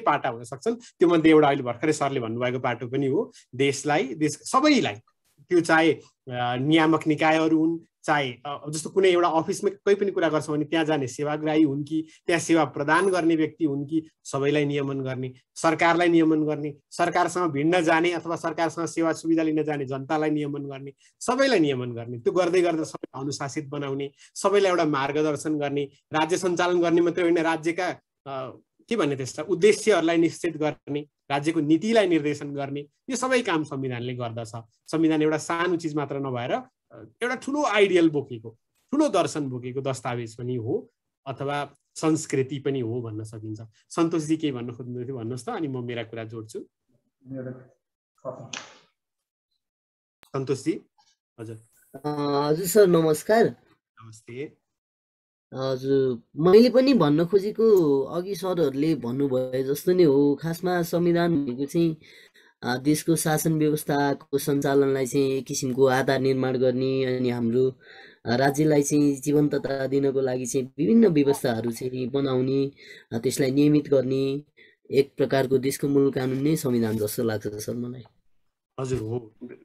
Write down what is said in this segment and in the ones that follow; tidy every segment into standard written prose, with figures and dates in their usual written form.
पाटा हुन सक्छन्। त्यो मध्ये एउटा अहिले भर्खरै सरले भन्नुभएको पाटो पनि हो। देशलाई सबैलाई, त्यो चाहे नियामक निकायहरू हुन्, चाहे जस्तो कुनै एउटा अफिसमा कोही पनि कुरा गर्छ भने त्यहाँ जाने सेवाग्राही हुन् कि त्यहाँ सेवा प्रदान गर्ने व्यक्ति हुन् कि सबैलाई नियमन गर्ने, सरकारलाई नियमन गर्ने, सरकारसँग भिड्न जाने अथवा सरकारसँग सेवा सुविधा लिन जाने जनतालाई नियमन गर्ने, सबैलाई नियमन गर्ने। त्यो गर्दै गर्दा सबैलाई अनुशासित बनाउने, सबैलाई एउटा मार्गदर्शन गर्ने, राज्य सञ्चालन गर्ने मात्रै होइन, राज्यका के भन्ने त्यसलाई उद्देश्यहरूलाई निश्चित गर्ने, राज्यको नीतिलाई निर्देशन गर्ने, यो सबै काम संविधानले गर्दछ। संविधान एउटा सानो चिज मात्र नभएर एउटा ठुलो आइडियल बोकेको, ठुलो दर्शन बोकेको दस्तावेज पनि हो अथवा संस्कृति पनि हो भन्न सकिन्छ। सन्तोषजी के भन्न खोज्नु थियो भन्नुहोस् त, अनि म मेरा कुरा जोड्छु। सन्तोषजी हजुर। हजुर सर नमस्कार। नमस्ते। हजुर मैले पनि भन्न खोजेको अघि सरहरूले भन्नुभयो जस्तो नै हो। खासमा संविधान भनेको चाहिँ देशको शासन व्यवस्थाको सञ्चालनलाई चाहिँ एक किसिमको आधार निर्माण गर्ने अनि हाम्रो राज्यलाई चाहिँ जीवन्तता दिनको लागि चाहिँ विभिन्न व्यवस्थाहरू चाहिँ बनाउने, त्यसलाई नियमित गर्ने एक प्रकारको देशको मूल कानुन नै संविधान जस्तो लाग्छ सर मलाई। हजुर हो,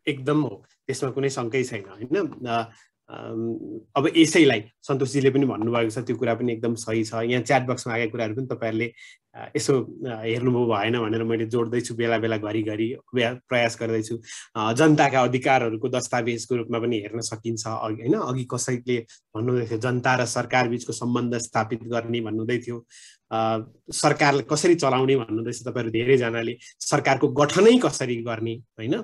एकदम हो, त्यसमा कुनै शङ्कै छैन होइन। अब यसैलाई सन्तोषजीले पनि भन्नुभएको छ, त्यो कुरा पनि एकदम सही छ। यहाँ च्याट बक्समा आएका कुराहरू पनि तपाईँहरूले यसो हेर्नुभयो भएन भनेर मैले जोड्दैछु, बेला बेला घरिघरि प्रयास गर्दैछु। जनताका अधिकारहरूको दस्तावेजको रूपमा पनि हेर्न सकिन्छ होइन। अघि कसैले भन्नुहुँदै थियो जनता र सरकार बिचको सम्बन्ध स्थापित गर्ने भन्नुहुँदै थियो, सरकारले कसरी चलाउने भन्नुहुँदैछ तपाईँहरू धेरैजनाले, सरकारको गठनै कसरी गर्ने होइन,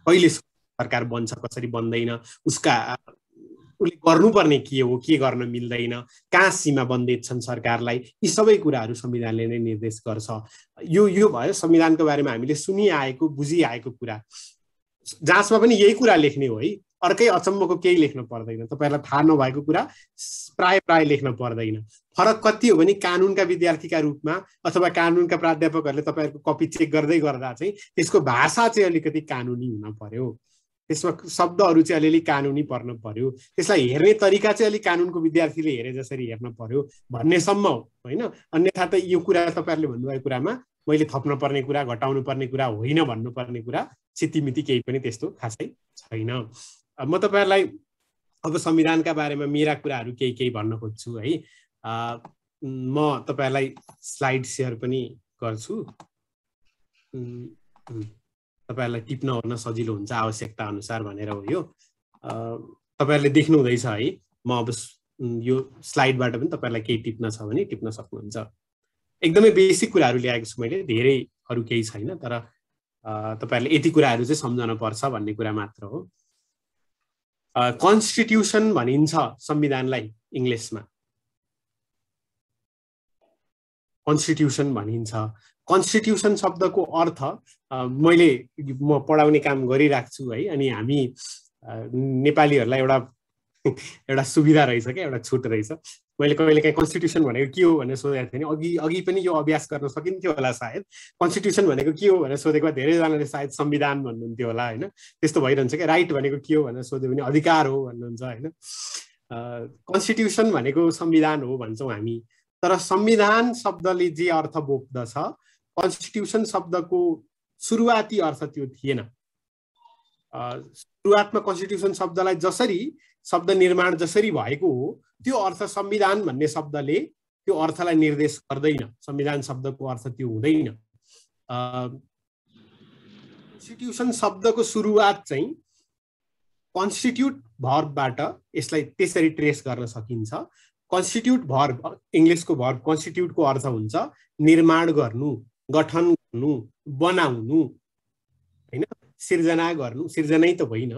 कहिले सरकार बन्छ कसरी बन्दैन, उसले गर्नुपर्ने के हो, के गर्न मिल्दैन, कहाँ सीमा बन्देज छन् सरकारलाई, यी सबै कुराहरू संविधानले नै निर्देश गर्छ। यो भयो संविधानको बारेमा हामीले सुनिआएको बुझिआएको कुरा। जाँचमा पनि यही कुरा लेख्ने हो है, अर्कै अचम्मको केही लेख्न पर्दैन। तपाईँहरूलाई थाहा नभएको कुरा प्राय लेख्न पर्दैन। फरक कति हो भने कानुनका विद्यार्थीका रूपमा अथवा कानुनका प्राध्यापकहरूले तपाईँहरूको कपी चेक गर्दै गर्दा चाहिँ त्यसको भाषा चाहिँ अलिकति कानुनी हुन पर्यो, त्यसमा शब्दहरू चाहिँ अलिअलि कानुनी पर्न पर्यो, त्यसलाई हेर्ने तरिका चाहिँ अलिक कानुनको विद्यार्थीले हेरे जसरी हेर्न पर्यो भन्नेसम्म हो होइन। अन्यथा त यो कुरा तपाईँहरूले भन्नुभएको कुरामा मैले थप्न पर्ने कुरा, घटाउनु पर्ने कुरा होइन, भन्नुपर्ने कुरा सितिमिति केही पनि त्यस्तो खासै छैन। म तपाईँहरूलाई अब संविधानका बारेमा मेरा कुराहरू केही भन्न खोज्छु है। म तपाईँहरूलाई स्लाइड सेयर पनि गर्छु, तपाईँहरूलाई टिप्न ओर्न सजिलो हुन्छ आवश्यकता अनुसार भनेर हो यो। तपाईँहरूले देख्नु हुँदैछ है, म अब यो स्लाइडबाट पनि तपाईँहरूलाई केही टिप्न छ भने टिप्न सक्नुहुन्छ। एकदमै बेसिक कुराहरू ल्याएको छु मैले, धेरै अरू केही छैन, तर तपाईँहरूले यति कुराहरू चाहिँ सम्झन पर्छ भन्ने कुरा मात्र हो। कन्स्टिट्युसन भनिन्छ संविधानलाई इङ्ग्लिसमा, कन्स्टिट्युसन भनिन्छ। कन्स्टिट्युसन शब्दको अर्थ म पढाउने काम गरिरहेको छु है, अनि हामी नेपालीहरूलाई एउटा सुविधा रहेछ क्या, एउटा छुट रहेछ। मैले कहिलेकाहीँ कन्स्टिट्युसन भनेको के हो भनेर सोधेको थिएँ नि, अघि पनि यो अभ्यास गर्न सकिन्थ्यो होला सायद। कन्स्टिट्युसन भनेको के हो भनेर सोधेको धेरैजनाले सायद संविधान भन्नुहुन्थ्यो होला होइन, त्यस्तो भइरहन्छ क्या। राइट भनेको के हो भनेर सोध्यो भने अधिकार हो भन्नुहुन्छ होइन। कन्स्टिट्युसन भनेको संविधान हो भन्छौँ हामी, तर संविधान शब्दले जे अर्थ बोक्दछ कन्स्टिट्युसन शब्दको सुरुवाती अर्थ त्यो थिएन। सुरुवातमा कन्स्टिट्युसन शब्दलाई जसरी शब्द निर्माण जसरी भएको हो त्यो अर्थ संविधान भन्ने शब्दले त्यो अर्थलाई निर्देश गर्दैन। संविधान शब्दको अर्थ त्यो हुँदैन। कन्स्टिट्युसन शब्दको सुरुवात चाहिँ कन्स्टिट्युट भर्बबाट यसलाई त्यसरी ट्रेस गर्न सकिन्छ। कन्स्टिट्युट भर्ब, इङ्ग्लिसको भर्ब कन्स्टिट्युटको अर्थ हुन्छ निर्माण गर्नु, गठन गर्नु, बनाउनु होइन, सिर्जना गर्नु। सिर्जनै त होइन,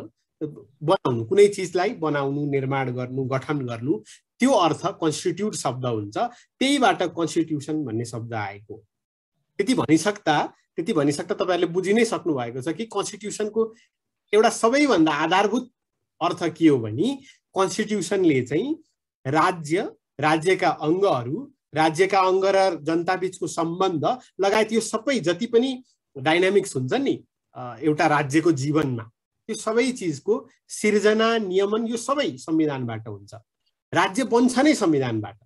बनाउनु, कुनै चिजलाई बनाउनु, निर्माण गर्नु, गठन गर्नु, त्यो अर्थ कन्स्टिट्युट शब्द हुन्छ। त्यहीबाट कन्स्टिट्युसन भन्ने शब्द आएको। त्यति भनिसक्दा तपाईँहरूले बुझि नै सक्नु भएको छ कि कन्स्टिट्युसनको एउटा सबैभन्दा आधारभूत अर्थ के हो भने कन्स्टिट्युसनले चाहिँ राज्यका अङ्गहरू, राज्यका अङ्ग र जनता बीचको सम्बन्ध लगायत यो सबै जति पनि डाइनामिक्स हुन्छ नि एउटा राज्यको जीवनमा, यो सबै चिजको सिर्जना, नियमन यो सबै संविधानबाट हुन्छ। राज्य बन्छ नै संविधानबाट,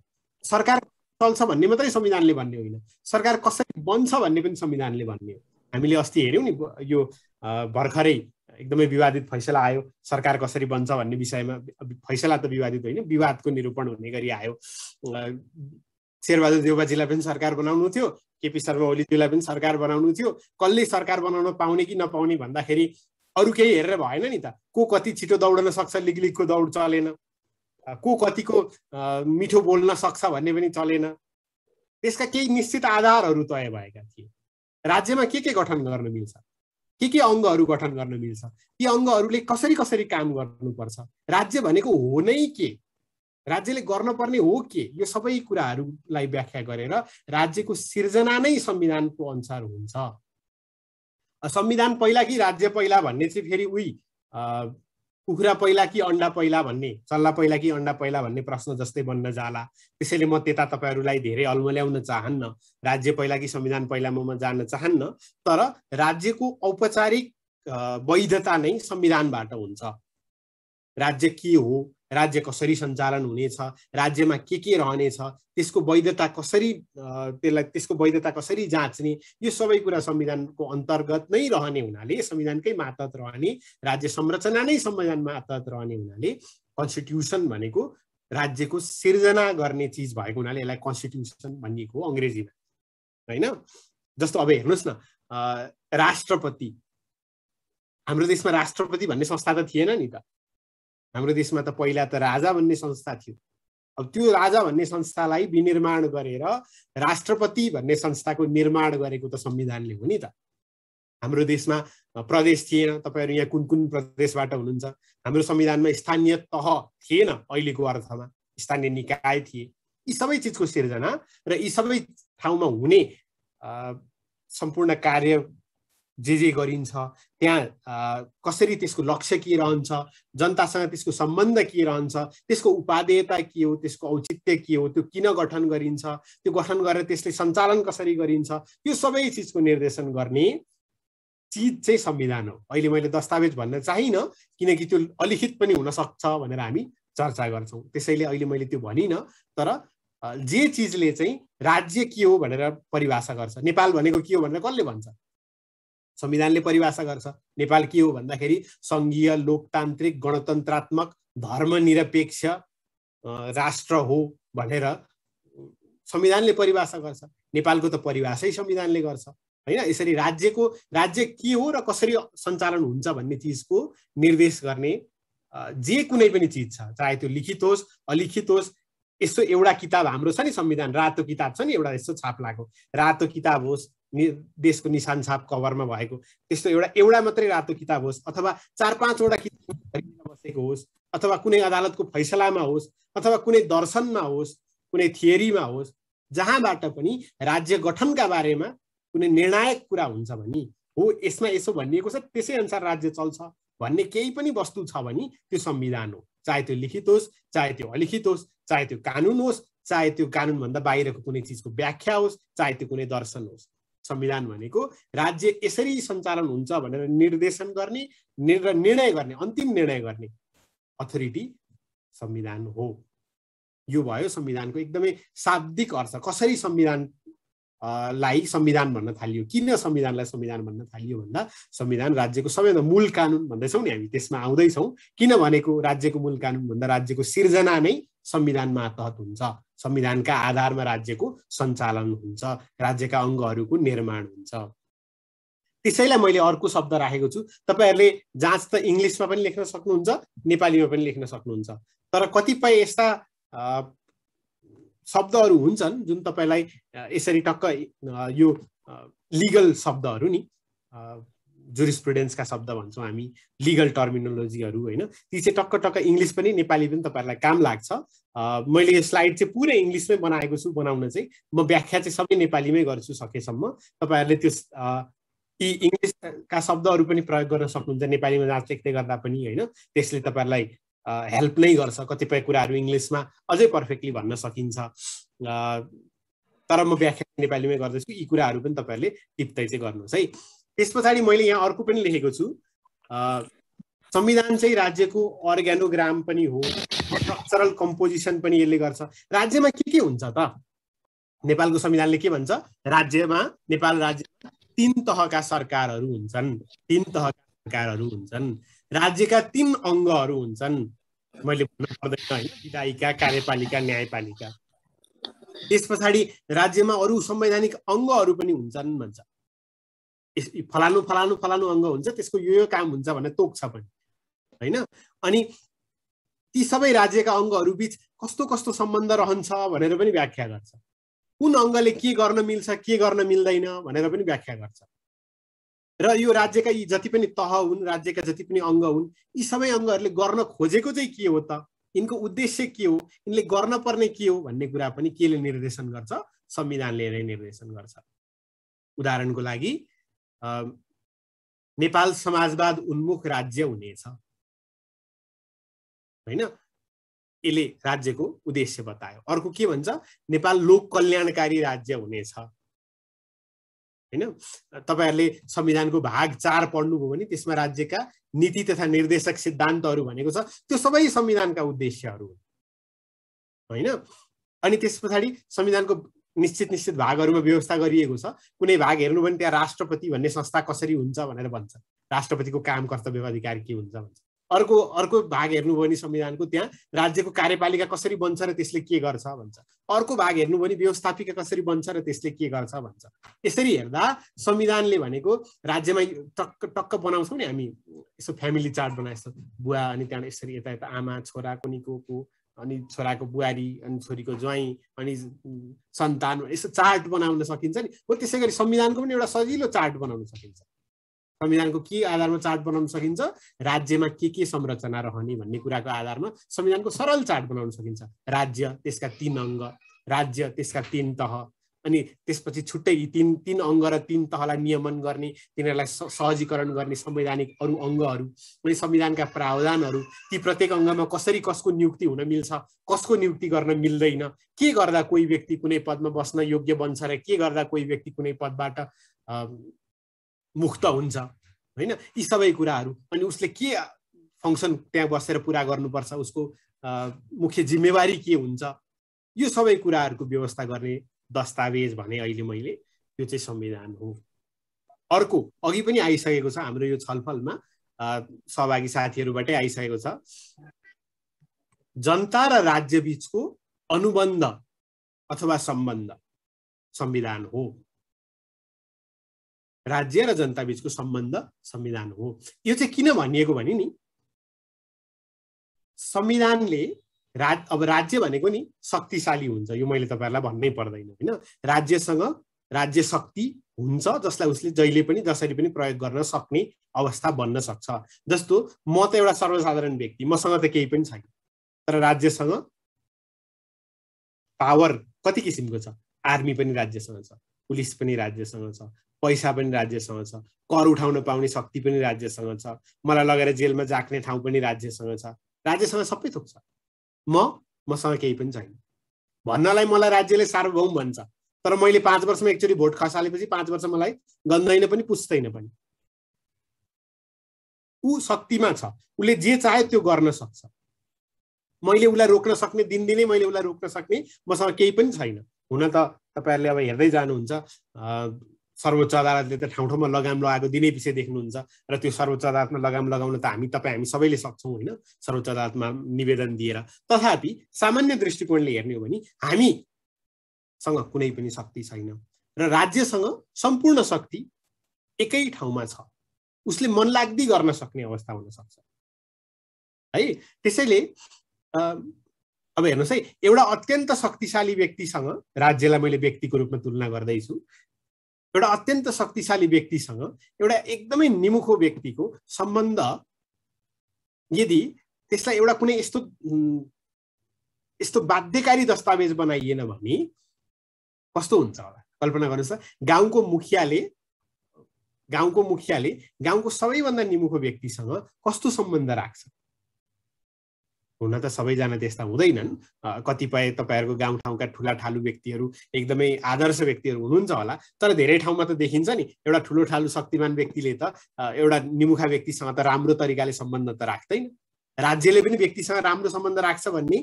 सरकार चल्छ भन्ने मात्रै संविधानले भन्ने होइन, सरकार कसरी बन्छ भन्ने पनि संविधानले भन्ने हो। हामीले अस्ति हेऱ्यौँ नि, यो भर्खरै एकदमै विवादित फैसला आयो सरकार कसरी बन्छ भन्ने विषयमा। फैसला त विवादित होइन, विवादको निरूपण हुने गरी आयो। शेरबहादुर देउबाजीलाई पनि सरकार बनाउनु थियो, केपी शर्मा ओलीजीलाई पनि सरकार बनाउनु थियो। कसले सरकार बनाउन पाउने कि नपाउने भन्दाखेरि अरू केही हेरेर भएन नि त। को कति छिटो दौडन सक्छ, लिगलिगको दौड चलेन। को कतिको मिठो बोल्न सक्छ भन्ने पनि चलेन। त्यसका केही निश्चित आधारहरू तय भएका थिए। राज्यमा के गठन गर्न मिल्छ, के अङ्गहरू गठन गर्न मिल्छ, ती अङ्गहरूले कसरी कसरी काम गर्नुपर्छ, राज्य भनेको हो नै के, राज्यले गर्नुपर्ने हो के, यो सबै कुराहरूलाई व्याख्या गरेर राज्यको सिर्जना नै संविधानको अनुसार हुन्छ। संविधान पहिला कि राज्य पहिला भन्ने चाहिँ फेरि उही कुखुरा पहिला कि अन्डा पहिला भन्ने, चल्ला पहिला कि अन्डा पहिला भन्ने प्रश्न जस्तै बन्न जाला। त्यसैले म त्यता तपाईहरूलाई धेरै अल्मल्याउन चाहन्न। राज्य पहिला कि संविधान पहिला म जान्न चाहन्न। तर राज्यको औपचारिक वैधता नै संविधानबाट हुन्छ। राज्य के हो, राज्य कसरी सञ्चालन हुनेछ, राज्यमा के रहनेछ, त्यसको वैधता कसरी त्यसको वैधता कसरी जाँच्ने, यो सबै कुरा संविधानको अन्तर्गत नै रहने हुनाले, संविधानकै मातहत रहने, राज्य संरचना नै संविधान मातहत रहने हुनाले कन्स्टिट्युसन भनेको राज्यको सिर्जना गर्ने चिज भएको हुनाले यसलाई कन्स्टिट्युसन भनिएको हो अङ्ग्रेजीमा, हैन? जस्तो अब हेर्नुस् न, राष्ट्रपति, हाम्रो देशमा राष्ट्रपति भन्ने संस्था त थिएन नि त। हाम्रो देशमा त पहिला त राजा भन्ने संस्था थियो। अब त्यो राजा भन्ने संस्थालाई विनिर्माण गरेर राष्ट्रपति भन्ने संस्थाको निर्माण गरेको त संविधानले हो नि त। हाम्रो देशमा प्रदेश थिएन। तपाईहरु यहाँ कुन कुन प्रदेशबाट हुनुहुन्छ? हाम्रो संविधानमा स्थानीय तह थिएन अहिलेको अर्थमा, स्थानीय निकाय थिए। यी सबै चिजको सिर्जना र यी सबै ठाउँमा हुने सम्पूर्ण कार्य जे गरिन्छ, त्यहाँ कसरी त्यसको लक्ष्य के रहन्छ, जनतासँग त्यसको सम्बन्ध के रहन्छ, त्यसको उपादेयता के हो, त्यसको औचित्य के हो, त्यो किन गठन गरिन्छ, त्यो गठन गरेर त्यसले सञ्चालन कसरी गरिन्छ, यो सबै चिजको निर्देशन गर्ने चिज चाहिँ संविधान हो। अहिले मैले दस्तावेज भन्न चाहिन किनकि त्यो अलिखित पनि हुन सक्छ भनेर हामी चर्चा गर्छौं, त्यसैले अहिले मैले त्यो भनिन। तर जे चिजले चाहिँ राज्य के हो भनेर परिभाषा गर्छ, नेपाल भनेको के हो भनेर कसले भन्छ? संविधानले परिभाषा गर्छ। नेपाल के हो भन्दाखेरि संघीय लोकतान्त्रिक गणतन्त्रात्मक धर्मनिरपेक्ष राष्ट्र हो भनेर संविधानले परिभाषा गर्छ। नेपालको त परिभाषै संविधानले गर्छ, हैन? यसरी राज्य के हो र कसरी सञ्चालन हुन्छ भन्ने चिजको निर्देश गर्ने जे कुनै पनि चिज छ, चाहे त्यो लिखित होस् अलिखित होस्। यस्तो एउटा किताब हाम्रो छ नि संविधान, रातो किताब छ नि, एउटा यस्तो छाप लागेको रातो किताब होस्, देशको निशान छाप कभरमा भएको, त्यस्तो एउटा मात्रै रातो किताब होस्, अथवा 4-5 वटा किताब बसेको होस्, अथवा कुनै अदालतको फैसलामा होस्, अथवा कुनै दर्शनमा होस्, कुनै थियरीमा होस्, जहाँबाट पनि राज्य गठनका बारेमा कुनै निर्णायक कुरा हुन्छ भने हो यसमा यसो भनिएको छ त्यसै अनुसार राज्य चल्छ भन्ने केही पनि वस्तु छ भने त्यो संविधान हो। चाहे त्यो लिखित होस्, चाहे त्यो अलिखित होस्, चाहे त्यो कानुन होस्, चाहे त्यो कानुनभन्दा बाहिरको कुनै चिजको व्याख्या होस्, चाहे त्यो कुनै दर्शन होस्। संविधान भनेको राज्य यसरी सञ्चालन हुन्छ भनेर निर्देशन गर्ने, निर्णय गर्ने, अन्तिम निर्णय गर्ने अथोरिटी संविधान हो। यो भयो संविधानको एकदमै शाब्दिक अर्थ। कसरी संविधानलाई संविधान भन्न थालियो, किन संविधानलाई संविधान भन्न थालियो भन्दा संविधान राज्यको सबैभन्दा मूल कानुन भन्दैछौँ नि हामी, त्यसमा आउँदैछौँ। किन भनेको राज्यको मूल कानुन भन्दा राज्यको सिर्जना नै संविधानमा तहत हुन्छ, संविधानका आधारमा राज्यको सञ्चालन हुन्छ, राज्यका अङ्गहरूको निर्माण हुन्छ। त्यसैलाई मैले अर्को शब्द राखेको छु। तपाईहरुले जाँच त इंग्लिशमा पनि लेख्न सक्नुहुन्छ, नेपालीमा पनि लेख्न सक्नुहुन्छ, तर कतिपय यस्ता शब्दहरू हुन्छन् जुन तपाईलाई यसरी टक्क यो लिगल शब्दहरू नि, जुरिस्प्रुडेन्सका शब्द भन्छौँ हामी, लिगल टर्मिनोलोजीहरू, हैन? ती चाहिँ टक्क इंग्लिश पनि नेपाली पनि तपाईहरुलाई काम लाग्छ। मैले यो स्लाइड चाहिँ पुरै इंग्लिशमै बनाएको छु, बनाउन चाहिँ म व्याख्या चाहिँ सबै नेपालीमै गर्छु सकेसम्म। तपाईहरुले त्यो यी इंग्लिशका शब्दहरू पनि प्रयोग गर्न सक्नुहुन्छ नेपालीमा जाँच लेख्दै गर्दा पनि, हैन? त्यसले तपाईहरुलाई हेल्प नै गर्छ। कतिपय कुराहरू इंग्लिशमा अझै पर्फेक्टली भन्न सकिन्छ, तर म व्याख्या नेपालीमै गर्दैछु। यी कुराहरू पनि तपाईहरुले टिप्दै चाहिँ गर्नुहोस् है। त्यसपछि मैले यहाँ अर्को पनि लेखेको छु, संविधान चाहिँ राज्यको अर्ग्यानोग्राम पनि हो, स्ट्रक्चरल कम्पोजिसन पनि यसले गर्छ। राज्यमा के हुन्छ त? नेपालको संविधानले के भन्छ? नेपाल राज्यमा 3 तहका सरकारहरू हुन्छन्, 3 तहका सरकारहरू हुन्छन्, राज्यका 3 अङ्गहरू हुन्छन्। मैले भन्न पर्दैन हैन, विधायिका, कार्यपालिका, न्यायपालिका। त्यस पछाडि राज्यमा अरू संवैधानिक अङ्गहरू पनि हुन्छन् भन्छ। फलानु फलानु फलानु अङ्ग हुन्छ, त्यसको यो काम हुन्छ भनेर तोक्छ पनि हैन। अनि ती सबै राज्यका अङ्गहरू बीच कस्तो कस्तो सम्बन्ध रहन्छ भनेर पनि व्याख्या गर्छ। कुन अङ्गले के गर्न मिल्छ, के गर्न मिल्दैन भनेर पनि व्याख्या गर्छ। र यो राज्यका यी जति पनि तह हुन्, राज्यका जति पनि अङ्ग हुन्, यी सबै अङ्गहरूले गर्न खोजेको चाहिँ के हो त, यिनको उद्देश्य के हो, यिनले गर्न पर्ने के हो भन्ने कुरा पनि केले निर्देशन गर्छ? संविधानले नै निर्देशन गर्छ। उदाहरणको लागि नेपाल समाजवाद उन्मुख राज्य हुनेछ हैन, यसले राज्यको उद्देश्य बतायो। अर्को के भन्छ? नेपाल लोक कल्याणकारी राज्य हुनेछ हैन। तपाईहरुले संविधानको भाग 4 पढ्नुभयो भने त्यसमा राज्यका नीति तथा निर्देशक सिद्धान्तहरू भनेको छ, त्यो सबै संविधानका उद्देश्यहरू हुन् हैन। अनि त्यसपछि संविधानको निश्चित भागहरूमा व्यवस्था गरिएको छ। कुनै भाग हेर्नु भने त्यहाँ राष्ट्रपति भन्ने संस्था कसरी हुन्छ भनेर भन्छ, राष्ट्रपतिको काम कर्तव्य अधिकार के हुन्छ भन्छ। अर्को भाग हेर्नु भने संविधानको त्यहाँ राज्यको कार्यपालिका कसरी बन्छ र त्यसले के गर्छ भन्छ। अर्को भाग हेर्नु भने व्यवस्थापिका कसरी बन्छ र त्यसले के गर्छ भन्छ। यसरी हेर्दा संविधानले भनेको राज्यमा टक्क बनाउँछौँ नि हामी, यसो फ्यामिली चार्ट बनाए जस्तो, बुवा अनि त्यहाँ यसरी यता यता आमा, छोरा, कोनीको अनि छोराको बुहारी अनि छोरीको ज्वाइँ अनि सन्तान, यसो चार्ट बनाउन सकिन्छ नि। हो त्यसै गरी संविधानको पनि एउटा सजिलो चार्ट बनाउन सकिन्छ। संविधानको के आधारमा चार्ट बनाउन सकिन्छ? राज्यमा के संरचना रहने भन्ने कुराको आधारमा संविधानको सरल चार्ट बनाउन सकिन्छ। राज्य, त्यसका 3 अङ्ग, राज्य त्यसका 3 तह, अनि त्यसपछि छुट्टै 3 अङ्ग र 3 तहलाई नियमन गर्ने, तिनीहरूलाई सहजीकरण गर्ने संवैधानिक अरू अङ्गहरू, अनि संविधानका प्रावधानहरू, ती प्रत्येक अङ्गमा कसरी कसको नियुक्ति हुन मिल्छ, कसको नियुक्ति गर्न मिल्दैन, के गर्दा कोही व्यक्ति कुनै पदमा बस्न योग्य बन्छ र के गर्दा कोही व्यक्ति कुनै पदबाट मुक्त हुन्छ हैन। यी सबै कुराहरू, अनि उसले के फंक्सन त्यहाँ बसेर पुरा गर्नुपर्छ, उसको मुख्य जिम्मेवारी के हुन्छ, यो सबै कुराहरूको व्यवस्था गर्ने दस्तावेज भने अहिले मैले, यो चाहिँ संविधान हो। अर्को अघि पनि आइसकेको छ हाम्रो यो छलफलमा, सहभागी साथीहरूबाटै आइसकेको छ, जनता र राज्य बीचको अनुबन्ध अथवा सम्बन्ध संविधान हो। राज्य र जनता बीचको सम्बन्ध संविधान हो। यो चाहिँ किन भनिएको भने नि, संविधानले अब राज्य भनेको नि शक्तिशाली हुन्छ, यो मैले तपाईहरुलाई भन्नै पर्दैन हैन। राज्यसँग राज्य शक्ति हुन्छ जसलाई उसले जहिले पनि जसरी पनि प्रयोग गर्न सक्ने अवस्था बन्न सक्छ। जस्तो म त एउटा सर्वसाधारण व्यक्ति, मसँग त केही पनि छैन, तर राज्यसँग पावर कति किसिमको छ। आर्मी पनि राज्यसँग छ, पुलिस पनि राज्यसँग छ, पैसा पनि राज्यसँग छ, कर उठाउन पाउने शक्ति पनि राज्यसँग छ, मलाई लगेर जेलमा जाक्ने ठाउँ पनि राज्यसँग छ। राज्यसँग सबै थोक छ। मसँग केही पनि छैन भन्नलाई मलाई राज्यले सार्वभौम भन्छ, तर मैले 5 वर्षमा एकचोटि भोट खसालेपछि 5 वर्ष मलाई गन्दैन पनि पुस्दैन पनि। ऊ शक्तिमा छ, उसले जे चाहे त्यो गर्न सक्छ। मैले उसलाई रोक्न सक्ने, दिनदिनै मैले उसलाई रोक्न सक्ने मसँग केही पनि छैन। हुन त तपाईहरुले अब हेर्दै जानुहुन्छ, सर्वोच्च अदालतले त ठाउँ ठाउँमा लगाम लगाएको दिनै पछि देख्नुहुन्छ, र त्यो सर्वोच्च अदालतमा लगाम लगाउन त हामी सबैले सक्छौँ हैन, सर्वोच्च अदालतमा निवेदन दिएर। तथापि सामान्य दृष्टिकोणले हेर्ने हो भने हामीसँग कुनै पनि शक्ति छैन र राज्यसँग सम्पूर्ण शक्ति एकै ठाउँमा छ, उसले मनलाग्दी गर्न सक्ने अवस्था हुन सक्छ है। त्यसैले अब हेर्नुस् है, एउटा अत्यन्त शक्तिशाली व्यक्तिसँग, राज्यलाई मैले व्यक्तिको रूपमा तुलना गर्दैछु, एउटा अत्यन्त शक्तिशाली व्यक्तिसँग एउटा एकदमै निमुखो व्यक्तिको सम्बन्ध यदि त्यसलाई एउटा कुनै यस्तो बाध्यकारी दस्तावेज बनाइएन भने कस्तो हुन्छ होला कल्पना गर्नुस् त। गाउँको मुखियाले गाउँको सबैभन्दा निमुखो व्यक्तिसँग कस्तो सम्बन्ध राख्छ? हुन त सबैजना त्यस्ता हुँदैनन्, कतिपय तपाईहरुको गाउँठाउँका ठूला ठालु व्यक्तिहरू एकदमै आदर्श व्यक्तिहरू हुनुहुन्छ होला, तर धेरै ठाउँमा त देखिन्छ नि एउटा ठूलो ठालु शक्तिमान व्यक्तिले त एउटा निमुखा व्यक्तिसँग त राम्रो तरिकाले सम्बन्ध त राख्दैन। राज्यले पनि व्यक्तिसँग राम्रो सम्बन्ध राख्छ भन्ने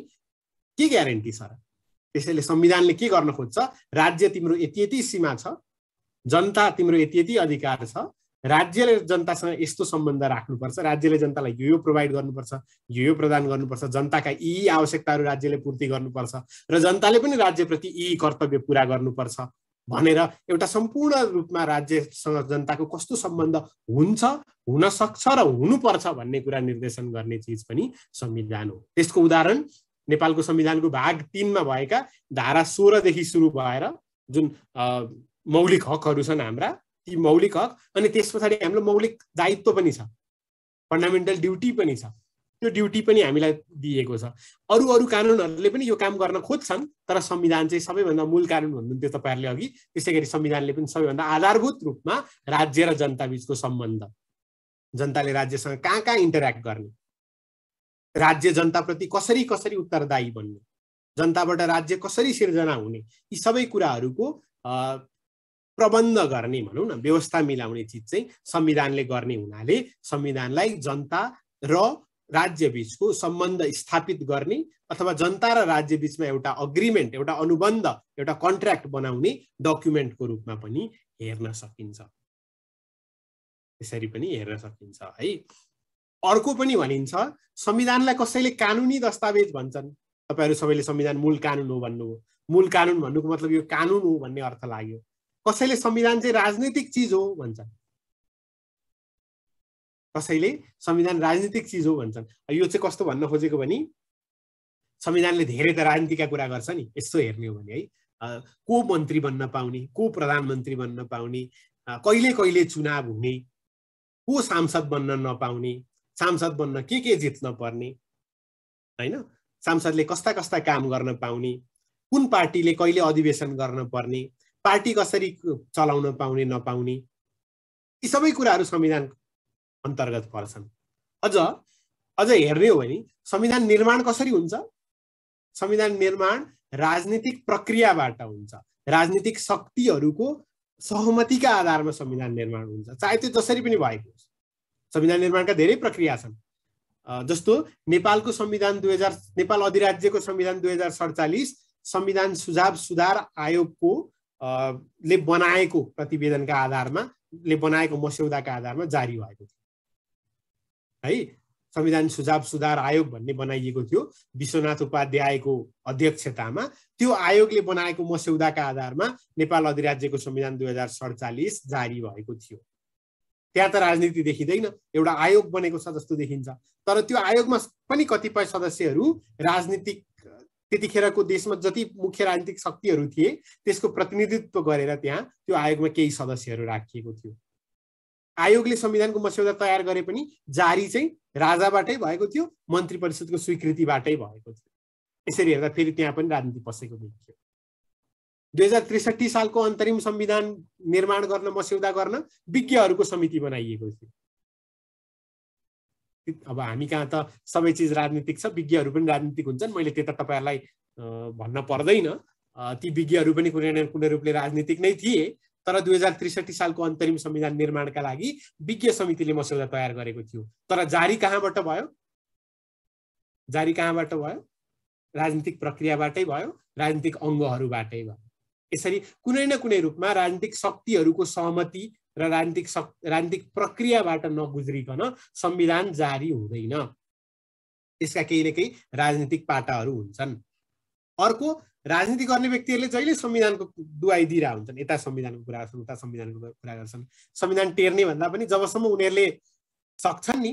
के ग्यारेन्टी छ र? त्यसैले संविधानले के गर्न खोज्छ, राज्य तिम्रो यति यति सीमा छ, जनता तिम्रो यति यति अधिकार छ, राज्यले जनतासँग यस्तो सम्बन्ध राख्नुपर्छ, राज्यले जनतालाई यो प्रोभाइड गर्नुपर्छ, यो प्रदान गर्नुपर्छ, जनताका यी आवश्यकताहरू राज्यले पूर्ति गर्नुपर्छ र जनताले पनि राज्यप्रति यी कर्तव्य पूरा गर्नुपर्छ भनेर एउटा सम्पूर्ण रूपमा राज्यसँग जनताको कस्तो सम्बन्ध हुन्छ, हुन सक्छ र हुनुपर्छ भन्ने कुरा निर्देशन गर्ने चिज पनि संविधान हो। त्यसको उदाहरण नेपालको संविधानको भाग 3 मा भएका धारा 16 देखि सुरु भएर जुन मौलिक हकहरू छन् हाम्रा, ती मौलिक हक, अनि त्यसपछि हाम्रो मौलिक दायित्व पनि छ, फन्डामेन्टल ड्युटी पनि छ, त्यो ड्युटी पनि हामीलाई दिएको छ। अरू कानुनहरूले पनि यो काम गर्न खोज्छन्, तर संविधान चाहिँ सबैभन्दा मूल कानुन भन्नुहुन्थ्यो तपाईहरुले अघि, त्यसैगरी संविधानले पनि सबैभन्दा आधारभूत रूपमा राज्य र जनता बीचको सम्बन्ध, जनताले राज्यसँग कहाँ इन्टर्याक्ट गर्ने, राज्य जनताप्रति कसरी उत्तरदायी बन्ने, जनताबाट राज्य कसरी सिर्जना हुने, यी सबै कुराहरूको प्रबन्ध गर्ने, भनौँ न व्यवस्था मिलाउने चिज चाहिँ संविधानले गर्ने हुनाले संविधानलाई जनता र राज्य बीचको सम्बन्ध स्थापित गर्ने अथवा जनता र राज्य बीचमा एउटा अग्रिमेन्ट, एउटा अनुबन्ध, एउटा कन्ट्र्याक्ट बनाउने डकुमेन्टको रूपमा पनि हेर्न सकिन्छ, त्यसरी पनि हेर्न सकिन्छ है। अर्को पनि भनिन्छ, संविधानलाई कसैले कानुनी दस्तावेज भन्छन्। तपाईहरु सबैले संविधान मूल कानुन हो भन्नुभयो, मूल कानुन भन्नुको मतलब यो कानुन हो भन्ने अर्थ लाग्यो। कसैले संविधान चाहिँ राजनीतिक चिज हो भन्छन्, कसैले संविधान राजनीतिक चिज हो भन्छन्। यो चाहिँ कस्तो भन्न खोजेको भने संविधानले धेरै त राजनीतिका कुरा गर्छ नि, यसो हेर्ने हो भने है, को मन्त्री बन्न पाउने, को प्रधानमन्त्री बन्न पाउने, कहिले कहिले चुनाव हुने, को सांसद बन्न नपाउने, सांसद बन्न के जित्न पर्ने हैन, सांसदले कस्ता कस्ता काम गर्न पाउने, कुन पार्टीले कहिले अधिवेशन गर्न पर्ने, पार्टी कसरी चलाउन पाउने नपाउने, यी सबै कुराहरू संविधान अन्तर्गत पर्छन्। अझ हेर्ने हो भने संविधान निर्माण कसरी हुन्छ? संविधान निर्माण राजनीतिक प्रक्रियाबाट हुन्छ, राजनीतिक शक्तिहरूको सहमतिका आधारमा संविधान निर्माण हुन्छ, चाहे त्यो जसरी पनि भएको होस्। संविधान निर्माणका धेरै प्रक्रिया छन्, जस्तो नेपालको संविधान नेपाल अधिराज्यको संविधान 2047 संविधान सुझाव सुधार आयोगको ले बनाएको प्रतिवेदनका आधारमा, ले बनाएको मस्यौदाका आधारमा जारी भएको थियो है। संविधान सुझाव सुधार आयोग भन्ने बनाइएको थियो विश्वनाथ उपाध्यायको अध्यक्षतामा। त्यो आयोगले बनाएको मस्यौदाका आधारमा नेपाल अधिराज्यको संविधान 2047 जारी भएको थियो। त्यहाँ त राजनीति देखिँदैन, एउटा आयोग बनेको छ जस्तो देखिन्छ, तर त्यो आयोगमा पनि कतिपय सदस्यहरू राजनीतिक, त्यतिखेरको देशमा जति मुख्य राजनीतिक शक्तिहरू थिए त्यसको प्रतिनिधित्व गरेर त्यहाँ त्यो आयोगमा केही सदस्यहरू राखिएको थियो। आयोगले संविधानको मस्यौदा तयार गरे पनि जारी चाहिँ राजाबाटै भएको थियो, मन्त्री परिषदको स्वीकृतिबाटै भएको थियो। यसरी हेर्दा फेरि त्यहाँ पनि राजनीति पसेको देखियो। 2063 सालको अन्तरिम संविधान निर्माण गर्न, मस्यौदा गर्न विज्ञहरूको समिति बनाइएको थियो। अब हामी कहाँ त सबै चिज राजनीतिक छ, विज्ञहरू पनि राजनीतिक हुन्छन्, मैले त्यता तपाईहरुलाई भन्न पर्दैन, ती विज्ञहरू पनि कुनै न कुनै रूपले राजनीतिक नै थिए। तर 2063 सालको अन्तरिम संविधान निर्माणका लागि विज्ञ समितिले मस्यौदा तयार गरेको थियो, तर जारी कहाँबाट भयो? जारी कहाँबाट भयो? राजनीतिक प्रक्रियाबाटै भयो, राजनीतिक अङ्गहरूबाटै भयो। यसरी कुनै न कुनै रूपमा राजनीतिक शक्तिहरूको सहमति र राजनीतिक प्रक्रियाबाट नगुज्रिकन संविधान जारी हुँदैन, यसका केही न केही राजनीतिक पाटाहरू हुन्छन्। अर्को, राजनीति गर्ने व्यक्तिहरूले जहिले संविधानको दुहाई दिइरहेका हुन्छन्, यता संविधानको कुरा गर्छन्, उता संविधानको कुरा गर्छन्। संविधान टेर्ने भन्दा पनि जबसम्म उनीहरूले सक्छन् नि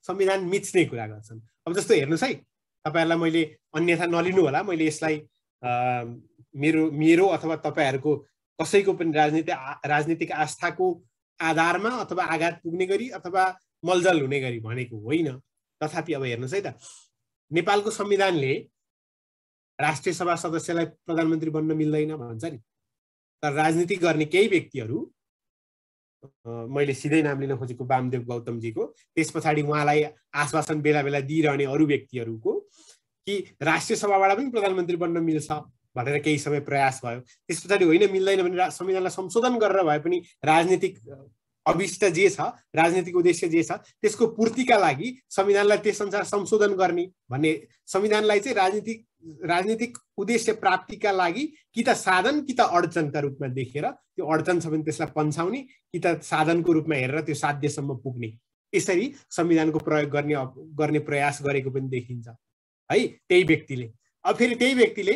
संविधान मिच्ने कुरा गर्छन्। अब जस्तो हेर्नुस् है, तपाईहरुलाई मैले अन्यथा नलिनु होला, मैले यसलाई मेरो अथवा तपाईहरुको कसैको पनि राजनीतिक आस्थाको आधारमा अथवा आघात पुग्ने गरी अथवा मलजल हुने गरी भनेको होइन। तथापि अब हेर्नुस् है त, नेपालको संविधानले राष्ट्रिय सभा सदस्यलाई प्रधानमन्त्री बन्न मिल्दैन भन्छ नि, तर राजनीति गर्ने केही व्यक्तिहरू, मैले सिधै नाम लिन खोजेको वामदेव गौतमजीको, त्यस पछाडि उहाँलाई आश्वासन बेला बेला दिइरहने अरू व्यक्तिहरूको कि राष्ट्रिय सभाबाट पनि प्रधानमन्त्री बन्न मिल्छ भनेर केही समय प्रयास भयो। त्यस पछाडि होइन मिल्दैन भने संविधानलाई संशोधन गरेर भए पनि राजनीतिक अभिष्ट जे छ, राजनीतिक उद्देश्य जे छ त्यसको पूर्तिका लागि संविधानलाई त्यसअनुसार संशोधन गर्ने भन्ने, संविधानलाई चाहिँ राजनीतिक उद्देश्य प्राप्तिका लागि कि त साधन कि त अडचनका रूपमा देखेर, त्यो अडचन छ भने त्यसलाई पन्छाउने, कि त साधनको रूपमा हेरेर त्यो साध्यसम्म पुग्ने, यसरी संविधानको प्रयोग गर्ने प्रयास गरेको पनि देखिन्छ है त्यही व्यक्तिले। अब फेरि त्यही व्यक्तिले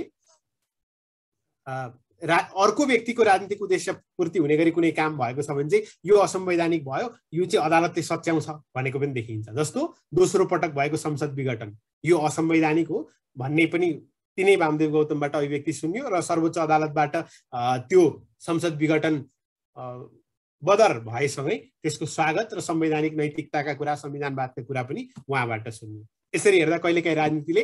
अर्को व्यक्तिको राजनीतिक उद्देश्य पूर्ति हुने गरी कुनै काम भएको छ भने चाहिँ यो असंवैधानिक भयो, यो चाहिँ अदालतले सच्याउँछ भनेको पनि देखिन्छ। जस्तो दोस्रो पटक भएको संसद विघटन यो असंवैधानिक हो भन्ने पनि तिनै वामदेव गौतमबाट अभिव्यक्ति सुन्यो र सर्वोच्च अदालतबाट त्यो संसद विघटन बदर भएसँगै त्यसको स्वागत र संवैधानिक नैतिकताका कुरा, संविधानवादका कुरा पनि उहाँबाट सुन्यो। यसरी हेर्दा कहिलेकाहीँ राजनीतिले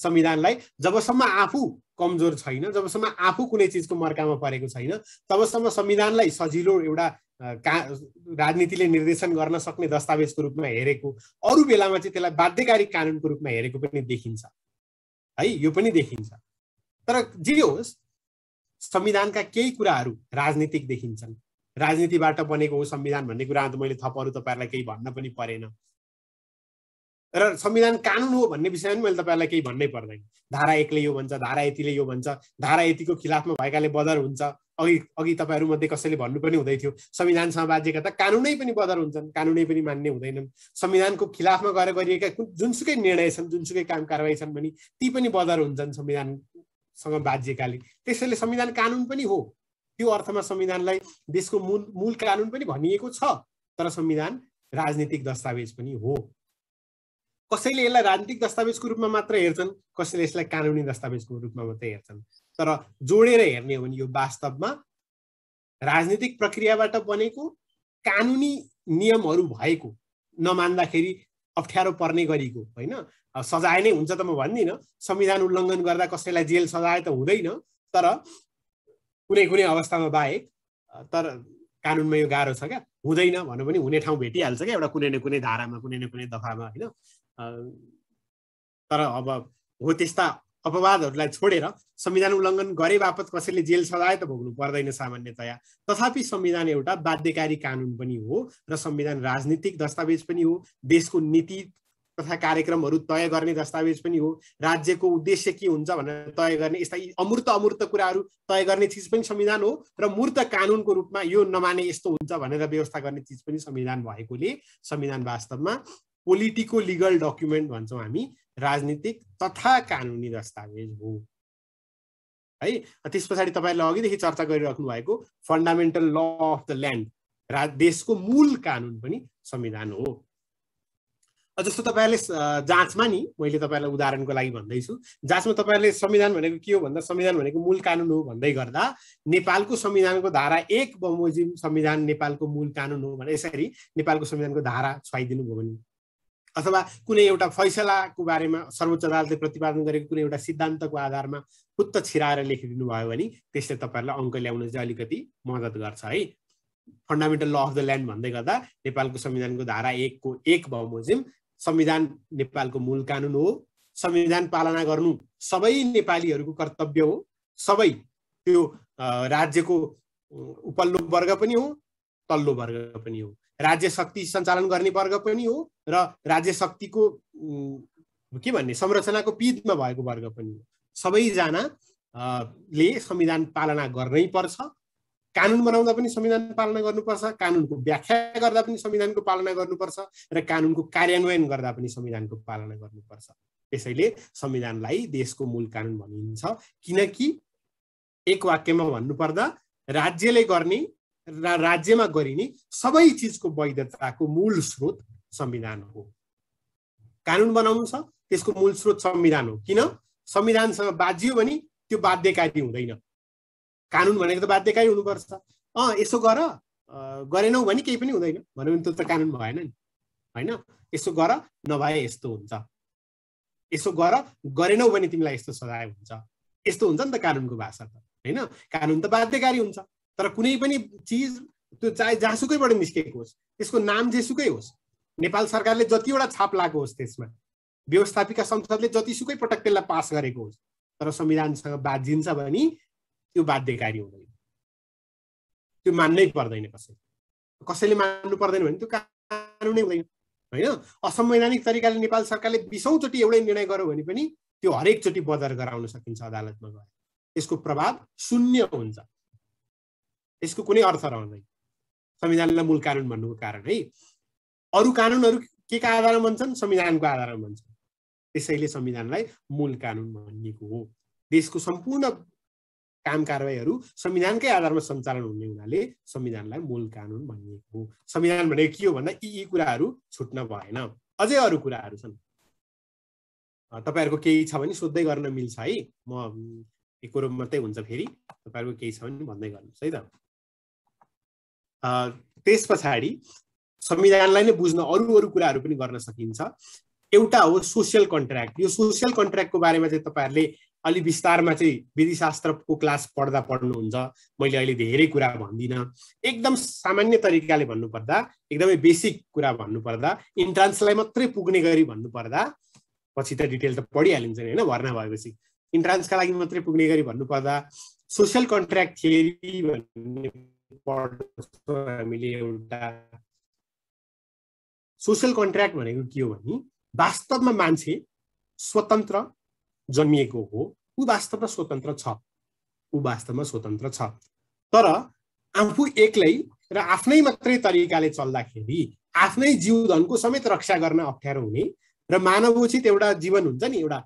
संविधानलाई जबसम्म आफू कमजोर छैन, जबसम्म आफू कुनै चिजको मर्कामा परेको छैन, तबसम्म संविधानलाई सजिलो एउटा राजनीतिले निर्देशन गर्न सक्ने दस्तावेजको रूपमा हेरेको, अरू बेलामा चाहिँ त्यसलाई बाध्यकारी कानुनको रूपमा हेरेको पनि देखिन्छ है, यो पनि देखिन्छ। तर जे होस्, संविधानका केही कुराहरू राजनीतिक देखिन्छन्, राजनीतिबाट बनेको हो संविधान भन्ने कुरा त मैले थप अरू तपाईँहरूलाई केही भन्न पनि परेन। र संविधान कानुन हो भन्ने विषयमा मैले तपाईँहरूलाई केही भन्नै पर्दैन। धारा 1ले यो भन्छ, धारा यतिले यो भन्छ, धारा यतिको खिलाफमा भएकाले बदर हुन्छ। अघि तपाईँहरूमध्ये कसैले भन्नु पनि हुँदै थियो संविधानसँग बाध्यका त कानुनै पनि बदर हुन्छन्, कानुनै पनि मान्ने हुँदैनन्। संविधानको खिलाफमा गएर गरिएका जुनसुकै निर्णय छन्, जुनसुकै काम कारवाही छन् भने ती पनि बदर हुन्छन् संविधानसँग बाध्यकाले। त्यसैले संविधान कानुन पनि हो, त्यो अर्थमा संविधानलाई देशको मूल कानुन पनि भनिएको छ, तर संविधान राजनीतिक दस्तावेज पनि हो। कसैले यसलाई राजनीतिक दस्तावेजको रूपमा मात्र हेर्छन्, कसैले यसलाई कानुनी दस्तावेजको रूपमा मात्रै हेर्छन्। तर जोडेर हेर्ने हो भने यो वास्तवमा राजनीतिक प्रक्रियाबाट बनेको कानुनी नियमहरू भएको, नमान्दाखेरि अप्ठ्यारो पर्ने गरिको होइन। सजाय नै हुन्छ त म भन्दिनँ, संविधान उल्लङ्घन गर्दा कसैलाई जेल सजाय त हुँदैन, तर कुनै कुनै अवस्थामा बाहेक। तर कानुनमा यो गाह्रो छ क्या, हुँदैन भन्नु पनि हुने ठाउँ भेटिहाल्छ क्या एउटा कुनै न कुनै धारामा, कुनै न कुनै दफामा होइन। तर अब हो त्यस्ता अपवादहरूलाई छोडेर संविधान उल्लङ्घन गरे बापत कसैले जेल सजाय त भोग्नु पर्दैन सामान्यतया। तथापि संविधान एउटा बाध्यकारी कानुन पनि हो र संविधान राजनीतिक दस्तावेज पनि हो, देशको नीति तथा कार्यक्रमहरू तय गर्ने दस्तावेज पनि हो, राज्यको उद्देश्य के हुन्छ भनेर तय गर्ने, यस्ता अमूर्त कुराहरू तय गर्ने चिज पनि संविधान हो। र मूर्त कानुनको रूपमा यो नमाने यस्तो हुन्छ भनेर व्यवस्था गर्ने चिज पनि संविधान भएकोले संविधान वास्तवमा पोलिटिको लिगल डकुमेन्ट भन्छौँ हामी, राजनीतिक तथा कानुनी दस्तावेज हो है। त्यस पछाडि तपाईँहरूले अघिदेखि चर्चा गरिराख्नु भएको fundamental law of the land, देशको मूल कानुन पनि संविधान हो। जस्तो तपाईँहरूले जाँचमा नि, मैले तपाईँलाई उदाहरणको लागि भन्दैछु, जाँचमा तपाईँहरूले संविधान भनेको के हो भन्दा संविधान भनेको मूल कानुन हो भन्दै गर्दा नेपालको संविधानको धारा 1 बमोजिम संविधान नेपालको मूल कानुन हो भने यसरी नेपालको संविधानको धारा छुवाइदिनु भयो भने, अथवा कुनै एउटा फैसलाको बारेमा सर्वोच्च अदालतले प्रतिपादन गरेको कुनै एउटा सिद्धान्तको आधारमा फुत्त छिराएर लेखिदिनु भयो भने त्यसले तपाईँहरूलाई अङ्क ल्याउन चाहिँ अलिकति मद्दत गर्छ है। Fundamental law of the land भन्दै गर्दा नेपालको संविधानको धारा 1 को 1 बमोजिम संविधान नेपालको मूल कानुन हो, संविधान पालना गर्नु सबै नेपालीहरूको कर्तव्य हो, सबै त्यो राज्यको उपल्लो वर्ग पनि हो, तल्लो वर्ग पनि हो, राज्य शक्ति सञ्चालन गर्ने वर्ग पनि हो र राज्य शक्तिको के भन्ने संरचनाको पीठमा भएको वर्ग पनि हो। सबैजनाले संविधान पालना गर्नै पर्छ, कानुन बनाउँदा पनि संविधान पालना गर्नुपर्छ, कानुनको व्याख्या गर्दा पनि संविधानको पालना गर्नुपर्छ र कानुनको कार्यान्वयन गर्दा पनि संविधानको पालना गर्नुपर्छ। त्यसैले संविधानलाई देशको मूल कानुन भनिन्छ, किनकि एक वाक्यमा भन्नुपर्दा राज्यले गर्ने र राज्यमा गरिने सबै चिजको वैधताको मूल स्रोत संविधान हो। कानुन बनाउनु छ, त्यसको मूल स्रोत संविधान हो। किन? संविधानसँग बाजियो भने त्यो बाध्यकारी हुँदैन। कानुन भनेको त बाध्यकारी हुनुपर्छ। यसो गरेनौ भने केही पनि हुँदैन भन्यो भने त्यो त कानुन भएन नि होइन। यसो गर नभए यस्तो हुन्छ, यसो गरेनौ भने तिमीलाई यस्तो सजाय हुन्छ, यस्तो हुन्छ नि त कानुनको भाषा त होइन। कानुन त बाध्यकारी हुन्छ, तर कुनै पनि चिज त्यो चाहे जहाँसुकैबाट निस्केको होस्, त्यसको नाम जेसुकै होस्, नेपाल सरकारले जतिवटा छाप लागेको होस्, त्यसमा व्यवस्थापिका संसदले जतिसुकै पटक त्यसलाई पास गरेको होस्, तर संविधानसँग बाजिन्छ भने त्यो बाध्यकारी हुँदैन, त्यो मान्नै पर्दैन कसैले। कसैले मान्नु पर्दैन भने त्यो कानुनै हुँदैन हैन। असंवैधानिक तरिकाले नेपाल सरकारले 20औं चोटि एउटै निर्णय गर्यो भने पनि त्यो हरेक चोटि बदर गराउन सकिन्छ अदालतमा गएर, यसको प्रभाव शून्य हुन्छ, यसको कुनै अर्थ रहँदैन। संविधानलाई मूल कानुन भन्नुको कारण है। अरु कानुनहरु केका आधारमा बन्छन्? संविधानको आधारमा बन्छन्, त्यसैले संविधानलाई मूल कानुन भनिएको हो। देशको सम्पूर्ण काम कारबाहीहरु संविधानकै आधारमा सञ्चालन हुने हुनाले संविधानलाई मूल कानुन भनिएको हो। संविधान भनेको के हो भन्दा यी कुराहरु छुट्न भएन। अझै अरु कुराहरु छन्, तपाईहरुको केही छ भने सोध्दै गर्न मिल्छ है। म एकरो मात्रै हुन्छ, फेरि तपाईहरुको केही छ भने भन्दै गर्नुस् है त। त्यसपछि संविधानलाई नै बुझ्न अरु कुराहरु पनि गर्न सकिन्छ। एउटा हो सोशल कन्ट्र्याक्ट। यो सोशल कन्ट्र्याक्टको बारेमा चाहिँ तपाईहरुले अलि विस्तारमा चाहिँ विधिशास्त्रको क्लास पढ्दा पढ्नुहुन्छ। मैले अहिले धेरै कुरा भन्दिन। एकदम सामान्य तरिकाले भन्नुपर्दा, एकदमै बेसिक कुरा भन्नुपर्दा, इन्ट्रान्सलाई मात्रै पुग्ने गरी भन्नुपर्दा, पछि त डिटेल त पढिहालिन्छ नि हैन भर्ना भएपछि, इन्ट्रान्सका लागि मात्रै पुग्ने गरी भन्नुपर्दा सोशल कन्ट्र्याक्ट थियरी भन्ने पढ्छौँ हामीले। एउटा सोशल कन्ट्र्याक्ट भनेको के हो भने वास्तवमा मान्छे स्वतन्त्र जन्मिएको हो, ऊ वास्तवमा स्वतन्त्र छ, ऊ वास्तवमा स्वतन्त्र छ। तर आफू एक्लै र आफ्नै मात्रै तरिकाले चल्दाखेरि आफ्नै जीवधनको समेत रक्षा गर्न अप्ठ्यारो हुने र मानवोचित एउटा जीवन हुन्छ नि, एउटा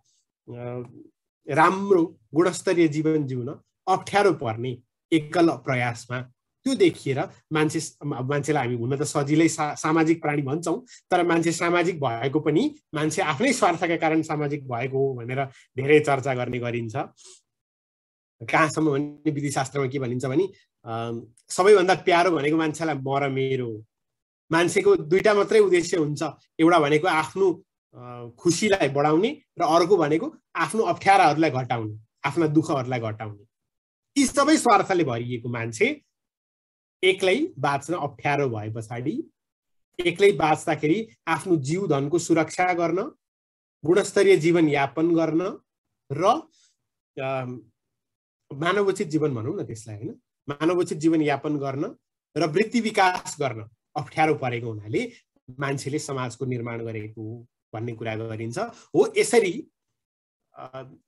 राम्रो गुणस्तरीय जीवन जिउन अप्ठ्यारो पर्ने एकल प्रयासमा त्यो देखिएर मान्छेलाई हामी हुन त सजिलै सामाजिक प्राणी भन्छौं, तर मान्छे सामाजिक भएको पनि मान्छे आफ्नै स्वार्थका कारण सामाजिक भएको हो भनेर धेरै चर्चा गर्ने गरिन्छ। कहाँसम्म भने विधिशास्त्रमा के भनिन्छ भने सबैभन्दा प्यारो भनेको मान्छेलाई म र मेरो हो। मान्छेको दुईटा मात्रै उद्देश्य हुन्छ, एउटा भनेको आफ्नो खुसीलाई बढाउने र अर्को भनेको आफ्नो अप्ठ्याराहरूलाई घटाउने, आफ्ना दुःखहरूलाई घटाउने। यी सबै स्वार्थले भरिएको मान्छे एक्लै बाँच्न अप्ठ्यारो भए पछाडि, एक्लै बाँच्दाखेरि आफ्नो जीवधनको सुरक्षा गर्न, गुणस्तरीय जीवन यापन गर्न र मानवोचित जीवन भनौँ न त्यसलाई हैन, मानवोचित जीवन यापन गर्न र वृत्ति विकास गर्न अप्ठ्यारो परेको हुनाले मान्छेले समाजको निर्माण गरेको भन्ने कुरा गरिन्छ हो। यसरी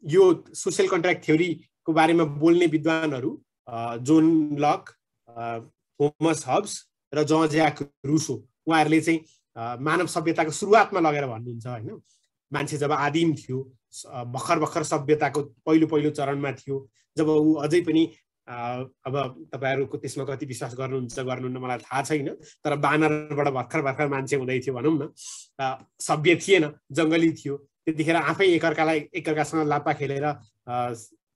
यो सोशल कन्ट्र्याक्ट थ्योरीको बारेमा बोल्ने विद्वानहरू जोन लक, थोमस हब्स र जन ज्याक रुसो, उहाँहरूले चाहिँ मानव सभ्यताको सुरुवातमा लगेर भन्नुहुन्छ हैन। मान्छे जब आदिम थियो, भर्खर सभ्यताको पहिलो चरणमा थियो, जब ऊ अझै पनि अब तपाईहरुको त्यसमा कति विश्वास गर्नुहुन्छ गर्नुहुन्न मलाई थाहा छैन, तर बानरबाट भर्खर मान्छे हुँदै थियो भनौँ न, सभ्य थिएन, जंगली थियो। त्यतिखेर आफै एकअर्कासँग लापा खेलेर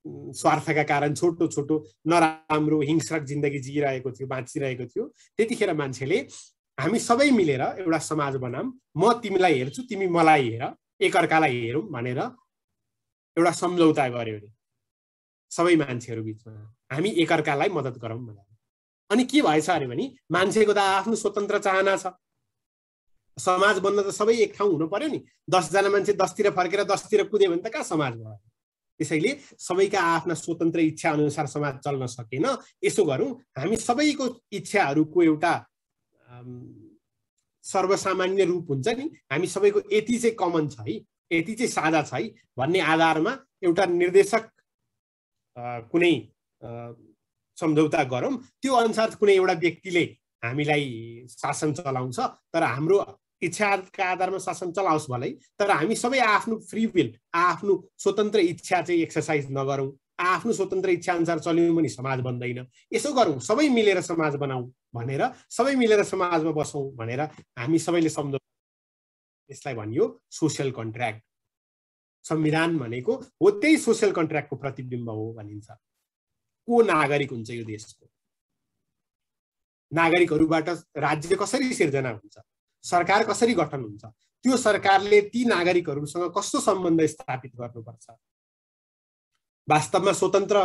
स्वार्थका कारण छोटो नराम्रो हिंस्रक जिन्दगी जिइरहेको थियो, बाँचिरहेको थियो। त्यतिखेर मान्छेले हामी सबै मिलेर एउटा समाज बनाऊँ, म तिमीलाई हेर्छु तिमी मलाई हेर, एकअर्कालाई हेरौँ भनेर एउटा सम्झौता गर्यो अरे सबै मान्छेहरू बीचमा, हामी एकअर्कालाई मद्दत गरौँ भनेर। अनि के भएछ अरे भने मान्छेको त आफ्नो स्वतन्त्र चाहना छ, समाज बन्न त सबै एक ठाउँ हुनु पर्यो नि। 10 जना मान्छे 10 तिर फर्केर 10 तिर कुदे भने त कहाँ समाज भयो? त्यसैले सबैका आफ्ना स्वतन्त्र इच्छा अनुसार समाज चल्न सकेन। यसो गरौँ, हामी सबैको इच्छाहरूको एउटा सर्वसामान्य रूप हुन्छ नि, हामी सबैको यति चाहिँ कमन छ है, यति चाहिँ साझा छ है भन्ने आधारमा एउटा निर्देशक कुनै सम्झौता गरौँ। त्यो अनुसार कुनै एउटा व्यक्तिले हामीलाई शासन चलाउँछ, तर हाम्रो इच्छाका आधारमा शासन चलाओस् भलै, तर हामी सबै आफ्नो फ्री विल, आफ्नो स्वतन्त्र इच्छा चाहिँ एक्सरसाइज नगरौँ, आफ्नो स्वतन्त्र इच्छा अनुसार चल्यौँ भने समाज बन्दैन। यसो गरौँ, सबै मिलेर समाज बनाऊ भनेर, सबै मिलेर समाजमा बसौँ भनेर हामी सबैले सम्झौता, यसलाई भनियो सोशल कन्ट्र्याक्ट। संविधान भनेको हो त्यही सोशल कन्ट्र्याक्टको प्रतिबिम्ब हो भनिन्छ। को नागरिक हुन्छ यो देशको? नागरिकहरूबाट राज्य कसरी सिर्जना हुन्छ, सरकार कसरी गठन हुन्छ, त्यो सरकारले ती नागरिकहरूसँग कस्तो सम्बन्ध स्थापित गर्नुपर्छ। वास्तवमा स्वतन्त्र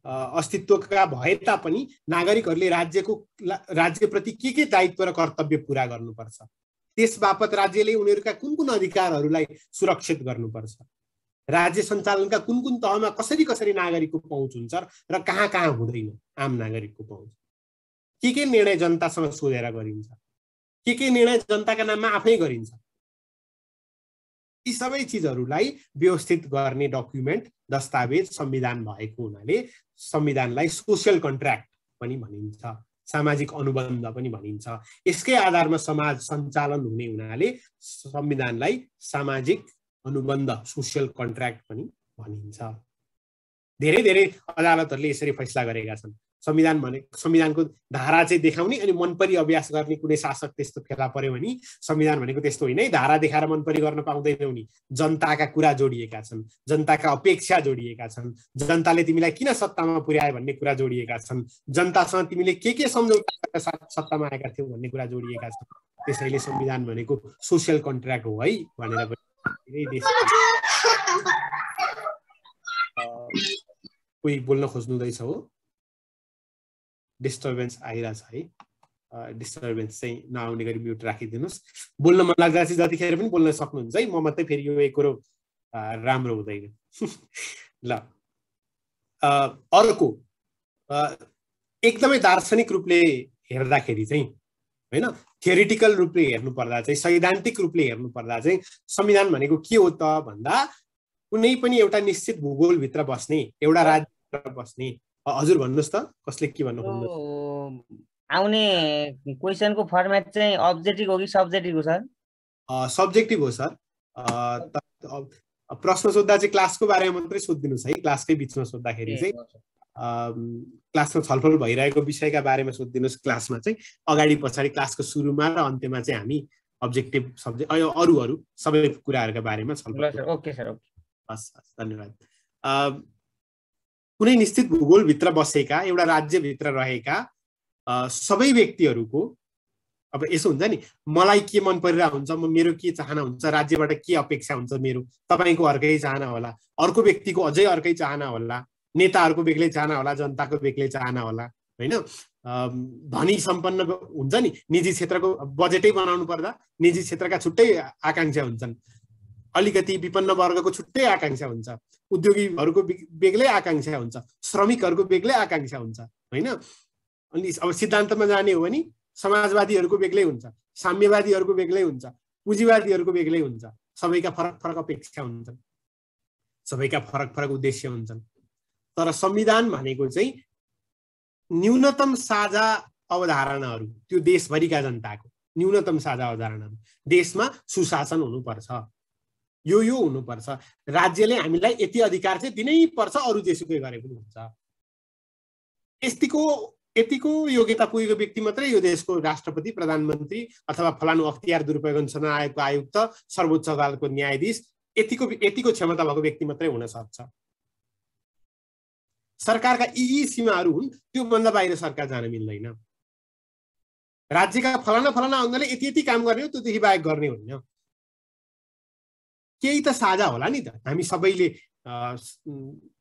अस्तित्वका भए तापनि नागरिकहरूले राज्यप्रति के दायित्व र कर्तव्य पूरा गर्नुपर्छ, त्यसबापत राज्यले उनीहरूका कुन अधिकारहरूलाई सुरक्षित गर्नुपर्छ, राज्य सञ्चालनका कुन तहमा कसरी नागरिकको पहुँच हुन्छ र कहाँ हुँदैन आम नागरिकको पहुँच, के निर्णय जनतासँग सोधेर गरिन्छ, के निर्णय जनताका नाममा आफै गरिन्छ। यी सबै चिजहरूलाई व्यवस्थित गर्ने डकुमेन्ट दस्तावेज संविधान भएको हुनाले संविधानलाई सोशल कन्ट्र्याक्ट पनि भनिन्छ, सामाजिक अनुबन्ध पनि भनिन्छ। यसकै आधारमा समाज सञ्चालन हुने हुनाले संविधानलाई सामाजिक अनुबन्ध सोशल कन्ट्र्याक्ट पनि भनिन्छ। धेरै धेरै अदालतहरूले यसरी फैसला गरेका छन्। संविधानको धारा चाहिँ देखाउने अनि मनपरी अभ्यास गर्ने कुनै शासक त्यस्तो फेला पर्यो भने संविधान भनेको त्यस्तो होइन है, धारा देखाएर मनपरी गर्न पाउँदैनौ नि। जनताका कुरा जोडिएका छन्, जनताका अपेक्षा जोडिएका छन्, जनताले तिमीलाई किन सत्तामा पुर्याए भन्ने कुरा जोडिएका छन्, जनतासँग तिमीले के सम्झौता सत्तामा आएका थियौ भन्ने कुरा जोडिएका छन्। त्यसैले संविधान भनेको सोशल कन्ट्र्याक्ट हो है भनेर धेरै देश कोही बोल्न खोज्नुहुँदैछ हो? डिस्टर्बेन्स आइरहेछ है, डिस्टर्बेन्स चाहिँ नआउने गरी म्युट राखिदिनुहोस्। बोल्न मन लाग्दा चाहिँ जतिखेर पनि बोल्न सक्नुहुन्छ है, म मात्रै फेरि यो एक कुरो राम्रो हुँदैन। ल अर्को एकदमै दार्शनिक रूपले हेर्दाखेरि चाहिँ होइन, थियोरिटिकल रूपले हेर्नु पर्दा चाहिँ, सैद्धान्तिक रूपले हेर्नु पर्दा चाहिँ संविधान भनेको के हो त भन्दा कुनै पनि एउटा निश्चित भूगोलभित्र बस्ने, एउटा राज्यभित्र बस्ने। हजुर भन्नुहोस् त, कसले के भन्नु खोज्नुहुन्छ? आउने क्वेसनको फर्मेट चाहिँ अब्जेक्टिभ हो कि सब्जेक्टिभ हो सर? सब्जेक्टिभ हो सर। प्रश्न सोद्धा चाहिँ क्लासको बारेमा मात्रै सोधिदिनुहोस् है, क्लासकै बिचमा सोद्धाखेरि चाहिँ क्लासमा छलफल भइरहेको विषयका बारेमा सोधिदिनुहोस्। क्लासमा चाहिँ अगाडि पछाडि क्लासको सुरुमा र अन्त्यमा चाहिँ हामी अब्जेक्टिभ सब्जेक्ट अरू सबै कुराहरूका बारेमा छलफल। ओके सर, ओके, हस् हस्, धन्यवाद। कुनै निश्चित भूगोलभित्र बसेका, एउटा राज्यभित्र रहेका सबै व्यक्तिहरूको अब यसो हुन्छ नि, मलाई के मन परिरहेको हुन्छ, मेरो के चाहना हुन्छ, राज्यबाट के अपेक्षा हुन्छ मेरो, तपाईँको अर्कै चाहना होला, अर्को व्यक्तिको अझै अर्कै चाहना होला, नेताहरूको बेग्लै चाहना होला, जनताको बेग्लै चाहना होला होइन। धनी सम्पन्न हुन्छ नि, निजी क्षेत्रको बजेटै बनाउनु पर्दा निजी क्षेत्रका छुट्टै आकाङ्क्षा हुन्छन्, अलिकति विपन्न वर्गको छुट्टै आकाङ्क्षा हुन्छ, उद्योगीहरूको बेग्लै आकाङ्क्षा हुन्छ, श्रमिकहरूको बेग्लै आकाङ्क्षा हुन्छ होइन। अनि अब सिद्धान्तमा जाने हो भने समाजवादीहरूको बेग्लै हुन्छ, साम्यवादीहरूको बेग्लै हुन्छ, पुँजीवादीहरूको बेग्लै हुन्छ। सबैका फरक फरक अपेक्षा हुन्छन्, सबैका फरक फरक उद्देश्य हुन्छन्। तर संविधान भनेको चाहिँ न्यूनतम साझा अवधारणाहरू, त्यो देशभरिका जनताको न्यूनतम साझा अवधारणाहरू। देशमा सुशासन हुनुपर्छ, यो हुनुपर्छ, राज्यले हामीलाई यति अधिकार चाहिँ दिनै पर्छ, अरू जेसुकै गरे पनि हुन्छ। यतिको योग्यता पुगेको व्यक्ति मात्रै यो देशको राष्ट्रपति, प्रधानमन्त्री अथवा फलानु अख्तियार दुरुपयोग अनुसन्धान आयोगको आयुक्त, सर्वोच्च अदालतको न्यायाधीश, यतिको क्षमता भएको व्यक्ति मात्रै हुन सक्छ। सरकारका यी सीमाहरू हुन्, त्यो भन्दा बाहिर सरकार जान मिल्दैन। राज्यका फलाना अङ्गले यति काम गर्ने हो, त्योदेखि बाहेक गर्ने होइन। केही त साझा होला नि त, हामी सबैले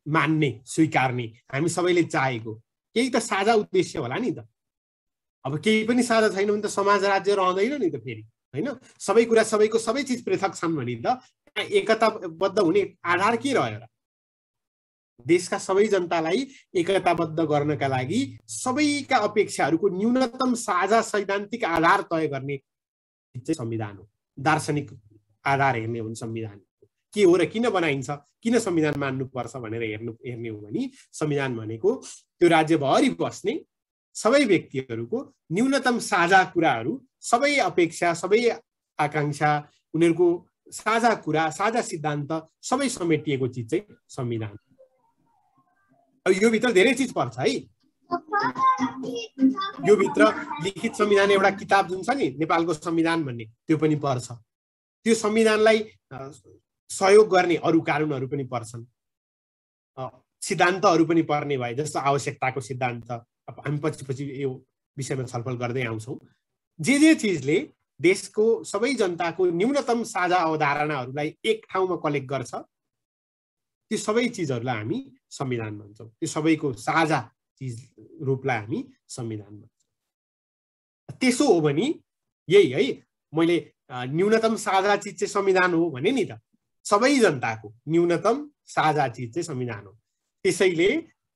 मान्ने, स्वीकार्ने, हामी सबैले चाहेको केही त साझा उद्देश्य होला नि त। अब केही पनि साझा छैन भने त समाज राज्य रहँदैन नि त फेरि होइन। सबै कुरा सबैको सबै चिज पृथक छन् भने त एकताबद्ध हुने आधार के रह्यो र? देशका सबै जनतालाई एकताबद्ध गर्नका लागि सबैका अपेक्षाहरूको न्यूनतम साझा सैद्धान्तिक आधार तय गर्ने चाहिँ संविधान हो। दार्शनिक आधार हेर्ने हो भने संविधान के हो र किन बनाइन्छ, किन संविधान मान्नुपर्छ भनेर हेर्ने हो भने संविधान भनेको त्यो राज्यभरि बस्ने सबै व्यक्तिहरूको न्यूनतम साझा कुराहरू, सबै अपेक्षा, सबै आकाङ्क्षा, उनीहरूको साझा कुरा, साझा सिद्धान्त सबै समेटिएको चिज चाहिँ संविधान। अब यो भित्र धेरै चिज पर्छ है। यो भित्र लिखित संविधान एउटा किताब जुन छ नि नेपालको संविधान भन्ने, त्यो पनि पर्छ। त्यो संविधानलाई सहयोग गर्ने अरू कानुनहरू पनि पर्छन्, सिद्धान्तहरू पनि पर्ने भए, जस्तो आवश्यकताको सिद्धान्त। अब हामी पछि यो विषयमा छलफल गर्दै आउँछौँ। जे चिजले देशको सबै जनताको न्यूनतम साझा अवधारणाहरूलाई एक ठाउँमा कलेक्ट गर्छ, त्यो सबै चिजहरूलाई हामी संविधान भन्छौँ। त्यो सबैको साझा चिज रूपलाई हामी संविधान भन्छौँ। त्यसो हो भने यही है, मैले न्यूनतम साझा चिज चाहिँ संविधान हो भने नि त, सबै जनताको न्यूनतम साझा चिज चाहिँ संविधान हो। त्यसैले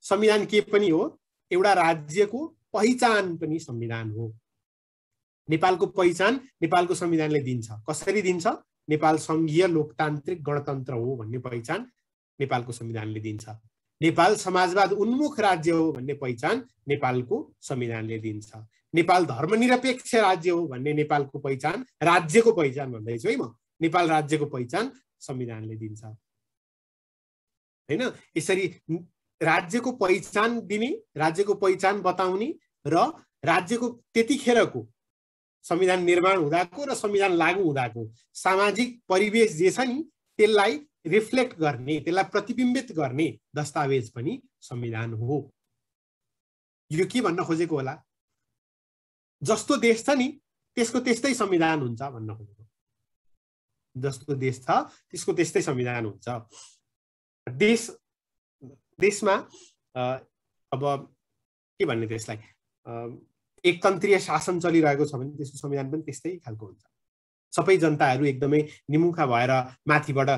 संविधान के पनि हो, एउटा राज्यको पहिचान पनि संविधान हो। नेपालको पहिचान नेपालको संविधानले दिन्छ। कसरी दिन्छ? नेपाल संघीय लोकतान्त्रिक गणतन्त्र हो भन्ने पहिचान नेपालको संविधानले दिन्छ। नेपाल समाजवाद उन्मुख राज्य हो भन्ने पहिचान नेपालको संविधानले दिन्छ। नेपाल धर्मनिरपेक्ष राज्य हो भन्ने नेपालको पहिचान, राज्यको पहिचान भन्दैछु है म, नेपाल राज्यको पहिचान संविधानले दिन्छ हैन। यसरी राज्यको पहिचान दिने, राज्यको पहिचान बताउने र राज्यको त्यतिखेरको संविधान निर्माण हुँदाको र संविधान लागू हुँदाको सामाजिक परिवेश जे छ नि त्यसलाई रिफ्लेक्ट गर्ने, त्यसलाई प्रतिबिम्बित गर्ने दस्तावेज पनि संविधान हो। यो के भन्न खोजेको होला? जस्तो देश छ नि त्यसको त्यस्तै संविधान हुन्छ भन्न खोजेको। जस्तो देश छ त्यसको त्यस्तै संविधान हुन्छ। देशमा अब के भन्ने त्यसलाई, एकतन्त्रीय शासन चलिरहेको छ भने त्यसको संविधान पनि त्यस्तै खालको हुन्छ। सबै जनताहरू एकदमै निमुखा भएर माथिबाट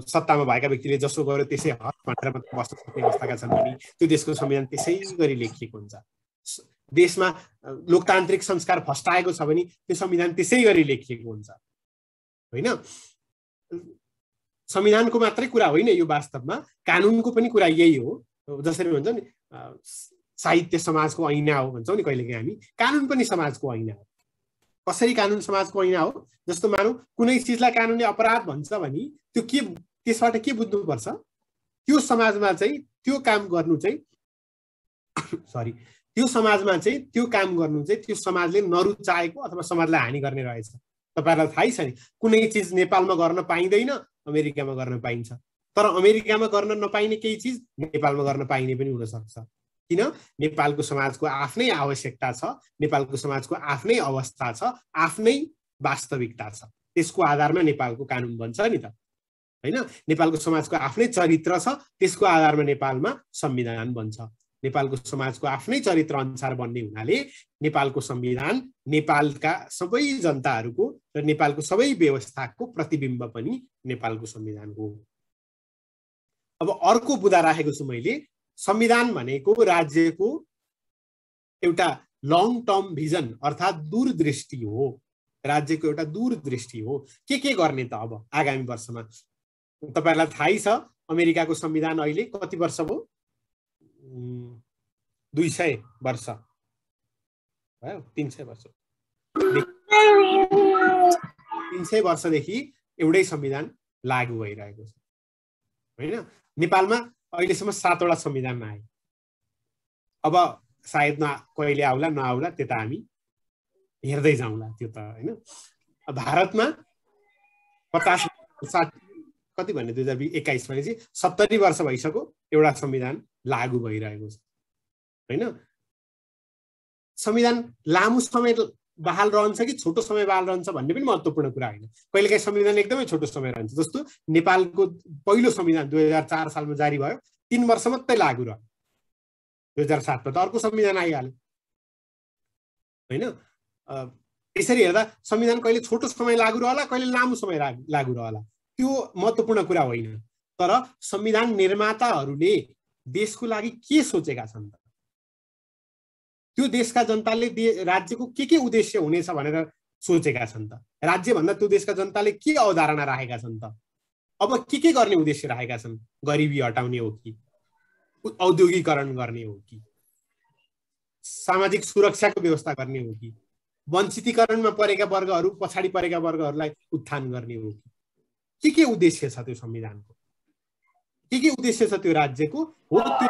सत्तामा भएका व्यक्तिले जसो गर्यो त्यसै हक भनेर बस्न सक्ने अवस्थाका छन् भने त्यो देशको संविधान त्यसै गरी लेखिएको हुन्छ। देशमा लोकतान्त्रिक संस्कार फस्टाएको छ भने त्यो संविधान त्यसै गरी लेखिएको हुन्छ होइन। संविधानको मात्रै कुरा होइन यो, वास्तवमा कानुनको पनि कुरा यही हो। जसरी भन्छ नि साहित्य समाजको ऐना हो भन्छौँ नि कहिलेकाहीँ हामी, कानुन पनि समाजको ऐना हो। कसरी कानुन समाजको ऐना हो? जस्तो मानौ कुनै चिजलाई कानुनले अपराध भन्छ भने त्यो के, त्यसबाट के बुझ्नुपर्छ? त्यो समाजमा चाहिँ त्यो काम गर्नु चाहिँ त्यो समाजमा चाहिँ त्यो काम गर्नु चाहिँ त्यो समाजले नरुचाएको अथवा समाजलाई हानि गर्ने रहेछ। तपाईहरुलाई थाहै छ नि कुनै चिज नेपालमा गर्न पाइँदैन, अमेरिकामा गर्न पाइन्छ। तर अमेरिकामा गर्न नपाइने केही चिज नेपालमा गर्न पाइने पनि हुन सक्छ। किन? नेपालको समाजको आफ्नै आवश्यकता छ, नेपालको समाजको आफ्नै अवस्था छ, आफ्नै वास्तविकता छ। त्यसको आधारमा नेपालको कानुन बन्छ नि त हैन। नेपालको समाजको आफ्नै चरित्र छ, त्यसको आधारमा नेपालमा संविधान बन्छ। नेपालको समाजको आफ्नै चरित्र अनुसार बन्ने हुनाले नेपालको संविधान नेपालका सबै जनताहरूको र नेपालको सबै व्यवस्थाको प्रतिबिम्ब पनि नेपालको संविधान हो। अब अर्को बुदा राखेको छु मैले, संविधान भनेको राज्यको एउटा लङ टर्म भिजन अर्थात् दूरदृष्टि हो। राज्यको एउटा दूरदृष्टि हो। के गर्ने त अब आगामी वर्षमा? तपाईहरुलाई थाहै छ अमेरिकाको संविधान अहिले कति वर्ष भयो? 200 वर्ष भयो, 300 वर्ष 300 वर्षदेखि एउटै संविधान लागू भइरहेको छ हैन। नेपालमा अहिलेसम्म 7 वटा संविधान आए। अब सायद कहिले आउला नआउला त्यता हामी हेर्दै जाउँला त्यो त हैन। भारतमा 50 कति भन्ने 2021 भनेपछि 70 वर्ष भइसक्यो एउटा संविधान लागू भइरहेको छ हैन। संविधान लामो समय बहाल रहन्छ कि छोटो समय बहाल रहन्छ भन्ने पनि महत्त्वपूर्ण कुरा होइन। कहिलेकाहीँ संविधान एकदमै छोटो समय रहन्छ। जस्तो नेपालको पहिलो संविधान 2004 सालमा जारी भयो, 3 वर्ष मात्रै लागू रह्यो। 2007 मा त अर्को संविधान आइहाल्यो हैन। यसरी हेर्दा संविधान कहिले छोटो समय लागू रहला, कहिले लामो समय लागू रहला, त्यो महत्त्वपूर्ण कुरा होइन। तर संविधान निर्माताहरूले देशको लागि के सोचेका छन् त? त्यो देशका जनताले राज्यको के उद्देश्य हुनेछ भनेर सोचेका छन् त? राज्य भन्दा त्यो देशका जनताले के अवधारणा राखेका छन् त? अब के गर्ने उद्देश्य राखेका छन्? गरिबी हटाउने हो कि औद्योगिकरण गर्ने हो कि सामाजिक सुरक्षाको व्यवस्था गर्ने हो कि वञ्चितीकरणमा परेका वर्गहरू, पछाडि परेका वर्गहरूलाई उत्थान गर्ने हो कि के उद्देश्य छ त्यो संविधानको? के उद्देश्य छ त्यो राज्यको? हो त्यो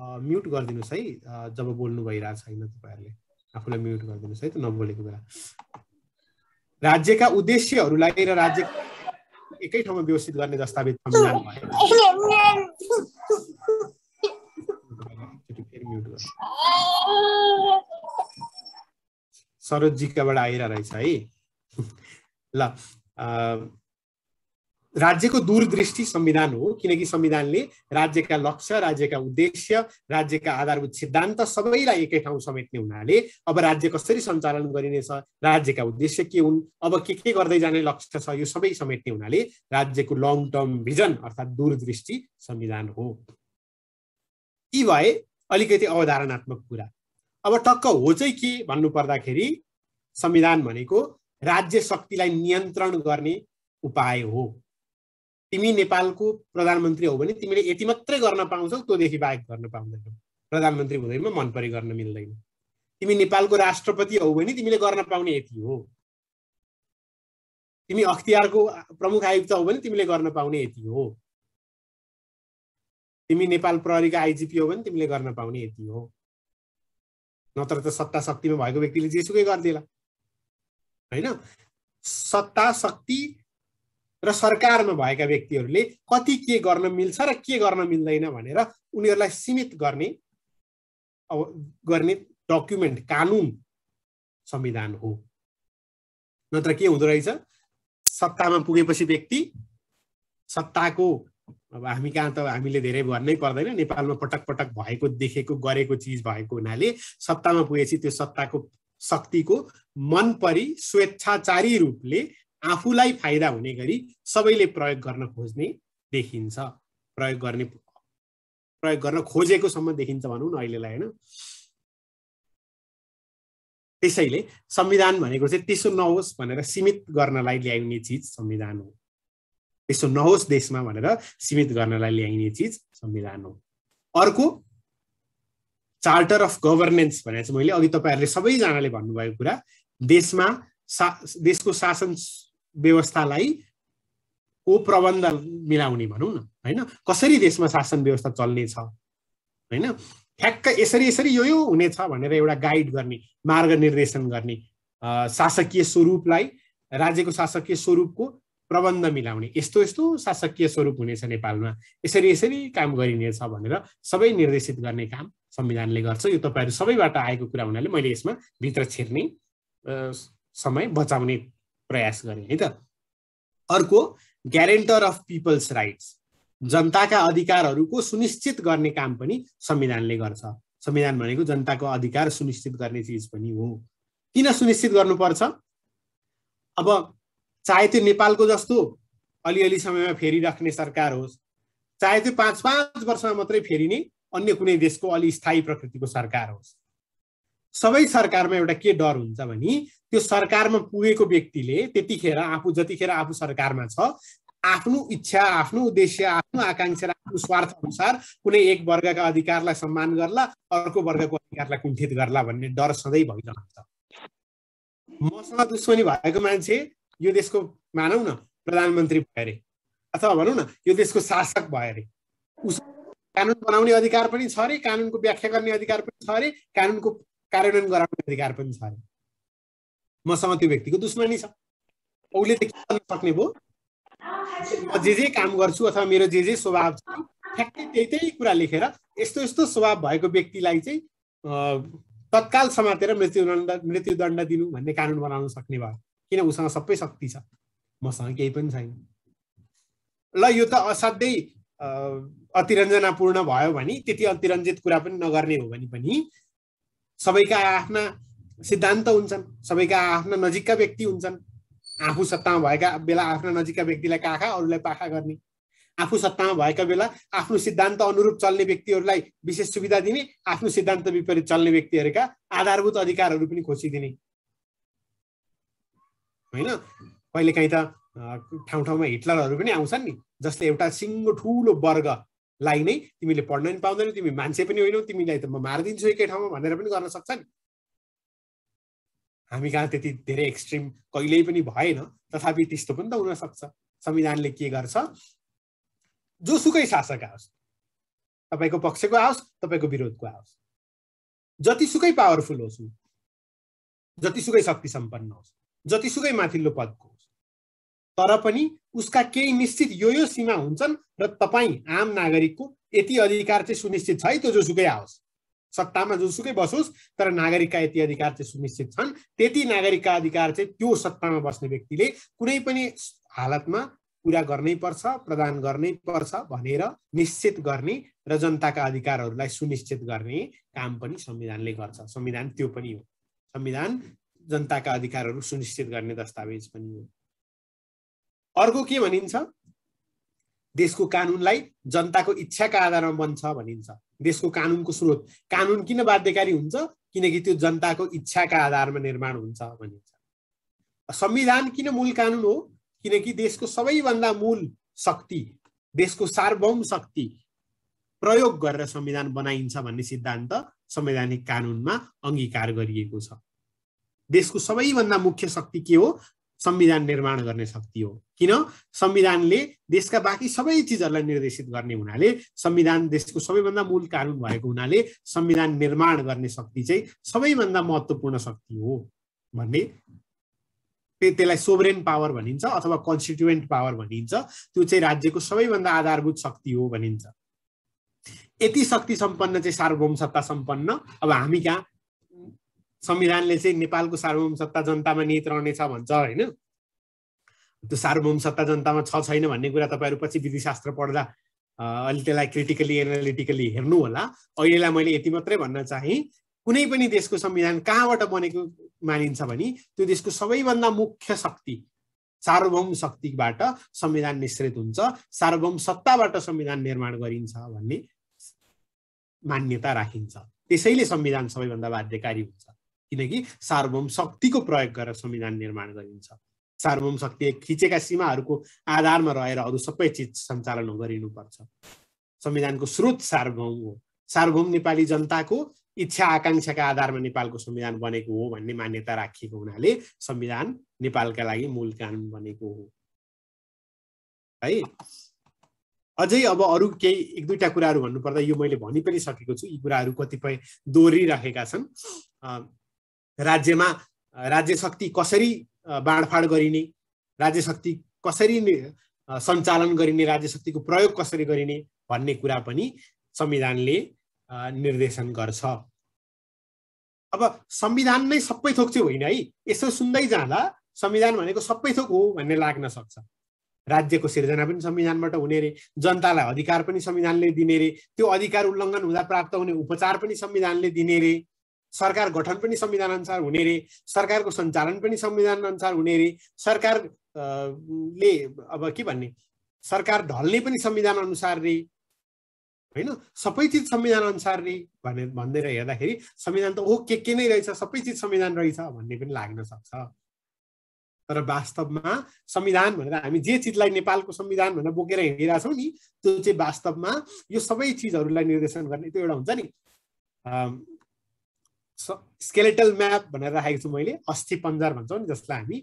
म्युट गरिदिनुस् है, जब बोल्नु भइरहेको छैन तपाईहरुले आफूलाई म्युट गरिदिनुस् है त नबोलेको बेला। राज्यका उद्देश्यहरूलाई र राज्य एकै ठाउँमा व्यवस्थित गर्ने दस्तावेज संविधान भयो। सरोजजीकाबाट आइरहेछ है ल। राज्यको दूरदृष्टि संविधान हो, किनकि संविधानले राज्यका लक्ष्य, राज्यका उद्देश्य, राज्यका आधारभूत सिद्धान्त सबैलाई एकै ठाउँ समेट्ने हुनाले अब राज्य कसरी सञ्चालन गरिनेछ, राज्यका उद्देश्य के हुन्, अब के गर्दै जाने लक्ष्य छ, यो सबै समेट्ने हुनाले राज्यको लङ टर्म भिजन अर्थात् दूरदृष्टि संविधान हो। यी भए अलिकति अवधारणात्मक कुरा। अब टक्क हो चाहिँ के भन्नु पर्दाखेरि संविधान भनेको राज्य शक्तिलाई नियन्त्रण गर्ने उपाय हो। तिमी नेपालको प्रधानमन्त्री हो भने तिमीले यति मात्रै गर्न पाउँछौ, त्योदेखि बाहेक गर्न पाउँदैनौ। प्रधानमन्त्री हुँदैमा मन परि गर्न मिल्दैन। तिमी नेपालको राष्ट्रपति हौ भने तिमीले गर्न पाउने यति हो। तिमी अख्तियारको प्रमुख आयुक्त हौ भने तिमीले गर्न पाउने यति हो। तिमी नेपाल प्रहरीका आइजिपी हो भने तिमीले गर्न पाउने यति हो। नत्र त सत्ता शक्तिमा भएको व्यक्तिले जेसुकै गर्देला हैन। सत्ता शक्ति र सरकारमा भएका व्यक्तिहरूले कति के गर्न मिल्छ र के गर्न मिल्दैन भनेर उनीहरूलाई सीमित गर्ने डकुमेन्ट कानुन संविधान हो। नत्र के हुँदो रहेछ, सत्तामा पुगेपछि व्यक्ति सत्ताको अब हामी कहाँ त हामीले धेरै भन्नै पर्दैन, नेपालमा पटक पटक भएको देखेको गरेको चिज भएको हुनाले सत्तामा पुगेपछि त्यो सत्ताको शक्तिको मन परि स्वेच्छाचारी रूपले आफूलाई फाइदा हुने गरी सबैले प्रयोग गर्न खोज्ने देखिन्छ, प्रयोग गर्न खोजेको सम्म देखिन्छ भनौँ न अहिलेलाई हैन। त्यसैले संविधान भनेको चाहिँ त्यसो नहोस् भनेर सीमित गर्नलाई ल्याइने चिज संविधान हो। त्यसो नहोस् देशमा भनेर सीमित गर्नलाई ल्याइने चिज संविधान हो। अर्को चार्टर अफ गभर्नेन्स भनेर चाहिँ मैले अघि तपाईहरुले सबैजनाले भन्नुभएको कुरा, देशमा देशको शासन व्यवस्थालाई को प्रबन्ध मिलाउने भनौँ न हैन, कसरी देशमा शासन व्यवस्था चल्ने छ हैन, ठ्याक्क यसरी यो हुनेछ भनेर एउटा गाइड गर्ने, मार्गनिर्देशन गर्ने, शासकीय स्वरूपलाई राज्यको शासकीय स्वरूपको प्रबन्ध मिलाउने, यस्तो शासकीय स्वरूप हुनेछ नेपालमा, यसरी काम गरिनेछ भनेर सबै निर्देशित गर्ने काम संविधानले गर्छ। यो तपाईहरु सबैबाट आएको कुरा हुनाले मैले यसमा भित्र छिर्ने समय बचाउने प्रयास गरेँ है त। अर्को ग्यारेन्टर अफ पिपल्स राइट्स, जनताका अधिकारहरूको सुनिश्चित गर्ने काम पनि संविधानले गर्छ। संविधान भनेको जनताको अधिकार सुनिश्चित गर्ने चिज पनि हो। किन सुनिश्चित गर्नुपर्छ? अब चाहे त्यो नेपालको जस्तो अलिअलि समयमा फेरिराख्ने सरकार होस्, चाहे त्यो 5-5 वर्षमा मात्रै फेरिने अन्य कुनै देशको अलि स्थायी प्रकृतिको सरकार होस्, सबै सरकारमा एउटा के डर हुन्छ भने त्यो सरकारमा पुगेको व्यक्तिले त्यतिखेर जतिखेर आफू सरकारमा छ आफ्नो इच्छा, आफ्नो उद्देश्य, आफ्नो आकांक्षा र आफ्नो स्वार्थ अनुसार कुनै एक वर्गका अधिकारलाई सम्मान गर्ला, अर्को वर्गको अधिकारलाई कुण्ठित गर्ला भन्ने डर सधैँ भइरहन्छ। मसँग दुश्मनी भएको मान्छे यो देशको मानौँ न प्रधानमन्त्री भयो अरे, अथवा भनौँ न यो देशको शासक भयो अरे, कानुन बनाउने अधिकार पनि छ अरे, कानुनको व्याख्या गर्ने अधिकार पनि छ अरे, कानुनको कार्यान्वयन गराउने अधिकार पनि छ अरे। मसँग त्यो व्यक्तिको दुश्मनी छ, उसले त के गर्न सक्ने भयो, म जे काम गर्छु अथवा मेरो जे स्वभाव छ ठ्याक्कै त्यही कुरा लेखेर यस्तो स्वभाव भएको व्यक्तिलाई चाहिँ तत्काल समातेर मृत्युदण्ड दिनु भन्ने कानुन बनाउन सक्ने भयो। किन? उसँग सबै शक्ति छ, मसँग केही पनि छैन। ल यो त असाध्यै अतिरञ्जनापूर्ण भयो भने, त्यति अतिरञ्जित कुरा पनि नगर्ने हो भने पनि सबैका आफ्ना सिद्धान्त हुन्छन्, सबैका आफ्ना नजिकका व्यक्ति हुन्छन्। आफू सत्तामा भएका बेला आफ्ना नजिकका व्यक्तिलाई काखा, अरूलाई पाखा गर्ने, आफू सत्तामा भएका बेला आफ्नो सिद्धान्त अनुरूप चल्ने व्यक्तिहरूलाई विशेष सुविधा दिने, आफ्नो सिद्धान्त विपरीत चल्ने व्यक्तिहरूका आधारभूत अधिकारहरू पनि खोसिदिने होइन। कहिलेकाहीँ त ठाउँ हिटलरहरू पनि आउँछन् नि, जसले एउटा सिङ्गो ठुलो वर्गलाई नै तिमीले पढ्न पनि पाउँदैनौ, तिमी मान्छे पनि होइनौ, तिमीलाई त म मारिदिन्छु एकै ठाउँमा भनेर पनि गर्न सक्छ नि। हामी कहाँ त्यति धेरै एक्सट्रिम कहिल्यै पनि भएन, तथापि त्यस्तो पनि त हुन सक्छ। संविधानले के गर्छ, जोसुकै शासक आओस्, तपाईको पक्षको आओस्, तपाईको विरोधको आओस्, जतिसुकै पावरफुल होस्, जतिसुकै शक्ति सम्पन्न होस्, जतिसुकै माथिल्लो पदको होस्, तर पनि उसका केही निश्चित यो सीमा हुन्छन् र तपाईँ आम नागरिकको यति अधिकार चाहिँ सुनिश्चित छ है, त्यो जोसुकै आओस्, सत्तामा जोसुकै बसोस्, तर नागरिकका यति अधिकार चाहिँ सुनिश्चित छन्। त्यति नागरिकका अधिकार चाहिँ त्यो सत्तामा बस्ने व्यक्तिले कुनै पनि हालतमा पूरा गर्नै पर्छ, प्रदान गर्नै पर्छ भनेर निश्चित गर्ने र जनताका अधिकारहरूलाई सुनिश्चित गर्ने काम पनि संविधानले गर्छ। संविधान त्यो पनि हो, संविधान जनताका अधिकारहरू सुनिश्चित गर्ने दस्तावेज पनि हो। अर्को के भनिन्छ, देशको कानुनलाई जनताको इच्छाका आधारमा बन्छ भनिन्छ। देशको कानुनको स्रोत कानुन किन बाध्यकारी हुन्छ? किनकि त्यो जनताको इच्छाका आधारमा निर्माण हुन्छ भनिन्छ। संविधान किन मूल कानुन हो? किनकि देशको सबैभन्दा मूल शक्ति, देशको सार्वभौम शक्ति प्रयोग गरेर संविधान बनाइन्छ भन्ने सिद्धान्त संवैधानिक कानुनमा अंगीकार गरिएको छ। देशको सबैभन्दा मुख्य शक्ति के हो? संविधान निर्माण गर्ने शक्ति हो। किन? संविधानले देशका बाँकी सबै चिजहरूलाई निर्देशित गर्ने हुनाले, संविधान देशको सबैभन्दा मूल कानुन भएको हुनाले संविधान निर्माण गर्ने शक्ति चाहिँ सबैभन्दा महत्त्वपूर्ण शक्ति हो भन्ने, त्यसलाई सोभरेन पावर भनिन्छ अथवा कन्स्टिट्युएन्ट पावर भनिन्छ। त्यो चाहिँ राज्यको सबैभन्दा आधारभूत शक्ति हो भनिन्छ। यति शक्ति सम्पन्न चाहिँ सार्वभौम सत्ता सम्पन्न। अब हामी कहाँ संविधानले चाहिँ नेपालको सार्वभौम सत्ता जनतामा निहित रहनेछ भन्छ होइन। त्यो सार्वभौम सत्ता जनतामा छ छैन भन्ने कुरा तपाईहरु पछि विधिशास्त्र पढ्दा अलि त्यसलाई क्रिटिकली एनालिटिकली हेर्नु होला। अहिलेलाई मैले यति मात्रै भन्न चाहे, कुनै पनि देशको संविधान कहाँबाट बनेको मानिन्छ भने त्यो देशको सबैभन्दा मुख्य शक्ति सार्वभौम शक्तिबाट संविधान निश्चित हुन्छ, सार्वभौम सत्ताबाट संविधान निर्माण गरिन्छ भन्ने मान्यता राखिन्छ। त्यसैले संविधान सबैभन्दा बाध्यकारी हुन्छ, किनकि सार्वभौम शक्तिको प्रयोग गरेर संविधान निर्माण गरिन्छ। सार्वभौम शक्ति खिचेका सीमाहरूको आधारमा रहेर अरू सबै चिज सञ्चालन गरिनुपर्छ। संविधानको स्रोत सार्वभौम हो। सार्वभौम नेपाली जनताको इच्छा आकांक्षाका आधारमा नेपालको संविधान बनेको हो भन्ने मान्यता राखिएको हुनाले संविधान नेपालका लागि मूल कानुन बनेको हो है। अझै अब अरू केही एक दुईटा कुराहरू भन्नुपर्दा, यो मैले भनि पनि सकेको छु, यी कुराहरू कतिपय दोहोरिरहेका छन्। राज्यमा राज्य शक्ति कसरी बाँडफाँड गरिने, राज्य शक्ति कसरी सञ्चालन गरिने, राज्य शक्तिको प्रयोग कसरी गरिने भन्ने कुरा पनि संविधानले निर्देशन गर्छ। अब संविधान नै सबै थोक चाहिँ होइन है। यसो सुन्दै जाँदा संविधान भनेको सबै थोक हो भन्ने लाग्न सक्छ। राज्यको सिर्जना पनि संविधानबाट हुने रे, जनतालाई अधिकार पनि संविधानले दिने रे, त्यो अधिकार उल्लङ्घन हुँदा प्राप्त हुने उपचार पनि संविधानले दिने रे, सरकार गठन पनि संविधान अनुसार हुने रे, सरकारको सञ्चालन पनि संविधान अनुसार हुने रे, सरकारले अब के भन्ने, सरकार ढल्ने पनि संविधान अनुसार रे होइन, सबै चिज संविधान अनुसार रे भनेर हेर्दाखेरि संविधान त ओ के नै रहेछ, सबै चिज संविधान रहेछ भन्ने पनि लाग्न सक्छ। तर वास्तवमा संविधान भनेर हामी जे चिजलाई नेपालको संविधान भनेर बोकेर हिँडिरहेका छौँ नि, त्यो चाहिँ वास्तवमा यो सबै चिजहरूलाई निर्देशन गर्ने त्यो एउटा हुन्छ नि स्केलेटल म्याप भनेर राखेको छु मैले, अस्थि पञ्जर भन्छौँ नि, जसलाई हामी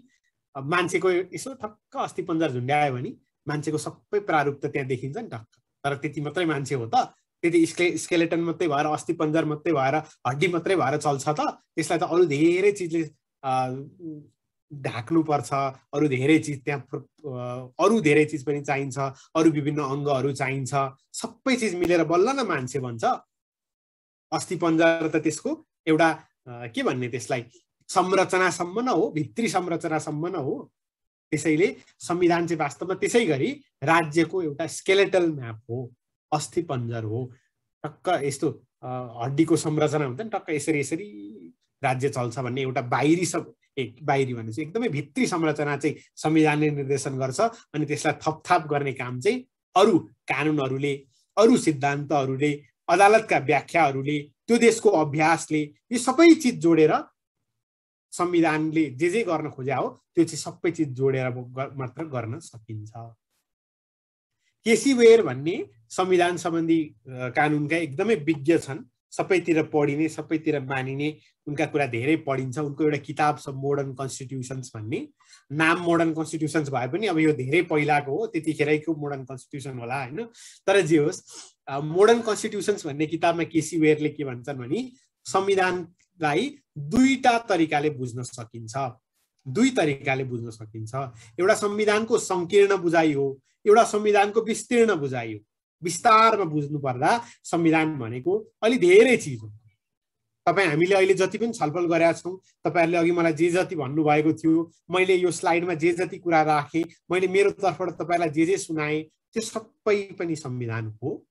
मान्छेको यसो ठक्क अस्थि पञ्जर झुन्ड्यायो भने मान्छेको सबै प्रारूप त त्यहाँ देखिन्छ नि टक्क। तर त्यति मात्रै मान्छे हो त? त्यति स्केलेटन मात्रै भएर, अस्थि पञ्जर मात्रै भएर, हड्डी मात्रै भएर चल्छ त? त्यसलाई त अरू धेरै चिजले ढाक्नु पर्छ, अरू धेरै चिज त्यहाँ अरू धेरै चिज पनि चाहिन्छ, अरू विभिन्न अङ्गहरू चाहिन्छ, सबै चिज मिलेर बल्ल न मान्छे बन्छ। अस्थि पञ्जर त त्यसको एउटा के भन्ने, त्यसलाई संरचनासम्म न हो, भित्री संरचनासम्म न हो। त्यसैले संविधान चाहिँ वास्तवमा त्यसै गरी राज्यको एउटा स्केलेटल म्याप हो, अस्थि पञ्जर हो। टक्क यस्तो हड्डीको संरचना हुन्छ नि, टक्क यसरी यसरी राज्य चल्छ भन्ने एउटा बाहिरी भनेपछि एकदमै भित्री संरचना चाहिँ संविधानले निर्देशन गर्छ। अनि त्यसलाई थपथाप गर्ने काम चाहिँ अरू कानुनहरूले, अरू सिद्धान्तहरूले, अदालतका व्याख्याहरूले, त्यो देशको अभ्यासले, यो सबै चिज जोडेर संविधानले जे गर्न खोजे हो त्यो चाहिँ सबै चिज जोडेर मात्र गर्न सकिन्छ। केसी वेयर भन्ने संविधान सम्बन्धी कानुनका एकदमै विज्ञ छन्, सबैतिर पढिने, सबैतिर मानिने, उनका कुरा धेरै पढिन्छ। उनको एउटा किताब छ मोडर्न कन्स्टिट्युसन्स भन्ने। नाम मोडर्न कन्स्टिट्युसन्स भए पनि अब यो धेरै पहिलाको हो, त्यतिखेरैको मोडर्न कन्स्टिट्युसन होला होइन। तर जे होस्, मोडर्न कन्स्टिट्युसन्स भन्ने किताबमा केसी वेयरले के भन्छन् भने संविधानलाई दुईटा तरिकाले बुझ्न सकिन्छ। दुई तरिकाले बुझ्न सकिन्छ। एउटा संविधानको संकीर्ण बुझाइ हो, एउटा संविधानको विस्तीर्ण बुझाइ हो। विस्तारमा बुझ्नु पर्दा संविधान भनेको अलि धेरै चिज हो। तपाईँ हामीले अहिले जति पनि छलफल गरेका छौँ, तपाईँहरूले अघि मलाई जे जति भन्नुभएको थियो, मैले यो स्लाइडमा जे जति कुरा राखेँ, मैले मेरो तर्फबाट तपाईँलाई जे सुनाएँ, त्यो सबै पनि संविधान हो।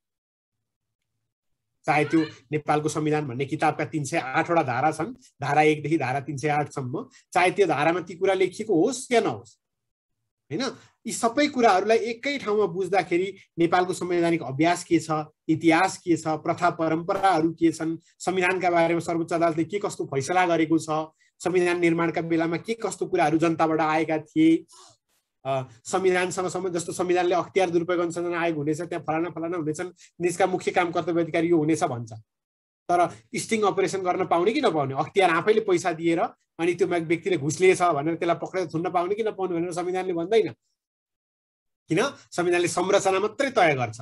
चाहे त्यो नेपालको संविधान भन्ने किताबका 308 वटा धारा छन्, धारा 1 देखि धारा 308 सम्म, चाहे त्यो धारामा ती कुरा लेखिएको होस् या नहोस्, हैन। यी सबै कुराहरूलाई एकै ठाउँमा बुझ्दाखेरि नेपालको संवैधानिक अभ्यास के छ, इतिहास के छ, प्रथा परम्पराहरू के छन्, संविधानका बारेमा सर्वोच्च अदालतले के कस्तो फैसला गरेको छ, संविधान निर्माणका बेलामा के कस्तो कुराहरू जनताबाट आएका थिए, संविधानसँग सम्बन्ध जस्तो संविधानले अख्तियार दुरुपयोग अनुसन्धान आयोग हुनेछ, त्यहाँ फलाना फलाना हुनेछन्, देशका मुख्य काम कर्तव्य अधिकारी यो हुनेछ भन्छ। तर स्टिङ अपरेसन गर्न पाउने कि नपाउने, अख्तियार आफैले पैसा दिएर अनि त्यो व्यक्तिले घुस लिएछ भनेर त्यसलाई पक्रेर थुन्न पाउने कि नपाउने भनेर संविधानले भन्दैन। किन? संविधानले संरचना मात्रै तय गर्छ।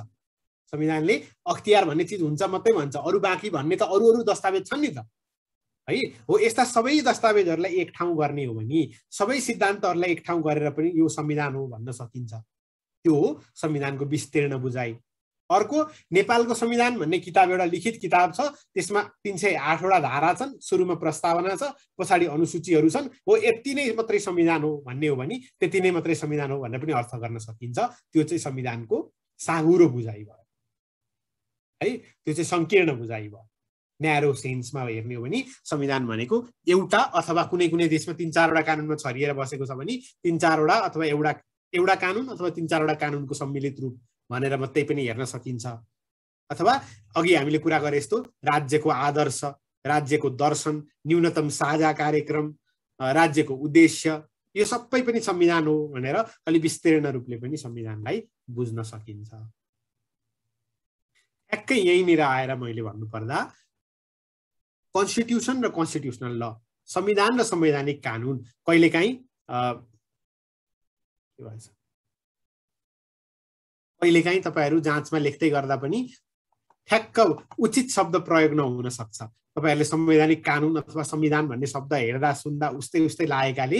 संविधानले अख्तियार भन्ने चिज हुन्छ मात्रै भन्छ, अरू बाँकी भन्ने त अरू अरू दस्तावेज छन् नि त है। हो, यस्ता सबै दस्तावेजहरूलाई एक ठाउँ गर्ने हो भने, सबै सिद्धान्तहरूलाई एक ठाउँ गरेर पनि यो संविधान हो भन्न सकिन्छ। त्यो हो संविधानको विस्तीर्ण बुझाइ। अर्को, नेपालको संविधान भन्ने किताब एउटा लिखित किताब छ, त्यसमा 308 वटा धारा छन्, सुरुमा प्रस्तावना छ, पछाडि अनुसूचीहरू छन्। हो, यति नै मात्रै संविधान हो भन्ने हो भने त्यति नै मात्रै संविधान हो भन्ने पनि अर्थ गर्न सकिन्छ। त्यो चाहिँ संविधानको साँघुरो बुझाइ भयो है, त्यो चाहिँ सङ्कीर्ण बुझाइ भयो। न्यारो सेन्समा हेर्ने हो भने संविधान भनेको एउटा अथवा कुनै कुनै देशमा 3-4 वटा कानुनमा छरिएर बसेको छ भने 3-4 वटा अथवा एउटा कानुन अथवा 3-4 वटा कानुनको सम्मिलित रूप भनेर मात्रै पनि हेर्न सकिन्छ। अथवा अघि हामीले कुरा गरे जस्तो राज्यको आदर्श, राज्यको दर्शन, न्यूनतम साझा कार्यक्रम, राज्यको उद्देश्य, यो सबै पनि संविधान हो भनेर अलि विस्तीर्ण रूपले पनि संविधानलाई बुझ्न सकिन्छ। ठ्याक्कै यहीँनिर आएर मैले भन्नुपर्दा कन्स्टिट्युसन र कन्स्टिट्युसनल ल, संविधान र संवैधानिक कानुन कहिलेकाहीँ तपाईहरू जाँचमा लेख्दै गर्दा पनि ठ्याक्क उचित शब्द प्रयोग नहुन सक्छ। तपाईहरूले संवैधानिक कानुन अथवा संविधान भन्ने शब्द हेर्दा सुन्दा उस्तै उस्तै लागेकाले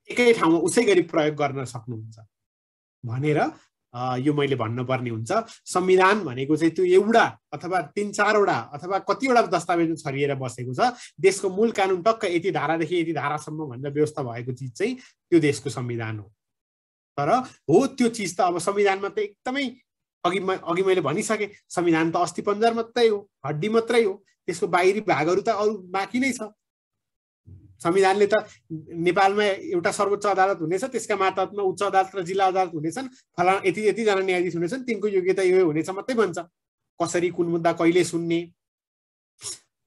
एकै ठाउँमा उसै गरी प्रयोग गर्न सक्नुहुन्छ भनेर यो मैले भन्नुपर्ने हुन्छ। संविधान भनेको चाहिँ त्यो एउटा अथवा 3-4 वटा अथवा कतिवटा दस्तावेज छरिएर बसेको छ, देशको मूल कानुन टक्क यति धारादेखि यति धारासम्म भनेर व्यवस्था भएको चिज चाहिँ त्यो देशको संविधान हो। तर हो, त्यो चिज त अब संविधानमा त एकदमै अघि मैले भनिसकेँ, संविधान त अस्थिपञ्जर मात्रै हो, हड्डी मात्रै हो, त्यसको बाहिरी भागहरू त अरू बाँकी नै छ। संविधानले त नेपालमा एउटा सर्वोच्च अदालत हुनेछ, त्यसका मातहतमा उच्च अदालत र जिल्ला अदालत हुनेछन्, फलाना यतिजना न्यायाधीश हुनेछन्, तिनको योग्यता यो हुनेछ मात्रै भन्छ। कसरी कुन मुद्दा कहिले सुन्ने,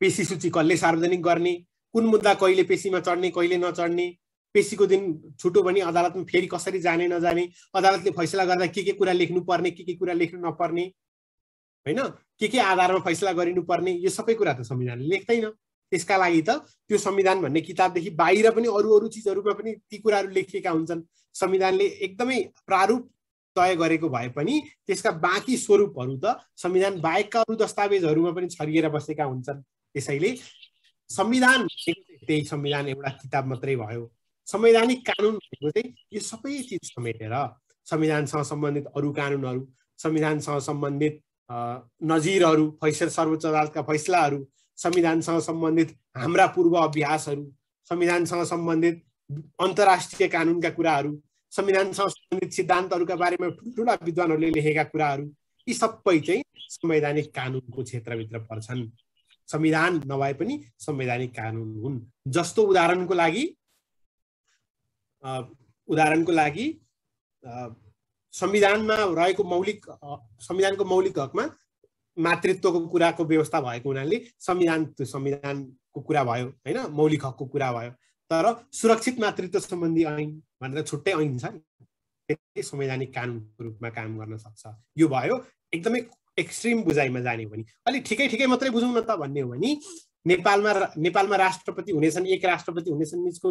पेशी सूची कसले सार्वजनिक गर्ने, कुन मुद्दा कहिले पेशीमा चढ्ने कहिले नचढ्ने, पेशीको दिन छुट्यो भने अदालतमा फेरि कसरी जाने नजाने, अदालतले फैसला गर्दा के कुरा लेख्नुपर्ने के कुरा लेख्नु नपर्ने हैन, के आधारमा फैसला गरिनुपर्ने, यो सबै कुरा त संविधानले लेख्दैन। त्यसका लागि त त्यो संविधान भन्ने किताबदेखि बाहिर पनि अरू चिजहरूमा पनि ती कुराहरू लेखिएका हुन्छन्। संविधानले एकदमै प्रारूप तय गरेको भए पनि त्यसका बाँकी स्वरूपहरू त संविधान बाहेकका अरू दस्तावेजहरूमा पनि छरिएर बसेका हुन्छन्। त्यसैले संविधान त्यही संविधान एउटा किताब मात्रै भयो। संवैधानिक कानुन भनेको चाहिँ यो सबै चिज समेटेर संविधानसँग सम्बन्धित अरू कानुनहरू, संविधानसँग सम्बन्धित नजिरहरू, सर्वोच्च अदालतका फैसलाहरू, संविधानसँग सम्बन्धित हाम्रा पूर्व अभ्यासहरू, संविधानसँग सम्बन्धित अन्तर्राष्ट्रिय कानुनका कुराहरू, संविधानसँग सम्बन्धित सिद्धान्तहरूका बारेमा ठुल्ठुला विद्वानहरूले लेखेका कुराहरू, यी सबै चाहिँ संवैधानिक कानुनको क्षेत्रभित्र पर्छन्। संविधान नभए पनि संवैधानिक कानुन हुन्। जस्तो उदाहरणको लागि संविधानमा रहेको संविधानको मौलिक हकमा मातृत्वको कुराको व्यवस्था भएको हुनाले संविधानको कुरा भयो हैन, मौलिक हकको कुरा भयो। तर सुरक्षित मातृत्व सम्बन्धी ऐन भनेर छुट्टै ऐन छ, त्यसले संवैधानिक कानुनको रूपमा काम गर्न सक्छ। यो भयो एकदमै एक्सट्रिम बुझाइमा जाने हो भने। अलि ठिकै मात्रै बुझौँ न त भन्ने हो भने नेपालमा राष्ट्रपति हुनेछन्, एक राष्ट्रपति हुनेछन्, निजको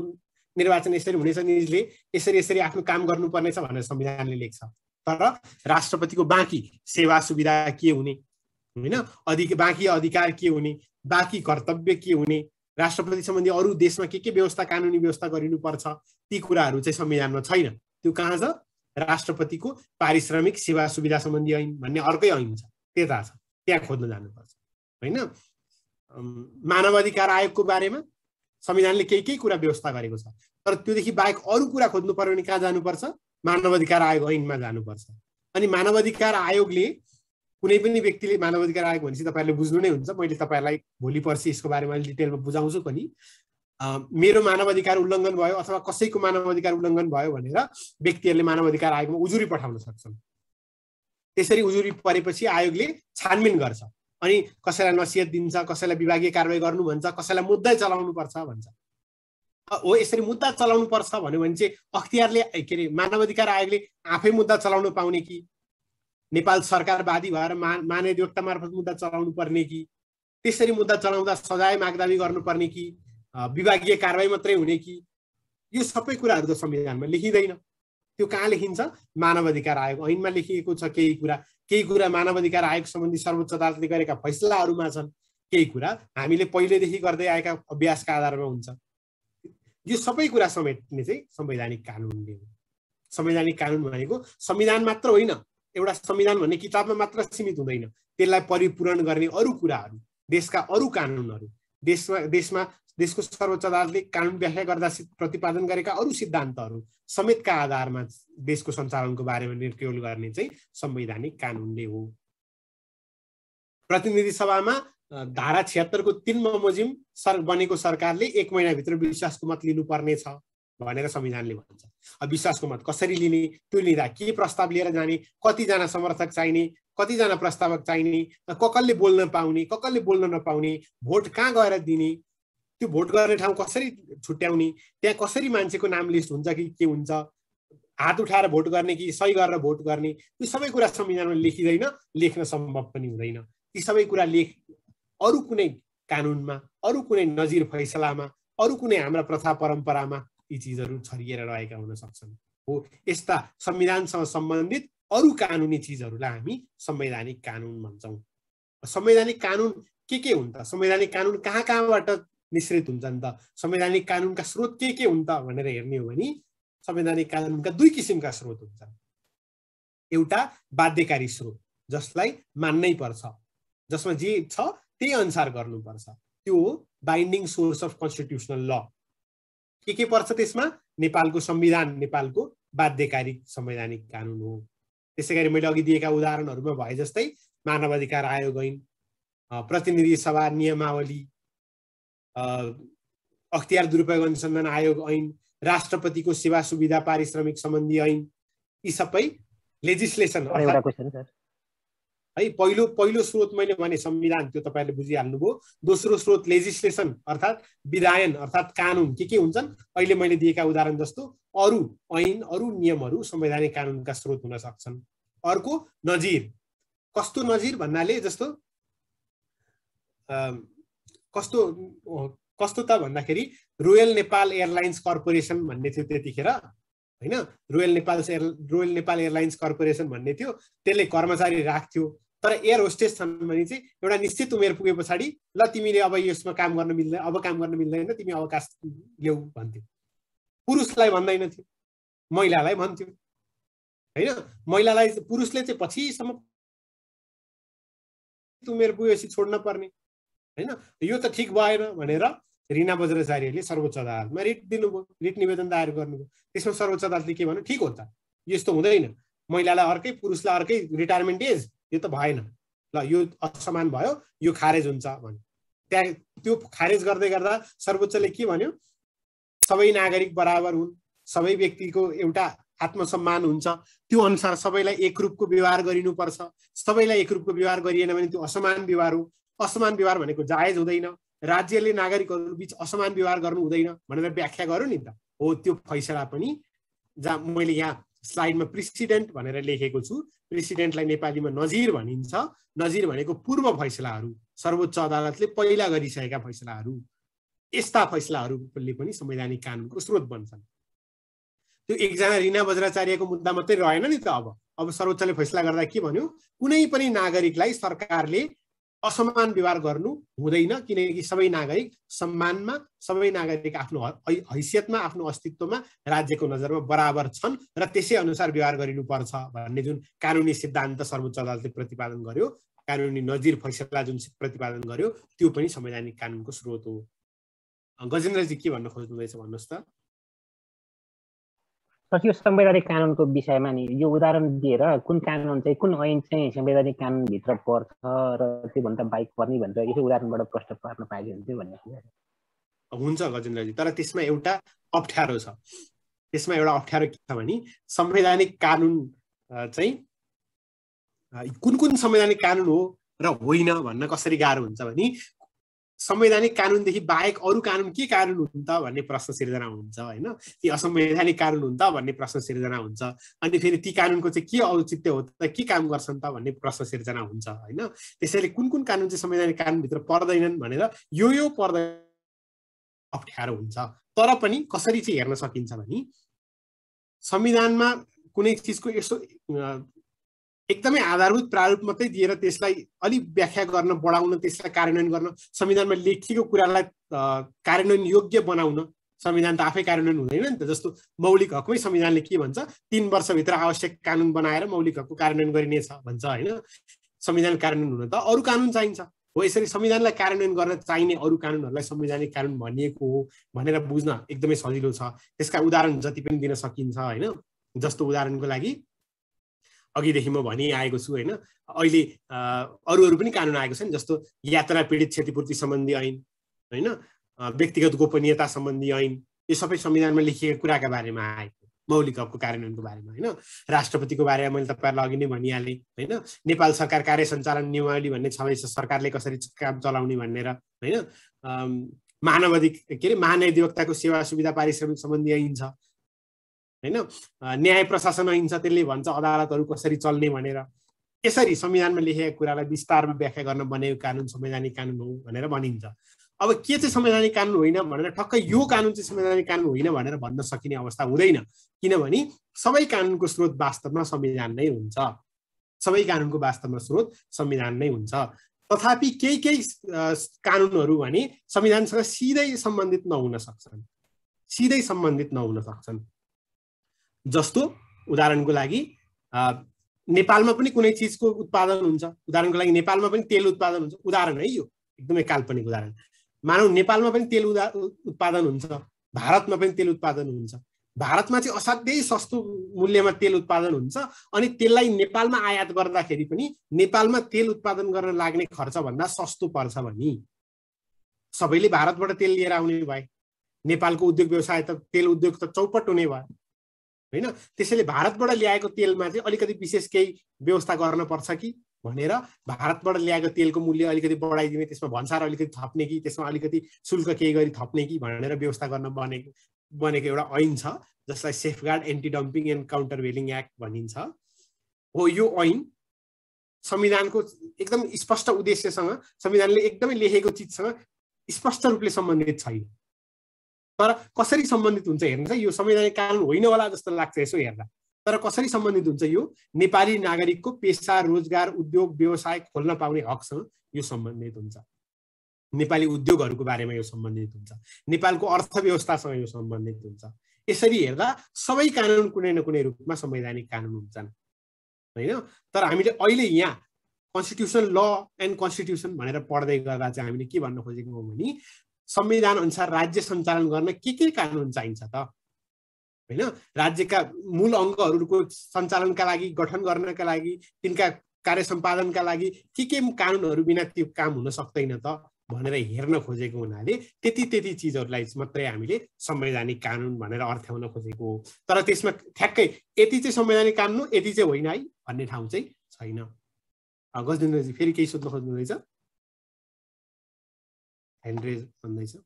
निर्वाचन यसरी हुनेछ, निजले यसरी आफ्नो काम गर्नुपर्नेछ भनेर संविधानले लेख्छ। तर राष्ट्रपतिको बाँकी सेवा सुविधा के हुने हैन, बाँकी अधिकार के हुने, बाँकी कर्तव्य के हुने, राष्ट्रपति सम्बन्धी अरू देशमा के व्यवस्था कानुनी व्यवस्था गरिनुपर्छ, ती कुराहरू चाहिँ संविधानमा छैन। त्यो कहाँ छ? राष्ट्रपतिको पारिश्रमिक सेवा सुविधा सम्बन्धी ऐन भन्ने अर्कै ऐन छ, त्यता छ, त्यहाँ खोज्न जानुपर्छ हैन। मानव अधिकार आयोगको बारेमा संविधानले केही कुरा व्यवस्था गरेको छ, तर त्योदेखि बाहेक अरू कुरा खोज्नु पर्यो भने कहाँ जानुपर्छ? मानव अधिकार आयोग ऐनमा जानुपर्छ। अनि मानव अधिकार आयोगले कुनै पनि व्यक्तिले मानव अधिकार आयोग भनेपछि तपाईहरुले बुझ्नु नै हुन्छ, मैले तपाईहरुलाई भोलि पर्सि यसको बारेमा डिटेलमा बुझाउँछु पनि। मेरो मानवाधिकार उल्लङ्घन भयो अथवा कसैको मानवाधिकार उल्लङ्घन भयो भनेर व्यक्तिहरूले मानवाधिकार आयोगमा उजुरी पठाउन सक्छन्। त्यसरी उजुरी परेपछि आयोगले छानबिन गर्छ अनि कसैलाई नसिहत दिन्छ, कसैलाई विभागीय कारबाही गर्नु भन्छ, कसैलाई मुद्दै चलाउनु पर्छ भन्छ। हो यसरी मुद्दा चलाउनु पर्छ भन्यो भने चाहिँ अख्तियारले के अरे मानवाधिकार आयोगले आफै मुद्दा चलाउनु पाउने कि नेपाल सरकारवादी भएर महाधिवक्ता मार्फत मुद्दा चलाउनु पर्ने कि त्यसरी मुद्दा चलाउँदा सजाय मागदावी गर्नुपर्ने कि विभागीय कारबाही मात्रै हुने कि यो सबै कुराहरू त संविधानमा लेखिँदैन। त्यो कहाँ लेखिन्छ? मानवाधिकार आयोग ऐनमा लेखिएको छ। केही कुरा मानवाधिकार आयोग सम्बन्धी सर्वोच्च अदालतले गरेका फैसलाहरूमा छन्, केही कुरा हामीले पहिलेदेखि गर्दै आएका अभ्यासका आधारमा हुन्छ। यो सबै कुरा समेट्ने चाहिँ संवैधानिक कानुनले हो। संवैधानिक कानुन भनेको संविधान मात्र होइन, एउटा संविधान भन्ने किताबमा मात्र सीमित हुँदैन, त्यसलाई परिपूर्ण गर्ने अरू कुराहरू, देशका अरू कानुनहरू, देशको सर्वोच्च अदालतले कानुन व्याख्या गर्दा प्रतिपादन गरेका अरू सिद्धान्तहरू समेतका आधारमा देशको सञ्चालनको बारेमा निर्णय गर्ने चाहिँ संवैधानिक कानुनले हो। प्रतिनिधि सभामा धारा 76 को 3 बमोजिम बनेको सरकारले 1 महिनाभित्र विश्वासको मत लिनुपर्ने छ भनेर संविधानले भन्छ। अब विश्वासको मत कसरी लिने, त्यो लिँदा के प्रस्ताव लिएर जाने, कतिजना समर्थक चाहिने, कतिजना प्रस्तावक चाहिने, कसले बोल्न पाउने, कसले बोल्न नपाउने, भोट कहाँ गएर दिने, त्यो भोट गर्ने ठाउँ कसरी छुट्याउने, त्यहाँ कसरी मान्छेको नाम लिस्ट हुन्छ कि के हुन्छ, हात उठाएर भोट गर्ने कि सही गरेर भोट गर्ने, यो सबै कुरा संविधानमा लेखिँदैन, लेख्न सम्भव पनि हुँदैन। ती सबै कुरा अरू कुनै कानुनमा, अरू कुनै नजिर फैसलामा, अरू कुनै हाम्रा प्रथा परम्परामा यी चिजहरू छरिएर रहेका हुन सक्छन्। हो यस्ता संविधानसँग सम्बन्धित अरू कानुनी चिजहरूलाई हामी संवैधानिक कानुन भन्छौँ। संवैधानिक कानुन के हुन् त? संवैधानिक कानुन कहाँबाट निश्चित हुन्छन् त? संवैधानिक कानुनका स्रोत के हुन् त भनेर हेर्ने हो भने संवैधानिक कानुनका 2 किसिमका स्रोत हुन्छन्। एउटा बाध्यकारी स्रोत जसलाई मान्नै पर्छ, जसमा जे छ त्यही अनुसार गर्नुपर्छ, त्यो हो बाइन्डिङ सोर्स अफ कन्स्टिट्युसनल ल। के पर्छ त्यसमा? नेपालको संविधान नेपालको बाध्यकारी संवैधानिक कानुन हो। त्यसैगरी मैले अघि दिएका उदाहरणहरूमा भए जस्तै मानवाधिकार आयोग ऐन, प्रतिनिधि सभा नियमावली, अख्तियार दुरुपयोग अनुसन्धान आयोग ऐन, राष्ट्रपतिको सेवा सुविधा पारिश्रमिक सम्बन्धी ऐन, यी सबै लेजिस्लेसन है। पहिलो स्रोत मैले भने संविधान, त्यो तपाईहरुले बुझिहाल्नुभयो। दोस्रो स्रोत लेजिस्लेसन अर्थात् विधायन अर्थात् कानुन के हुन्छन्? अहिले मैले दिएका उदाहरण जस्तो अरू ऐन, अरू नियमहरू संवैधानिक कानुनका स्रोत हुन सक्छन्। अर्को नजिर। कस्तो नजिर भन्नाले जस्तो कस्तो त भन्दाखेरि रोयल नेपाल एयरलाइन्स कर्पोरेसन भन्ने थियो त्यतिखेर हैन। रोयल नेपाल एयरलाइन्स कर्पोरेसन भन्ने थियो, त्यसले कर्मचारी राख्थ्यो, तर एयर होस्टेस छन् भने चाहिँ एउटा निश्चित उमेर पुगे पछाडि ल तिमीले अब यसमा काम गर्न मिल्दैन, अब काम गर्न मिल्दैन, तिमी अवकाश ल्याऊ भन्थ्यो। पुरुषलाई भन्दैन थियो, महिलालाई भन्थ्यो हैन। महिलालाई पुरुषले चाहिँ पछिसम्म उमेर पुगेपछि छोड्न पर्ने हैन। यो त ठिक भएन भनेर रीना बज्राचार्यले सर्वोच्च अदालतमा रिट दिनुभयो, रिट निवेदन दायर गर्नुभयो। त्यसमा सर्वोच्च अदालतले के भन्यो? ठिक हो त, यस्तो हुँदैन, महिलालाई अर्कै पुरुषलाई अर्कै रिटायरमेन्ट एज, यो त भएन, ल यो असमान भयो, यो खारेज हुन्छ भन्यो। त्यहाँ त्यो खारेज गर्दै गर्दा सर्वोच्चले के भन्यो? सबै नागरिक बराबर हुन्, सबै व्यक्तिको एउटा आत्मसम्मान हुन्छ, त्यो अनुसार सबैलाई एकरूपको व्यवहार गरिनुपर्छ। सबैलाई एकरूपको व्यवहार गरिएन भने त्यो असमान व्यवहार हो। असमान व्यवहार भनेको जायज हुँदैन, राज्यले नागरिकहरू बीच असमान व्यवहार गर्नु हुँदैन भनेर व्याख्या गर्यो नि त। हो त्यो फैसला पनि जहाँ मैले यहाँ स्लाइडमा प्रेसिडेन्ट भनेर लेखेको छु, प्रेसिडेन्टलाई नेपालीमा नजिर भनिन्छ। नजिर भनेको पूर्व फैसलाहरू, सर्वोच्च अदालतले पहिला गरिसकेका फैसलाहरू। यस्ता फैसलाहरूले पनि संवैधानिक कानुनको स्रोत बन्छन्। त्यो एकजना रीना बज्राचार्यको मुद्दा मात्रै रहेन नि त। अब सर्वोच्चले फैसला गर्दा के भन्यो? कुनै पनि नागरिकलाई सरकारले असमान व्यवहार गर्नु हुँदैन, किनकि सबै नागरिक सम्मानमा, सबै नागरिक आफ्नो हैसियतमा, आफ्नो अस्तित्वमा राज्यको नजरमा बराबर छन् र त्यसै अनुसार व्यवहार गरिनुपर्छ भन्ने जुन कानुनी सिद्धान्त सर्वोच्च अदालतले प्रतिपादन गर्यो, कानुनी नजिर फैसला जुन प्रतिपादन गर्यो, त्यो पनि संवैधानिक कानुनको स्रोत हो। गजेन्द्रजी के भन्न खोज्नुहुँदैछ भन्नुहोस् त। यो संवैधानिक कानुनको विषयमा नि यो उदाहरण दिएर कुन कानुन चाहिँ, कुन ऐन चाहिँ संवैधानिक कानुनभित्र पर्छ र त्योभन्दा बाहेक पर्ने भनेर यसो उदाहरणबाट प्रश्न पार्न पाइयो हुन्थ्यो भन्ने कुरा। हुन्छ गजेन्द्रजी, तर त्यसमा एउटा अप्ठ्यारो छ। त्यसमा एउटा अप्ठ्यारो के छ भने संवैधानिक कानुन चाहिँ कुन कुन संवैधानिक कानुन हो र होइन भन्न कसरी गाह्रो हुन्छ भने संवैधानिक कानुनदेखि बाहेक अरू कानुन के कानुन हुन् त भन्ने प्रश्न सिर्जना हुन्छ होइन। ती असंवैधानिक कानुन हुन् त भन्ने प्रश्न सिर्जना हुन्छ। अनि फेरि ती कानुनको चाहिँ के औचित्य हो त, के काम गर्छन् त भन्ने प्रश्न सिर्जना हुन्छ होइन। त्यसैले कुन कुन कानुन चाहिँ संवैधानिक कानुनभित्र पर्दैनन् भनेर यो पर्दैन अप्ठ्यारो हुन्छ। तर पनि कसरी चाहिँ हेर्न सकिन्छ भने संविधानमा कुनै चिजको यसो एकदमै आधारभूत प्रारूप मात्रै दिएर त्यसलाई अलि व्याख्या गर्न, बढाउन, त्यसलाई कार्यान्वयन गर्न, संविधानमा लेखिएको कुरालाई कार्यान्वयन योग्य बनाउन संविधान त आफै कार्यान्वयन हुँदैन नि त। जस्तो मौलिक हकमै संविधानले के भन्छ, 3 वर्षभित्र आवश्यक कानुन बनाएर मौलिक हकको कार्यान्वयन गरिनेछ भन्छ होइन। संविधान कार्यान्वयन हुन त अरू कानुन चाहिन्छ हो। यसरी संविधानलाई कार्यान्वयन गर्न चाहिने अरू कानुनहरूलाई संवैधानिक कानुन भनिएको हो भनेर बुझ्न एकदमै सजिलो छ। त्यसका उदाहरण जति पनि दिन सकिन्छ होइन। जस्तो उदाहरणको लागि अघिदेखि म भनिआएको छु होइन, अहिले अरू पनि कानुन आएको छन्। जस्तो यातना पीडित क्षतिपूर्ति सम्बन्धी ऐन होइन, व्यक्तिगत गोपनीयता सम्बन्धी ऐन, यो सबै संविधानमा लेखिएका कुराका बारेमा आएको, मौलिक हकको कार्यान्वयनको बारेमा होइन। राष्ट्रपतिको बारेमा मैले तपाईँहरूलाई अघि नै भनिहालेँ होइन। नेपाल सरकार कार्य सञ्चालन नियमावली भन्ने छँदैछ, सरकारले कसरी काम चलाउने भनेर होइन। महाधिवक्ताको सेवा सुविधा पारिश्रमिक सम्बन्धी ऐन छ होइन। न्याय प्रशासन ऐन छ, त्यसले भन्छ अदालतहरू कसरी चल्ने भनेर। यसरी संविधानमा लेखेका कुरालाई विस्तारमा व्याख्या गर्न बनेको कानुन संवैधानिक कानुन हो भनेर भनिन्छ। अब के चाहिँ संवैधानिक कानुन होइन भनेर ठक्कै यो कानुन चाहिँ संवैधानिक कानुन होइन भनेर भन्न सकिने अवस्था हुँदैन, किनभने सबै कानुनको स्रोत वास्तवमा संविधान नै हुन्छ। सबै कानुनको वास्तवमा स्रोत संविधान नै हुन्छ। तथापि केही कानुनहरू भने संविधानसँग सिधै सम्बन्धित नहुन सक्छन्। जस्तो उदाहरणको लागि नेपालमा पनि कुनै चिजको उत्पादन हुन्छ, उदाहरणको लागि नेपालमा पनि तेल उत्पादन हुन्छ, उदाहरण है यो एकदमै काल्पनिक उदाहरण। मानौ नेपालमा पनि तेल उत्पादन हुन्छ, भारतमा पनि तेल उत्पादन हुन्छ। भारतमा चाहिँ असाध्यै सस्तो मूल्यमा तेल उत्पादन हुन्छ, अनि त्यसलाई नेपालमा आयात गर्दाखेरि पनि नेपालमा तेल उत्पादन गर्न लाग्ने खर्चभन्दा सस्तो पर्छ भने सबैले भारतबाट तेल लिएर आउने भए नेपालको उद्योग व्यवसाय त तेल उद्योग त चौपट हुने भयो होइन। त्यसैले भारतबाट ल्याएको तेलमा चाहिँ अलिकति विशेष केही व्यवस्था गर्न पर्छ कि भनेर भारतबाट ल्याएको तेलको मूल्य अलिकति बढाइदिने, त्यसमा भन्सार अलिकति थप्ने कि त्यसमा अलिकति शुल्क केही गरी थप्ने कि भनेर व्यवस्था गर्न बनेको एउटा ऐन छ, जसलाई safeguard anti dumping and countervailing act भनिन्छ हो। यो ऐन संविधानको एकदम स्पष्ट उद्देश्यसँग, संविधानले एकदमै लेखेको चिजसँग स्पष्ट रूपले सम्बन्धित छैन। तर कसरी सम्बन्धित हुन्छ हेर्नुहोस् है, यो संवैधानिक कानुन होइन होला जस्तो लाग्छ यसो हेर्दा। तर कसरी सम्बन्धित हुन्छ, यो नेपाली नागरिकको पेसा, रोजगार, उद्योग व्यवसाय खोल्न पाउने हकसँग यो सम्बन्धित हुन्छ। नेपाली उद्योगहरूको बारेमा यो सम्बन्धित हुन्छ, नेपालको अर्थव्यवस्थासँग यो सम्बन्धित हुन्छ। यसरी हेर्दा सबै कानुन कुनै न कुनै रूपमा संवैधानिक कानुन हुन्छन् होइन। तर हामीले अहिले यहाँ कन्स्टिट्युसन ल एन्ड कन्स्टिट्युसन भनेर पढ्दै गर्दा चाहिँ हामीले के भन्न खोजेको हो भने संविधान अनुसार राज्य सञ्चालन गर्न के कानुन चाहिन्छ त होइन। राज्यका मूल अङ्गहरूको सञ्चालनका लागि, गठन गर्नका लागि, तिनका कार्य सम्पादनका लागि के कानुनहरू बिना त्यो काम हुन सक्दैन त भनेर हेर्न खोजेको हुनाले त्यति चिजहरूलाई मात्रै हामीले संवैधानिक कानुन भनेर अर्थ्याउन खोजेको हो। तर त्यसमा ठ्याक्कै यति चाहिँ संवैधानिक कानुन हो, यति चाहिँ होइन है भन्ने ठाउँ चाहिँ छैन। गजेन्द्रजी फेरि केही सोध्न खोज्नुहुँदैछ? ह्यान्ड रेज भन्दैछ।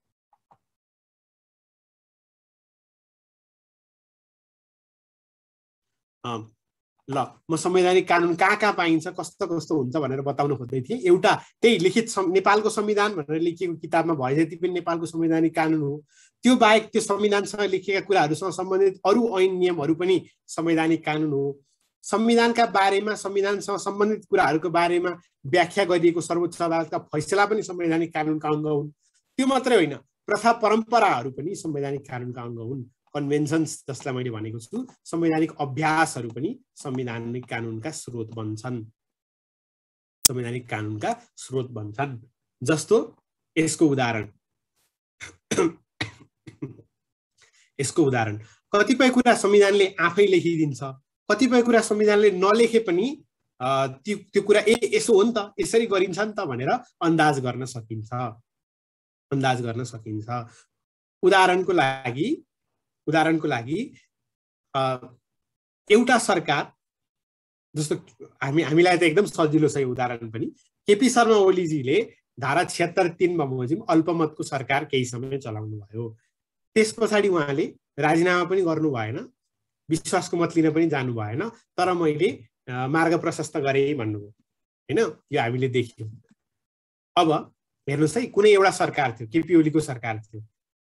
ल म संवैधानिक कानुन कहाँ पाइन्छ, कस्तो हुन्छ भनेर बताउन खोज्दै थिएँ। एउटा त्यही लिखित नेपालको संविधान भनेर लेखिएको किताबमा भए जति पनि नेपालको संवैधानिक कानुन हो। त्यो बाहेक त्यो संविधानसँग लेखिएका कुराहरूसँग सम्बन्धित अरू ऐन नियमहरू पनि संवैधानिक कानुन हो। संविधानका बारेमा, संविधानसँग सम्बन्धित कुराहरूको बारेमा व्याख्या गरिएको सर्वोच्च अदालतका फैसला पनि संवैधानिक कानुनका अङ्ग हुन्। त्यो मात्रै होइन, प्रथा परम्पराहरू पनि संवैधानिक कानुनका अङ्ग हुन्। कन्भेन्सन्स जसलाई मैले भनेको छु, संवैधानिक अभ्यासहरू पनि संवैधानिक कानुनका स्रोत बन्छन्, संवैधानिक कानुनका स्रोत बन्छन्। जस्तो यसको उदाहरण कतिपय कुरा संविधानले आफै लेखिदिन्छ, कतिपय कुरा संविधानले नलेखे पनि त्यो कुरा यसो हो नि त, यसरी गरिन्छ नि त भनेर अन्दाज गर्न सकिन्छ। उदाहरणको लागि एउटा सरकार जस्तो हामीलाई त एकदम सजिलो छ यो उदाहरण पनि। केपी शर्मा ओलीजीले धारा 76(3) बमोजिम अल्पमतको सरकार केही समय चलाउनु भयो। त्यस पछाडि उहाँले राजीनामा पनि गर्नु भएन, विश्वासको मत लिन पनि जानु भएन, तर मैले मार्ग प्रशस्त गरेँ भन्नुभयो हैन। यो हामीले देख्यौँ। अब हेर्नुहोस् है, कुनै एउटा सरकार थियो, केपी ओलीको सरकार थियो,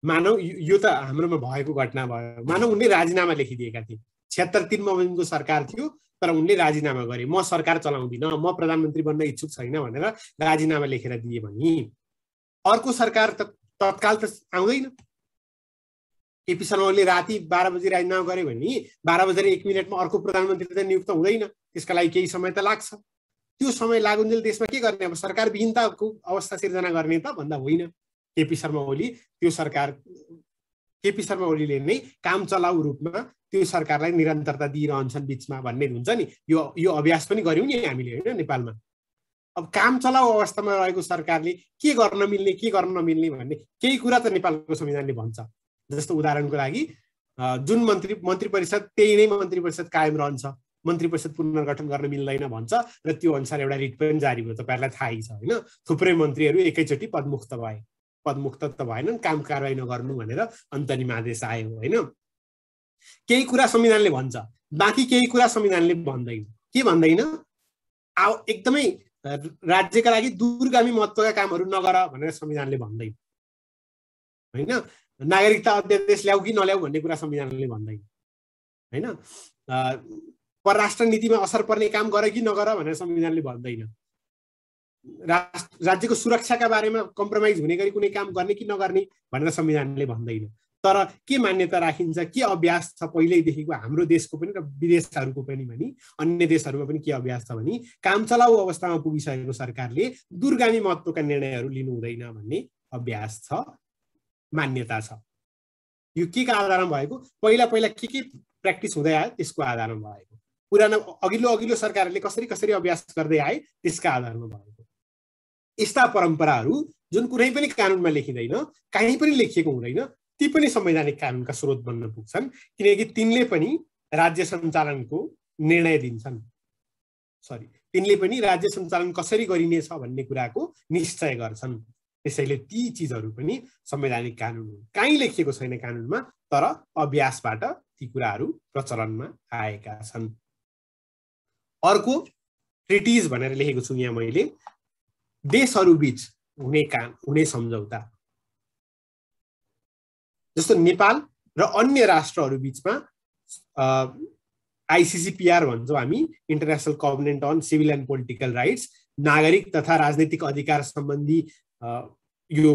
मानव यो त हाम्रोमा भएको घटना भयो, मानव उनले राजीनामा लेखिदिएका थिए। 76(3) बमोजिमको सरकार थियो, तर उनले राजीनामा गरे, म सरकार चलाउँदिन, म प्रधानमन्त्री बन्न इच्छुक छैन भनेर राजीनामा लेखेर दिए भने अर्को सरकार त तत्काल त आउँदैन। केपी शर्मा ओलीले राति 12 बजे राजीनामा गरे भने 12:01 अर्को प्रधानमन्त्री त नियुक्त हुँदैन, त्यसका लागि केही समय त लाग्छ। त्यो समय लागुन्जेल देशमा के गर्ने? अब सरकार विहीनताको अवस्था सिर्जना गर्ने त भन्दा होइन। केपी शर्मा ओलीले नै काम चलाउ रूपमा त्यो सरकारलाई निरन्तरता दिइरहन्छन् बिचमा भन्ने हुन्छ नि। यो अभ्यास पनि गर्यौँ नि हामीले हैन नेपालमा। अब काम चलाउ अवस्थामा रहेको सरकारले के गर्न मिल्ने के गर्न नमिल्ने भन्ने केही कुरा त नेपालको संविधानले भन्छ। जस्तो उदाहरणको लागि जुन मन्त्री परिषद त्यही नै मन्त्री परिषद कायम रहन्छ, मन्त्री परिषद पुनर्गठन गर्न मिल्दैन भन्छ र त्यो अनुसार एउटा रिट पनि जारी भयो, तपाईहरुलाई थाहै छ हैन। थुप्रै मन्त्रीहरू एकैचोटि पदमुक्त भए, पदमुक्त त भएनन्, काम कारबाही नगर्नु भनेर अन्तरिम आदेश आयो हैन। केही कुरा संविधानले भन्छ, बाँकी केही कुरा संविधानले भन्दैन। के भन्दैन? एकदमै राज्यका लागि दूरगामी महत्त्वका कामहरू नगर भनेर संविधानले भन्दैन हैन। नागरिकता अध्यादेश ल्याऊ कि नल्याऊ भन्ने कुरा संविधानले भन्दैन हैन। परराष्ट्र नीतिमा असर पर्ने काम गर कि नगर भनेर संविधानले भन्दैन। राज्यको सुरक्षाका बारेमा कम्प्रोमाइज हुने गरी कुनै काम गर्ने कि नगर्ने भनेर संविधानले भन्दैन। तर के मान्यता राखिन्छ, के अभ्यास छ पहिल्यैदेखिको हाम्रो देशको पनि र विदेशहरूको पनि भनी अन्य देशहरूमा पनि के अभ्यास छ भने काम चलाउ अवस्थामा पुगिसकेको सरकारले दूरगामी महत्त्वका निर्णयहरू लिनु हुँदैन भन्ने अभ्यास छ, मान्यता छ। यो के का आधारमा भएको? पहिला के प्र्याक्टिस हुँदै आयो त्यसको आधारमा भएको, पुरानो अघिल्लो सरकारहरूले कसरी अभ्यास गर्दै आए त्यसका आधारमा भएको। यस्ता परम्पराहरू जुन कुनै पनि कानुनमा लेखिँदैन, कहीँ पनि लेखिएको हुँदैन, ती पनि संवैधानिक कानुनका स्रोत बन्न पुग्छन्, किनकि तिनले पनि राज्य सञ्चालनको निर्णय दिन्छन्। तिनले पनि राज्य सञ्चालन कसरी गरिनेछ भन्ने कुराको निश्चय गर्छन्। त्यसैले ती चिजहरू पनि संवैधानिक कानुन हुन्। कहीँ लेखिएको छैन कानुनमा, तर अभ्यासबाट ती कुराहरू प्रचलनमा आएका छन्। अर्को ट्रिटिज भनेर लेखेको छु यहाँ मैले, देशहरू बीच हुने सम्झौता। जस्तो नेपाल र अन्य राष्ट्रहरू बीचमा आइसिसिपिआर भन्छौँ हामी, international covenant on civil and political rights, नागरिक तथा राजनीतिक अधिकार सम्बन्धी यो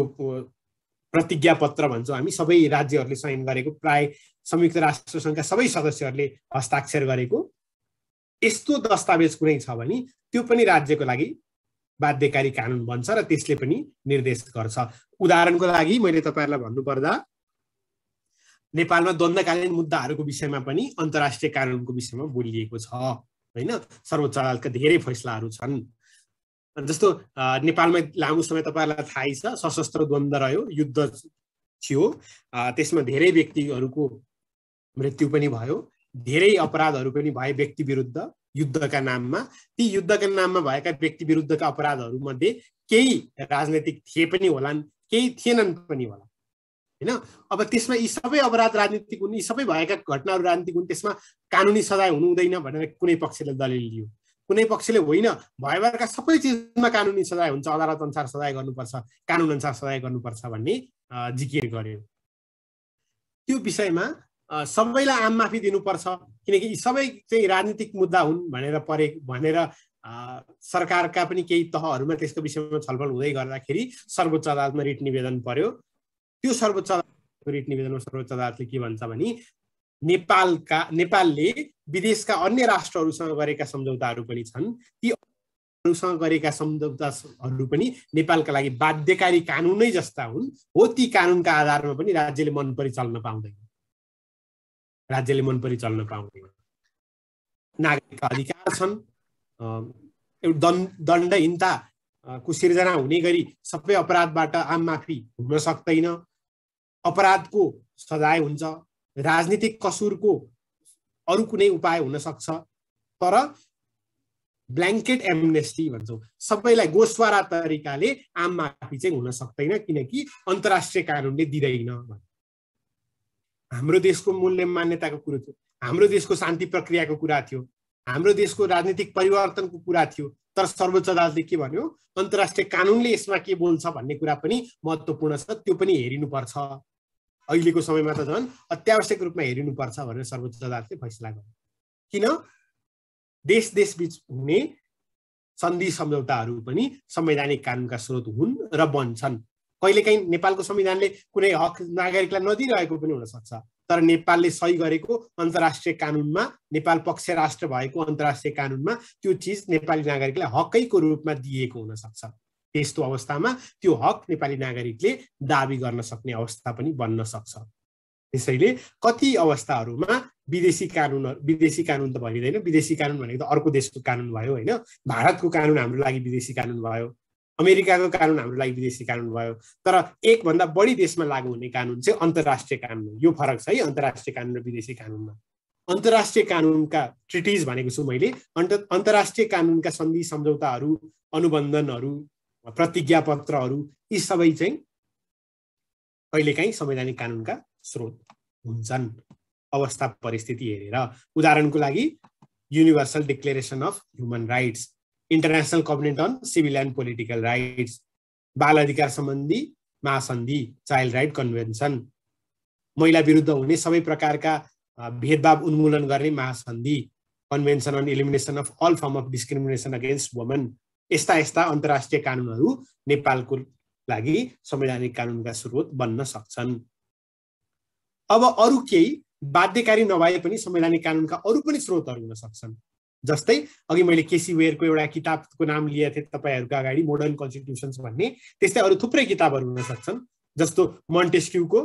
प्रतिज्ञा पत्र भन्छौँ हामी, सबै राज्यहरूले साइन गरेको, प्राय संयुक्त राष्ट्र सङ्घका सबै सदस्यहरूले हस्ताक्षर गरेको यस्तो दस्तावेज कुनै छ भने त्यो पनि राज्यको लागि बाध्यकारी कानुन बन्छ र त्यसले पनि निर्देश गर्छ। उदाहरणको लागि मैले तपाईहरुलाई भन्नुपर्दा नेपालमा द्वन्द्वकालीन मुद्दाहरूको विषयमा पनि अन्तर्राष्ट्रिय कानुनको विषयमा बोलिएको छ हैन। सर्वोच्च अदालतका धेरै फैसलाहरू छन्। जस्तो नेपालमा लामो समय तपाईहरुलाई थाहै छ सशस्त्र द्वन्द्व रह्यो, युद्ध थियो, त्यसमा धेरै व्यक्तिहरूको मृत्यु पनि भयो, धेरै अपराधहरू पनि भए व्यक्ति विरुद्ध युद्धका नाममा। ती युद्धका नाममा भएका व्यक्ति विरुद्धका अपराधहरू मध्ये केही राजनीतिक थिए पनि होलान्, केही थिएनन् पनि होला हैन। अब त्यसमा यी सबै अपराध राजनीतिक हुन्, यी सबै भएका घटनाहरू राजनीतिक हुन्, त्यसमा कानुनी सजाय हुनु हुँदैन भनेर कुनै पक्षले दलिल दियो, कुनै पक्षले होइन भएभरका सबै चिजमा कानुनी सजाय हुन्छ, अदालत अनुसार सजाय गर्नुपर्छ, कानुन अनुसार सजाय गर्नुपर्छ भन्ने जिकिर गर्यो। त्यो विषयमा सबैलाई आम माफी दिनुपर्छ किनकि यी सबै चाहिँ राजनीतिक मुद्दा हुन् भनेर सरकारका पनि केही तहहरूमा त्यसको विषयमा छलफल हुँदै गर्दाखेरि सर्वोच्च अदालतमा रिट निवेदन पर्यो। त्यो सर्वोच्च अदालतको रिट निवेदनमा सर्वोच्च अदालतले के भन्छ भने नेपालले विदेशका अन्य राष्ट्रहरूसँग गरेका सम्झौताहरू पनि छन्, ती सँग गरेका सम्झौताहरू पनि नेपालका लागि बाध्यकारी कानुनै जस्ता हुन्, हो ती कानुनका आधारमा पनि राज्यले मनपरी चल्न पाउँदैन, राज्यले मनपरी चल्न पाउँदैन। नागरिकका अधिकार छन्, दण्डहीनताको सिर्जना हुने गरी सबै अपराधबाट आम माफी हुन सक्दैन, अपराधको सजाय हुन्छ, राजनीतिक कसुरको अरू कुनै उपाय हुन सक्छ, तर ब्ल्याङ्केट एमनेस्टी भन्छौँ सबैलाई गोसवारा तरिकाले आम माफी चाहिँ हुन सक्दैन, किनकि अन्तर्राष्ट्रिय कानुनले दिँदैन। हाम्रो देशको मूल्य मान्यताको कुरो थियो, हाम्रो देशको शान्ति प्रक्रियाको कुरा थियो, हाम्रो देशको राजनीतिक परिवर्तनको कुरा थियो, तर सर्वोच्च अदालतले के भन्यो, अन्तर्राष्ट्रिय कानुनले यसमा के बोल्छ भन्ने कुरा पनि महत्त्वपूर्ण छ, त्यो पनि हेरिनुपर्छ। अहिलेको समयमा त झन् अत्यावश्यक रूपमा हेरिनुपर्छ भनेर सर्वोच्च अदालतले फैसला गर्यो। किन? देश बीच हुने सन्धि सम्झौताहरू पनि संवैधानिक कानुनका स्रोत हुन् र बन्छन्। कहिलेकाहीँ नेपालको संविधानले कुनै हक नागरिकलाई नदिइरहेको पनि हुन सक्छ, तर नेपालले सही गरेको अन्तर्राष्ट्रिय कानुनमा, नेपाल पक्ष राष्ट्र भएको अन्तर्राष्ट्रिय कानुनमा त्यो चिज नेपाली नागरिकलाई हकैको रूपमा दिएको हुन सक्छ। त्यस्तो अवस्थामा त्यो हक नेपाली नागरिकले दाबी गर्न सक्ने अवस्था पनि बन्न सक्छ। त्यसैले कति अवस्थाहरूमा विदेशी कानुन त भनिँदैन, विदेशी कानुन भनेको त अर्को देशको कानुन भयो होइन। भारतको कानुन हाम्रो लागि विदेशी कानुन भयो, अमेरिकाको कानुन हाम्रो लागि विदेशी कानुन भयो, तर एकभन्दा बढी देशमा लागू हुने कानुन चाहिँ अन्तर्राष्ट्रिय कानुन हो। यो फरक छ है अन्तर्राष्ट्रिय कानुन र विदेशी कानुनमा। अन्तर्राष्ट्रिय कानुनका ट्रिटिज भनेको छु मैले, अन्तर्राष्ट्रिय कानुनका सन्धि सम्झौताहरू, अनुबन्धनहरू, प्रतिज्ञापत्रहरू यी सबै चाहिँ कहिलेकाहीँ संवैधानिक कानुनका स्रोत हुन्छन् अवस्था परिस्थिति हेरेर। उदाहरणको लागि universal declaration of human rights, international covenant on civil and political rights, बाल अधिकार सम्बन्धी महासन्धि, चाइल्ड राइट कन्भेन्सन, महिला विरुद्ध हुने सबै प्रकारका भेदभाव उन्मूलन गर्ने महासन्धि, convention on elimination of all form of discrimination against woman, यस्ता अन्तर्राष्ट्रिय कानुनहरू नेपालको लागि संवैधानिक कानुनका स्रोत बन्न सक्छन्। अब अरू केही बाध्यकारी नभए पनि संवैधानिक कानुनका अरू पनि स्रोतहरू हुन सक्छन्। जस्तै अघि मैले केसी वेयरको एउटा किताबको नाम लिएको थिएँ तपाईँहरूको अगाडि, मोडर्न कन्स्टिट्युसन्स भन्ने, त्यस्तै अरू थुप्रै किताबहरू हुन सक्छन्। जस्तो मोन्टेस्क्यूको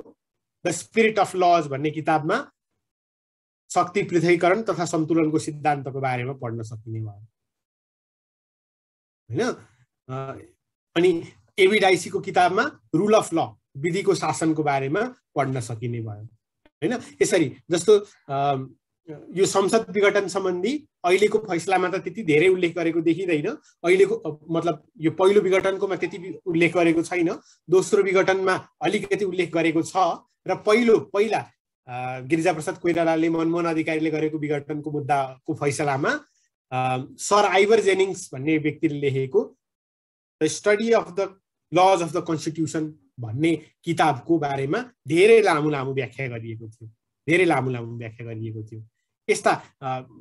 द स्पिरिट अफ लज भन्ने किताबमा शक्ति पृथकीकरण तथा सन्तुलनको सिद्धान्तको बारेमा पढ्न सकिने भयो होइन। अनि एबी डाइसीको किताबमा रुल अफ ल, विधिको शासनको बारेमा पढ्न सकिने भयो होइन। यसरी जस्तो यो संसद विघटन सम्बन्धी अहिलेको फैसलामा त त्यति धेरै उल्लेख गरेको देखिँदैन, अहिलेको मतलब यो पहिलो विघटनकोमा त्यति उल्लेख गरेको छैन, दोस्रो विघटनमा अलिकति उल्लेख गरेको छ, र पहिला गिरिजाप्रसाद कोइरालाले मनमोहन अधिकारीले गरेको विघटनको मुद्दाको फैसलामा सर आइभर जेनिङ्स भन्ने व्यक्तिले लेखेको the study of the lodge of the constitution भन्ने किताबको बारेमा धेरै लामो व्याख्या गरिएको थियो, यस्ता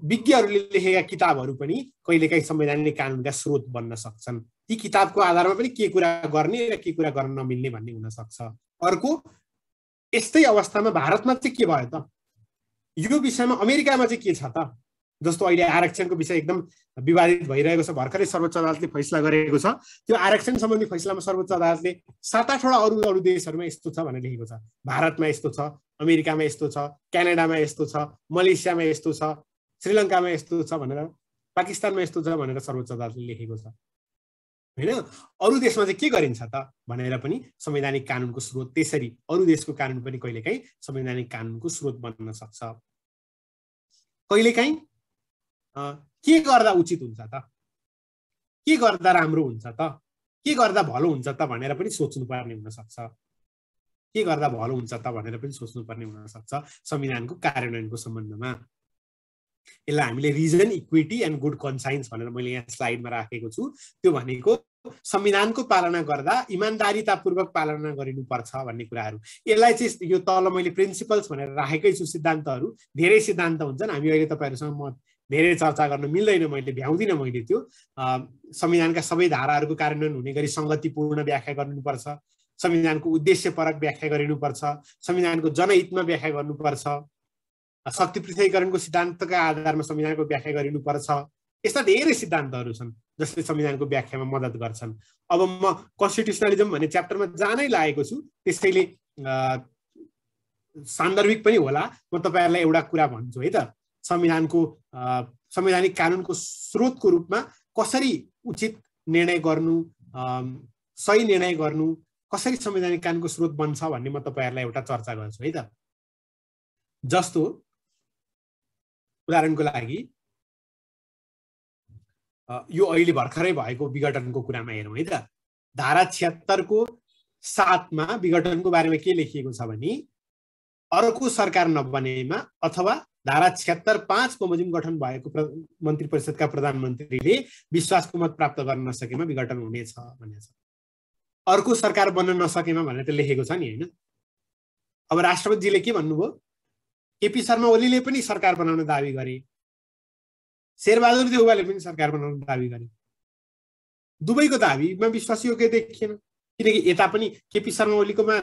विज्ञहरूले लेखेका किताबहरू पनि कहिलेकाहीँ संवैधानिक कानुनका स्रोत बन्न सक्छन्। ती किताबको आधारमा पनि के कुरा गर्ने र के कुरा गर्न नमिल्ने भन्ने हुन सक्छ। अर्को, यस्तै अवस्थामा भारतमा चाहिँ के भयो त, यो विषयमा अमेरिकामा चाहिँ के छ त? जस्तो अहिले आरक्षणको विषय एकदम विवादित भइरहेको छ, भर्खरै सर्वोच्च अदालतले फैसला गरेको छ। त्यो आरक्षण सम्बन्धी फैसलामा सर्वोच्च अदालतले 7-8वटा अरू देशहरूमा यस्तो छ भनेर लेखेको छ। भारतमा यस्तो छ, अमेरिकामा यस्तो छ, क्यानाडामा यस्तो छ, मलेसियामा यस्तो छ, श्रीलङ्कामा यस्तो छ भनेर, पाकिस्तानमा यस्तो छ भनेर सर्वोच्च अदालतले लेखेको छ होइन। अरू देशमा चाहिँ के गरिन्छ त भनेर पनि संवैधानिक कानुनको स्रोत, त्यसरी अरू देशको कानुन पनि कहिलेकाहीँ संवैधानिक कानुनको स्रोत बन्न सक्छ। कहिलेकाहीँ के गर्दा उचित हुन्छ त, के गर्दा राम्रो हुन्छ त, के गर्दा भलो हुन्छ त भनेर पनि सोच्नुपर्ने हुनसक्छ, के गर्दा भलो हुन्छ त भनेर पनि सोच्नुपर्ने हुनसक्छ संविधानको कार्यान्वयनको सम्बन्धमा। यसलाई हामीले reason, equity and good conscience भनेर मैले यहाँ स्लाइडमा राखेको छु। त्यो भनेको संविधानको पालना गर्दा इमान्दारितापूर्वक पालना गरिनुपर्छ भन्ने कुराहरू। यसलाई चाहिँ यो तल मैले प्रिन्सिपल्स भनेर राखेकै छु, सिद्धान्तहरू, धेरै सिद्धान्त हुन्छन्, हामी अहिले तपाईँहरूसँग म धेरै चर्चा गर्न मिल्दैन, मैले भ्याउँदिनँ। मैले त्यो संविधानका सबै धाराहरूको कार्यान्वयन हुने गरी सङ्गतिपूर्ण व्याख्या गर्नुपर्छ, संविधानको उद्देश्यपरक व्याख्या गरिनुपर्छ, संविधानको जनहितमा व्याख्या गर्नुपर्छ, शक्ति पृथकीकरणको सिद्धान्तका आधारमा संविधानको व्याख्या गरिनुपर्छ। यस्ता धेरै सिद्धान्तहरू छन् जसले संविधानको व्याख्यामा मद्दत गर्छन्। अब म कन्स्टिट्युसनलिजम भन्ने च्याप्टरमा जानै लागेको छु, त्यसैले सान्दर्भिक पनि होला। म तपाईँहरूलाई एउटा कुरा भन्छु है त, संवैधानिक कानुनको स्रोतको रूपमा कसरी उचित निर्णय गर्नु, सही निर्णय गर्नु, कसरी संवैधानिक कानुनको स्रोत बन्छ भन्ने म तपाईहरुलाई एउटा चर्चा गर्छु है त। जस्तो उदाहरणको लागि यो अहिले भर्खरै भएको विघटनको कुरामा हेरौँ है त। धारा 76 को 7 मा विघटनको बारेमा के लेखिएको छ भने अर्को सरकार नबनेमा अथवा धारा 76(5) बमोजिम गठन भएको मन्त्री परिषदका प्रधानमन्त्रीले विश्वासको मत प्राप्त गर्न नसकेमा विघटन हुनेछ भनेको छ। अर्को सरकार बन्न नसकेमा भनेर त लेखेको छ नि हैन। अब राष्ट्रपतिजीले के भन्नुभयो, केपी शर्मा ओलीले पनि सरकार बनाउन दाबी गरे, शेरबहादुर देउवाले पनि सरकार बनाउन दाबी गरे। दुवैको दाबीमा विश्वासयोग्य देखिएन, किनकि यता पनि केपी शर्मा ओलीकोमा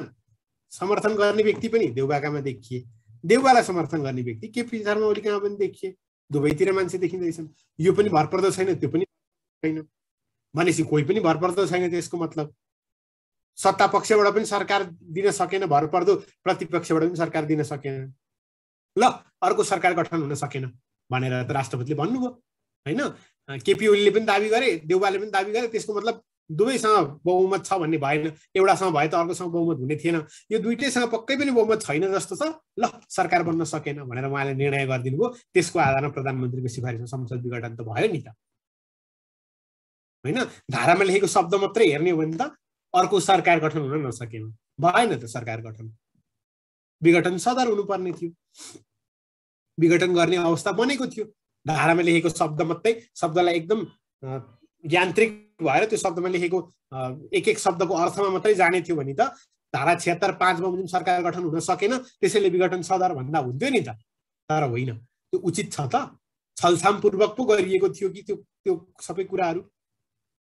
समर्थन गर्ने व्यक्ति पनि देउवाकामा देखिए, देउवालाई समर्थन गर्ने व्यक्ति केपी शर्मा ओलीकामा पनि देखिए। दुवैतिर मान्छे देखिँदैछन्। यो पनि भरपर्दो छैन, त्यो पनि छैन भनेपछि कोही पनि भरपर्दो छैन। त्यसको मतलब सत्ता पक्षबाट पनि सरकार दिन सकेन, भरपर्दो प्रतिपक्षबाट पनि सरकार दिन सकेन। ल अर्को सरकार गठन हुन सकेन भनेर त राष्ट्रपतिले भन्नुभयो हैन। केपी ओलीले पनि दाबी गरे, देउवाले पनि दाबी गरे। त्यसको मतलब दुवैसँग बहुमत छ भन्ने भएन। एउटासँग भए त अर्कोसँग बहुमत हुने थिएन। यो दुईटैसँग पक्कै पनि बहुमत छैन जस्तो छ। ल सरकार बन्न सकेन भनेर उहाँले निर्णय गरिदिनु भयो। त्यसको आधारमा प्रधानमन्त्रीको सिफारिसमा संसद विघटन त भयो नि त हैन। धारामा लेखेको शब्द मात्रै हेर्ने हो भने त अर्को सरकार गठन हुन नसकेमा भएन त सरकार गठन। विघटन सदर हुनुपर्ने थियो, विघटन गर्ने अवस्था बनेको थियो। धारामा लेखेको शब्द मात्रै, शब्दलाई एकदम यान्त्रिक भएर त्यो शब्दमा लेखेको एक एक शब्दको अर्थमा मात्रै जाने थियो भने त धारा 76(5) बमोजिम सरकार गठन हुन सकेन, त्यसैले विघटन सदर भन्दा हुन्थ्यो नि त। तर होइन, त्यो उचित छ त? छलछामपूर्वक पो गरिएको थियो कि त्यो सबै कुराहरू?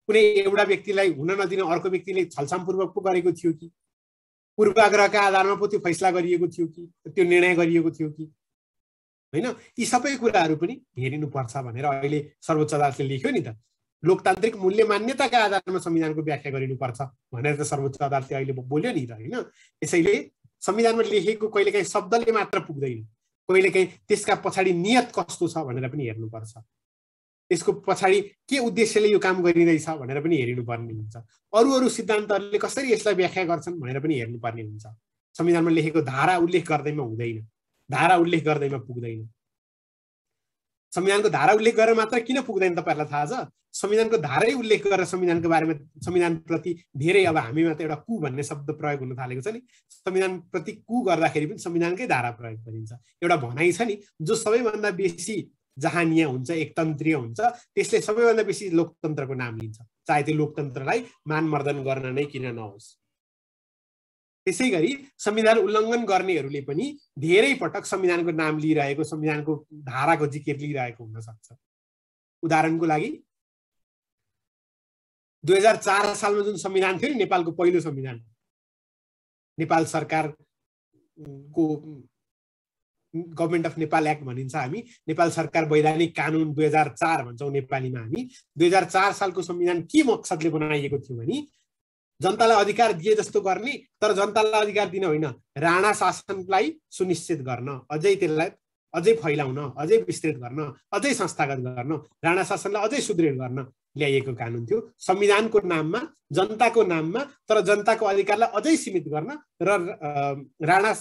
कुनै एउटा व्यक्तिलाई हुन नदिन अर्को व्यक्तिले छलछामपूर्वक पो गरेको थियो कि? पूर्वाग्रहका आधारमा पो त्यो फैसला गरिएको थियो कि, त्यो निर्णय गरिएको थियो कि हैन? यी सबै कुराहरू पनि हेरिनुपर्छ भनेर अहिले सर्वोच्च अदालतले लेख्यो नि त। लोकतान्त्रिक मूल्य मान्यताका आधारमा संविधानको व्याख्या गरिनुपर्छ भनेर त सर्वोच्च अदालतले अहिले बोल्यो नि त हैन। त्यसैले संविधानमा लेखेको कहिलेकाहीँ शब्दले मात्र पुग्दैन, कहिलेकाहीँ त्यसका पछाडि नियत कस्तो छ भनेर पनि हेर्नुपर्छ। त्यसको पछाडि के उद्देश्यले यो काम गरिँदैछ भनेर पनि हेरिनुपर्ने हुन्छ। अरू सिद्धान्तहरूले कसरी यसलाई व्याख्या गर्छन् भनेर पनि हेर्नुपर्ने हुन्छ। संविधानमा लेखेको धारा उल्लेख गर्दैमा हुँदैन, धारा उल्लेख गर्दैमा पुग्दैन। संविधानको धारा उल्लेख गरेर मात्र किन पुग्दैन तपाईहरुलाई थाहा छ? संविधानको धारै उल्लेख गरेर संविधानको बारेमा, संविधानप्रति धेरै अब हामीमा त एउटा कु भन्ने शब्द प्रयोग हुन थालेको छ नि। संविधानप्रति कु गर्दाखेरि पनि संविधानकै धारा प्रयोग गरिन्छ। एउटा भनाइ छ नि, जो सबैभन्दा बेसी जहानिया हुन्छ, एकतन्त्रीय हुन्छ, त्यसले सबैभन्दा बेसी लोकतन्त्रको नाम लिन्छ, चाहे त्यो लोकतन्त्रलाई मानमर्दन गर्न नै किन नहोस्। त्यसै गरी संविधान उल्लङ्घन गर्नेहरूले पनि धेरै पटक संविधानको नाम लिइरहेको, संविधानको धाराको जिकिर लिइरहेको हुन सक्छ। उदाहरणको लागि 2004 सालमा जुन संविधान थियो नि, नेपालको पहिलो संविधान, नेपाल सरकारको गभर्नमेन्ट अफ नेपाल एक्ट भनिन्छ हामी, नेपाल सरकार वैधानिक कानुन 2004 भन्छौँ नेपालीमा हामी। 2004 सालको संविधान के मकसदले बनाइएको थियो भने जनतालाई अधिकार दिए जस्तो गर्ने, तर जनतालाई अधिकार दिन होइन, राणा शासनलाई सुनिश्चित गर्न, अझै त्यसलाई अझै फैलाउन, अझै विस्तृत गर्न, अझै संस्थागत गर्न, राणा शासनलाई अझै सुदृढ गर्न ल्याइएको कानुन थियो। संविधानको नाममा, जनताको नाममा, तर जनताको अधिकारलाई अझै सीमित गर्न र राणा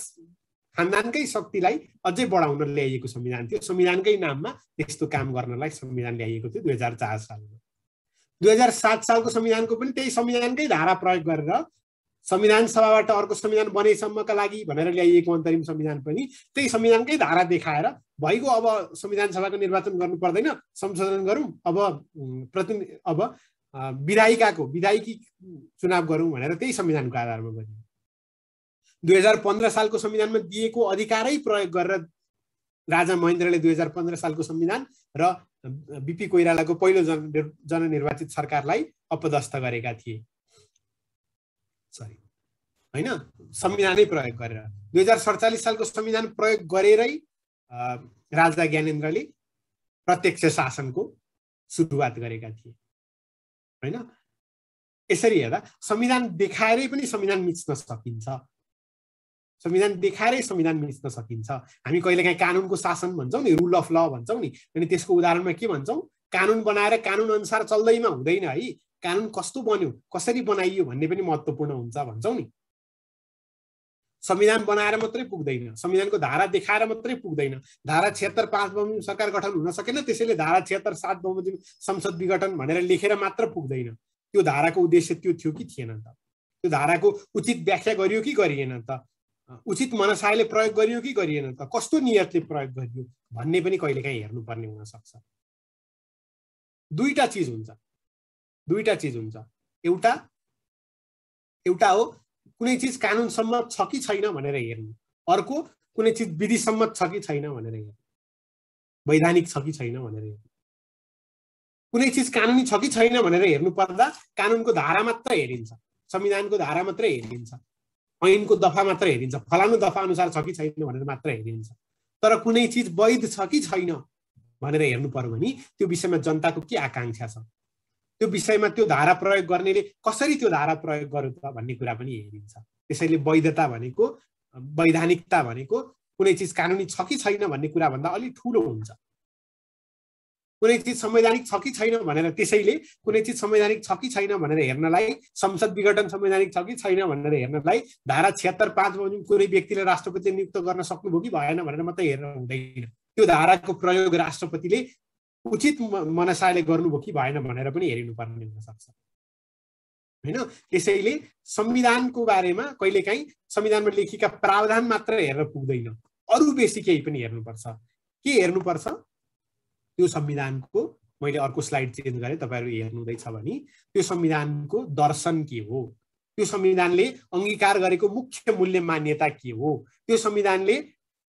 खानदानकै शक्तिलाई अझै बढाउन ल्याइएको संविधान थियो। संविधानकै नाममा त्यस्तो काम गर्नलाई संविधान ल्याइएको थियो 2004 सालमा। 2007 सालको संविधानको पनि त्यही संविधानकै धारा प्रयोग गरेर संविधान सभाबाट अर्को संविधान बनेसम्मका लागि भनेर ल्याइएको अन्तरिम संविधान पनि त्यही संविधानकै धारा देखाएर भइगयो, अब संविधान सभाको निर्वाचन गर्नु पर्दैन, संशोधन गरौँ, अब विधायिकी चुनाव गरौँ भनेर त्यही संविधानको आधारमा गरियो। 2015 सालको संविधानमा दिएको अधिकारै प्रयोग गरेर राजा महेन्द्रले 2015 सालको संविधान र बीपी कोइरालाको पहिलो जननिर्वाचित सरकारलाई अपदस्थ गरेका थिए। हैन, संविधानै प्रयोग गरेर 2047 सालको संविधान प्रयोग गरेरै राजा ज्ञानेन्द्रले प्रत्यक्ष शासनको सुरुवात गरेका थिए। हैन, यसरी हेर्दा संविधान देखाएरै पनि संविधान मिच्न सकिन्छ, संविधान देखाएरै संविधान मिच्न सकिन्छ। हामी कहिलेकाहीँ कानुनको शासन भन्छौँ नि, रुल अफ ल भन्छौँ नि, अनि त्यसको उदाहरणमा के भन्छौँ? कानुन बनाएर कानुन अनुसार चल्दैमा हुँदैन है, कानुन कस्तो बन्यो, कसरी बनाइयो भन्ने पनि महत्त्वपूर्ण हुन्छ भन्छौँ नि। संविधान बनाएर मात्रै पुग्दैन, संविधानको धारा देखाएर मात्रै पुग्दैन। धारा 76 5 बमोजिम सरकार गठन हुन सकेन, त्यसैले धारा 76 7 बमोजिम संसद विघटन भनेर लेखेर मात्र पुग्दैन। त्यो धाराको उद्देश्य त्यो थियो कि थिएन त? त्यो धाराको उचित व्याख्या गरियो कि गरिएन त? उचित मनसायले प्रयोग गरियो कि गरिएन त? कस्तो नियतले प्रयोग गरियो भन्ने पनि कहिलेकाहीँ हेर्नुपर्ने हुन सक्छ। दुईटा चिज हुन्छ। एउटा हो कुनै चिज कानुन सम्मत छ कि छैन भनेर हेर्नु, अर्को कुनै चिज विधि सम्मत छ कि छैन भनेर हेर्नु, वैधानिक छ कि छैन भनेर हेर्नु। कुनै चिज कानुनी छ कि छैन भनेर हेर्नु पर्दा कानुनको धारा मात्र हेरिन्छ, संविधानको धारा मात्रै हेरिन्छ, ऐनको दफा मात्र हेरिन्छ, फलानु दफा अनुसार छ कि छैन भनेर मात्र हेरिन्छ। तर कुनै चिज वैध छ कि छैन भनेर हेर्नु पर्यो भने त्यो विषयमा जनताको के आकांक्षा छ, त्यो विषयमा त्यो धारा प्रयोग गर्नेले कसरी त्यो धारा प्रयोग गर्यो त भन्ने कुरा पनि हेरिन्छ। त्यसैले वैधता भनेको, वैधानिकता भनेको कुनै चिज कानुनी छ कि छैन भन्ने कुरा भन्दा अलि ठुलो हुन्छ। कुनै चिज संवैधानिक छ कि छैन भनेर, त्यसैले कुनै चिज संवैधानिक छ कि छैन भनेर हेर्नलाई, संसद विघटन संवैधानिक छ कि छैन भनेर हेर्नलाई धारा 76 5 बमोजिम कुनै व्यक्तिले राष्ट्रपतिले नियुक्त गर्न सक्नुभयो कि भएन भनेर मात्रै हेर्न हुँदैन। त्यो धाराको प्रयोग राष्ट्रपतिले उचित मनसायले गर्नुभयो कि भएन भनेर पनि हेरिनुपर्ने हुन सक्छ हैन। त्यसैले संविधानको बारेमा कहिलेकाहीँ संविधानमा लेखिएका प्रावधान मात्र हेरेर पुग्दैन, अरु बेसी केही पनि हेर्नुपर्छ। के हेर्नुपर्छ? त्यो संविधानको, मैले अर्को स्लाइड चेन्ज गरेँ, तपाईहरु हेर्नु हुँदैछ भने त्यो संविधानको दर्शन के हो, त्यो संविधानले अंगीकार गरेको मुख्य मूल्य मान्यता के हो, त्यो संविधानले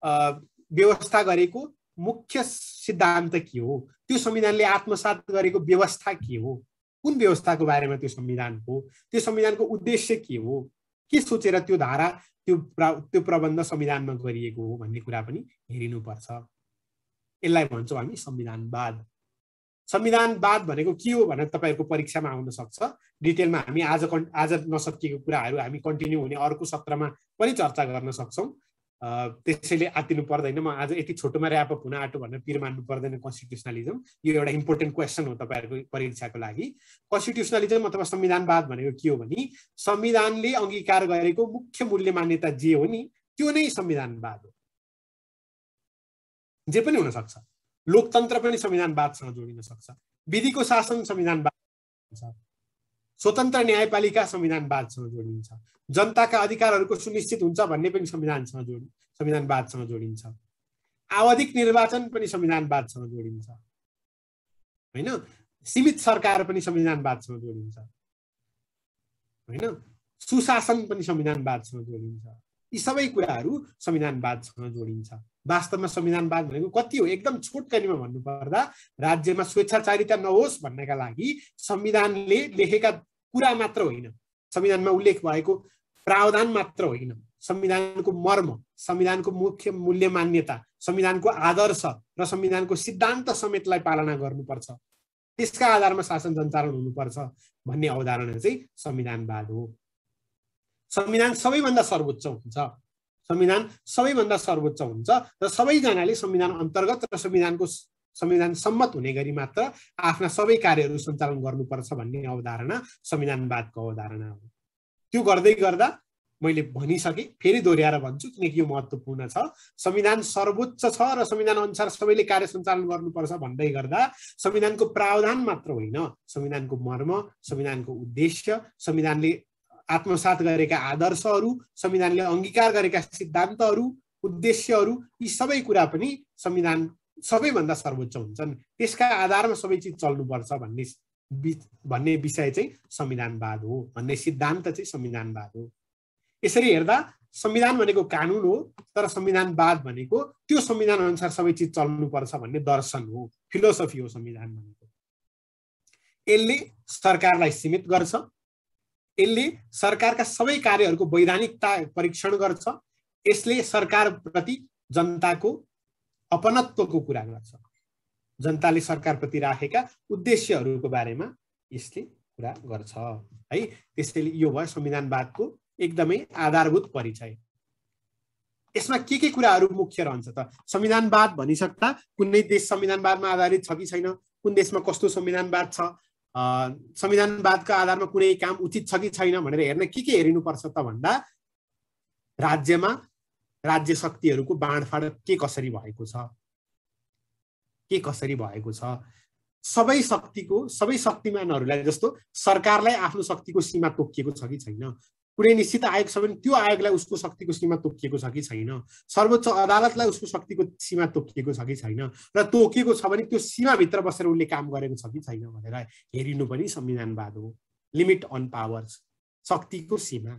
व्यवस्था गरेको मुख्य सिद्धान्त के हो, त्यो संविधानले आत्मसात गरेको व्यवस्था के हो, कुन व्यवस्थाको बारेमा त्यो संविधान हो, त्यो संविधानको उद्देश्य के हो, के सोचेर त्यो धारा त्यो प्रबन्ध संविधानमा गरिएको हो भन्ने कुरा पनि हेरिनुपर्छ। यसलाई भन्छौँ हामी संविधानवाद। संविधानवाद भनेको के हो भनेर तपाईहरुको परीक्षामा आउन सक्छ। डिटेलमा हामी आज नसकिएको कुराहरु हामी कन्टिन्यू हुने अर्को सत्रमा पनि चर्चा गर्न सक्छौं। त्यसैले आत्तिनु पर्दैन, म आज यति छोटोमा र्याप अप हुन आँटो भनेर पिर मान्नु पर्दैन। कन्स्टिट्युसनलिजम यो एउटा इम्पोर्टेन्ट क्वेशन हो तपाईहरुको परीक्षाको लागि। कन्स्टिट्युसनलिजम अथवा संविधानवाद भनेको के हो भने संविधानले अंगीकार गरेको मुख्य मूल्य मान्यता जे हो नि त्यो नै संविधानवाद हो। जे पनि हुन सक्छ, लोकतन्त्र पनि संविधानवादसँग जोडिन सक्छ, विधिको शासन संविधानवाद हुन्छ, स्वतन्त्र न्यायपालिका संविधानवादसँग जोडिन्छ, जनताका अधिकारहरूको सुनिश्चित हुन्छ भन्ने पनि संविधानवादसँग जोडिन्छ, आवधिक निर्वाचन पनि संविधानवादसँग जोडिन्छ हैन, सीमित सरकार पनि संविधानवादसँग जोडिन्छ हैन, सुशासन पनि संविधानवादसँग जोडिन्छ। यी सबै कुराहरू संविधानवादसँग जोडिन्छ। वास्तवमा संविधानवाद भनेको कति हो? एकदम छोटकरीमा भन्नुपर्दा राज्यमा स्वेच्छाचारिता नहोस् भन्नका लागि संविधानले लेखेका कुरा मात्र होइन, संविधानमा उल्लेख भएको प्रावधान मात्र होइन, संविधानको मर्म, संविधानको मुख्य मूल्य मान्यता, संविधानको आदर्श र संविधानको सिद्धान्त समेतलाई पालना गर्नुपर्छ, त्यसका आधारमा शासन सञ्चालन हुनुपर्छ भन्ने अवधारणा चाहिँ संविधानवाद हो। संविधान सबैभन्दा सर्वोच्च हुन्छ, संविधान सबैभन्दा सर्वोच्च हुन्छ र सबैजनाले संविधान अन्तर्गत र संविधान सम्मत हुने गरी मात्र आफ्ना सबै कार्यहरू सञ्चालन गर्नुपर्छ भन्ने अवधारणा संविधानवादको अवधारणा हो। त्यो गर्दै गर्दा मैले भनिसके, फेरि दोहोर्याएर भन्छु किनकि यो महत्त्वपूर्ण छ। संविधान सर्वोच्च छ र संविधान अनुसार सबैले कार्य सञ्चालन गर्नुपर्छ भन्दै गर्दा संविधानको प्रावधान मात्र होइन, संविधानको मर्म, संविधानको उद्देश्य, संविधानले आत्मसात गरेका आदर्शहरू, संविधानले अंगीकार गरेका सिद्धान्तहरू, उद्देश्यहरू, यी सबै कुरा पनि संविधान सबैभन्दा सर्वोच्च हुन्छन्। त्यसका आधारमा सबै चिज चल्नुपर्छ भन्ने विषय चाहिँ संविधानवाद हो, भन्ने सिद्धान्त चाहिँ संविधानवाद हो। यसरी हेर्दा संविधान भनेको कानुन हो, तर संविधानवाद भनेको त्यो संविधान अनुसार सबै चिज चल्नुपर्छ भन्ने दर्शन हो, फिलोसफी हो संविधान भनेको। यसले सरकारलाई सीमित गर्छ, यसले सरकारका सबै कार्यहरूको वैधानिकता परीक्षण गर्छ, यसले सरकारप्रति जनताको अपनत्वको कुरा गर्छ, जनताले सरकारप्रति राखेका उद्देश्यहरूको बारेमा यसले कुरा गर्छ है। त्यसैले यो भयो संविधानवादको एकदमै आधारभूत परिचय। यसमा के कुराहरू मुख्य रहन्छ त? संविधानवाद भनिसक्दा कुनै देश संविधानवादमा आधारित छ कि छैन, कुन देशमा कस्तो संविधानवाद छ, संविधानवादका आधारमा कुनै काम उचित छ कि छैन भनेर हेर्न के हेरिनुपर्छ त भन्दा राज्यमा राज्य शक्तिहरूको बाँडफाँड के कसरी भएको छ, सबै शक्तिमानहरूलाई जस्तो सरकारलाई आफ्नो शक्तिको सीमा तोकिएको छ कि छैन, कुनै निश्चित आयोग छ भने त्यो आयोगलाई उसको शक्तिको सीमा तोकिएको छ कि छैन, सर्वोच्च अदालतलाई उसको शक्तिको सीमा तोकिएको छ कि छैन, र तोकिएको छ भने त्यो सीमाभित्र बसेर उसले काम गरेको छ कि छैन भनेर हेरिनु पनि संविधानवाद हो। लिमिट अन पावर्स, शक्तिको सीमा।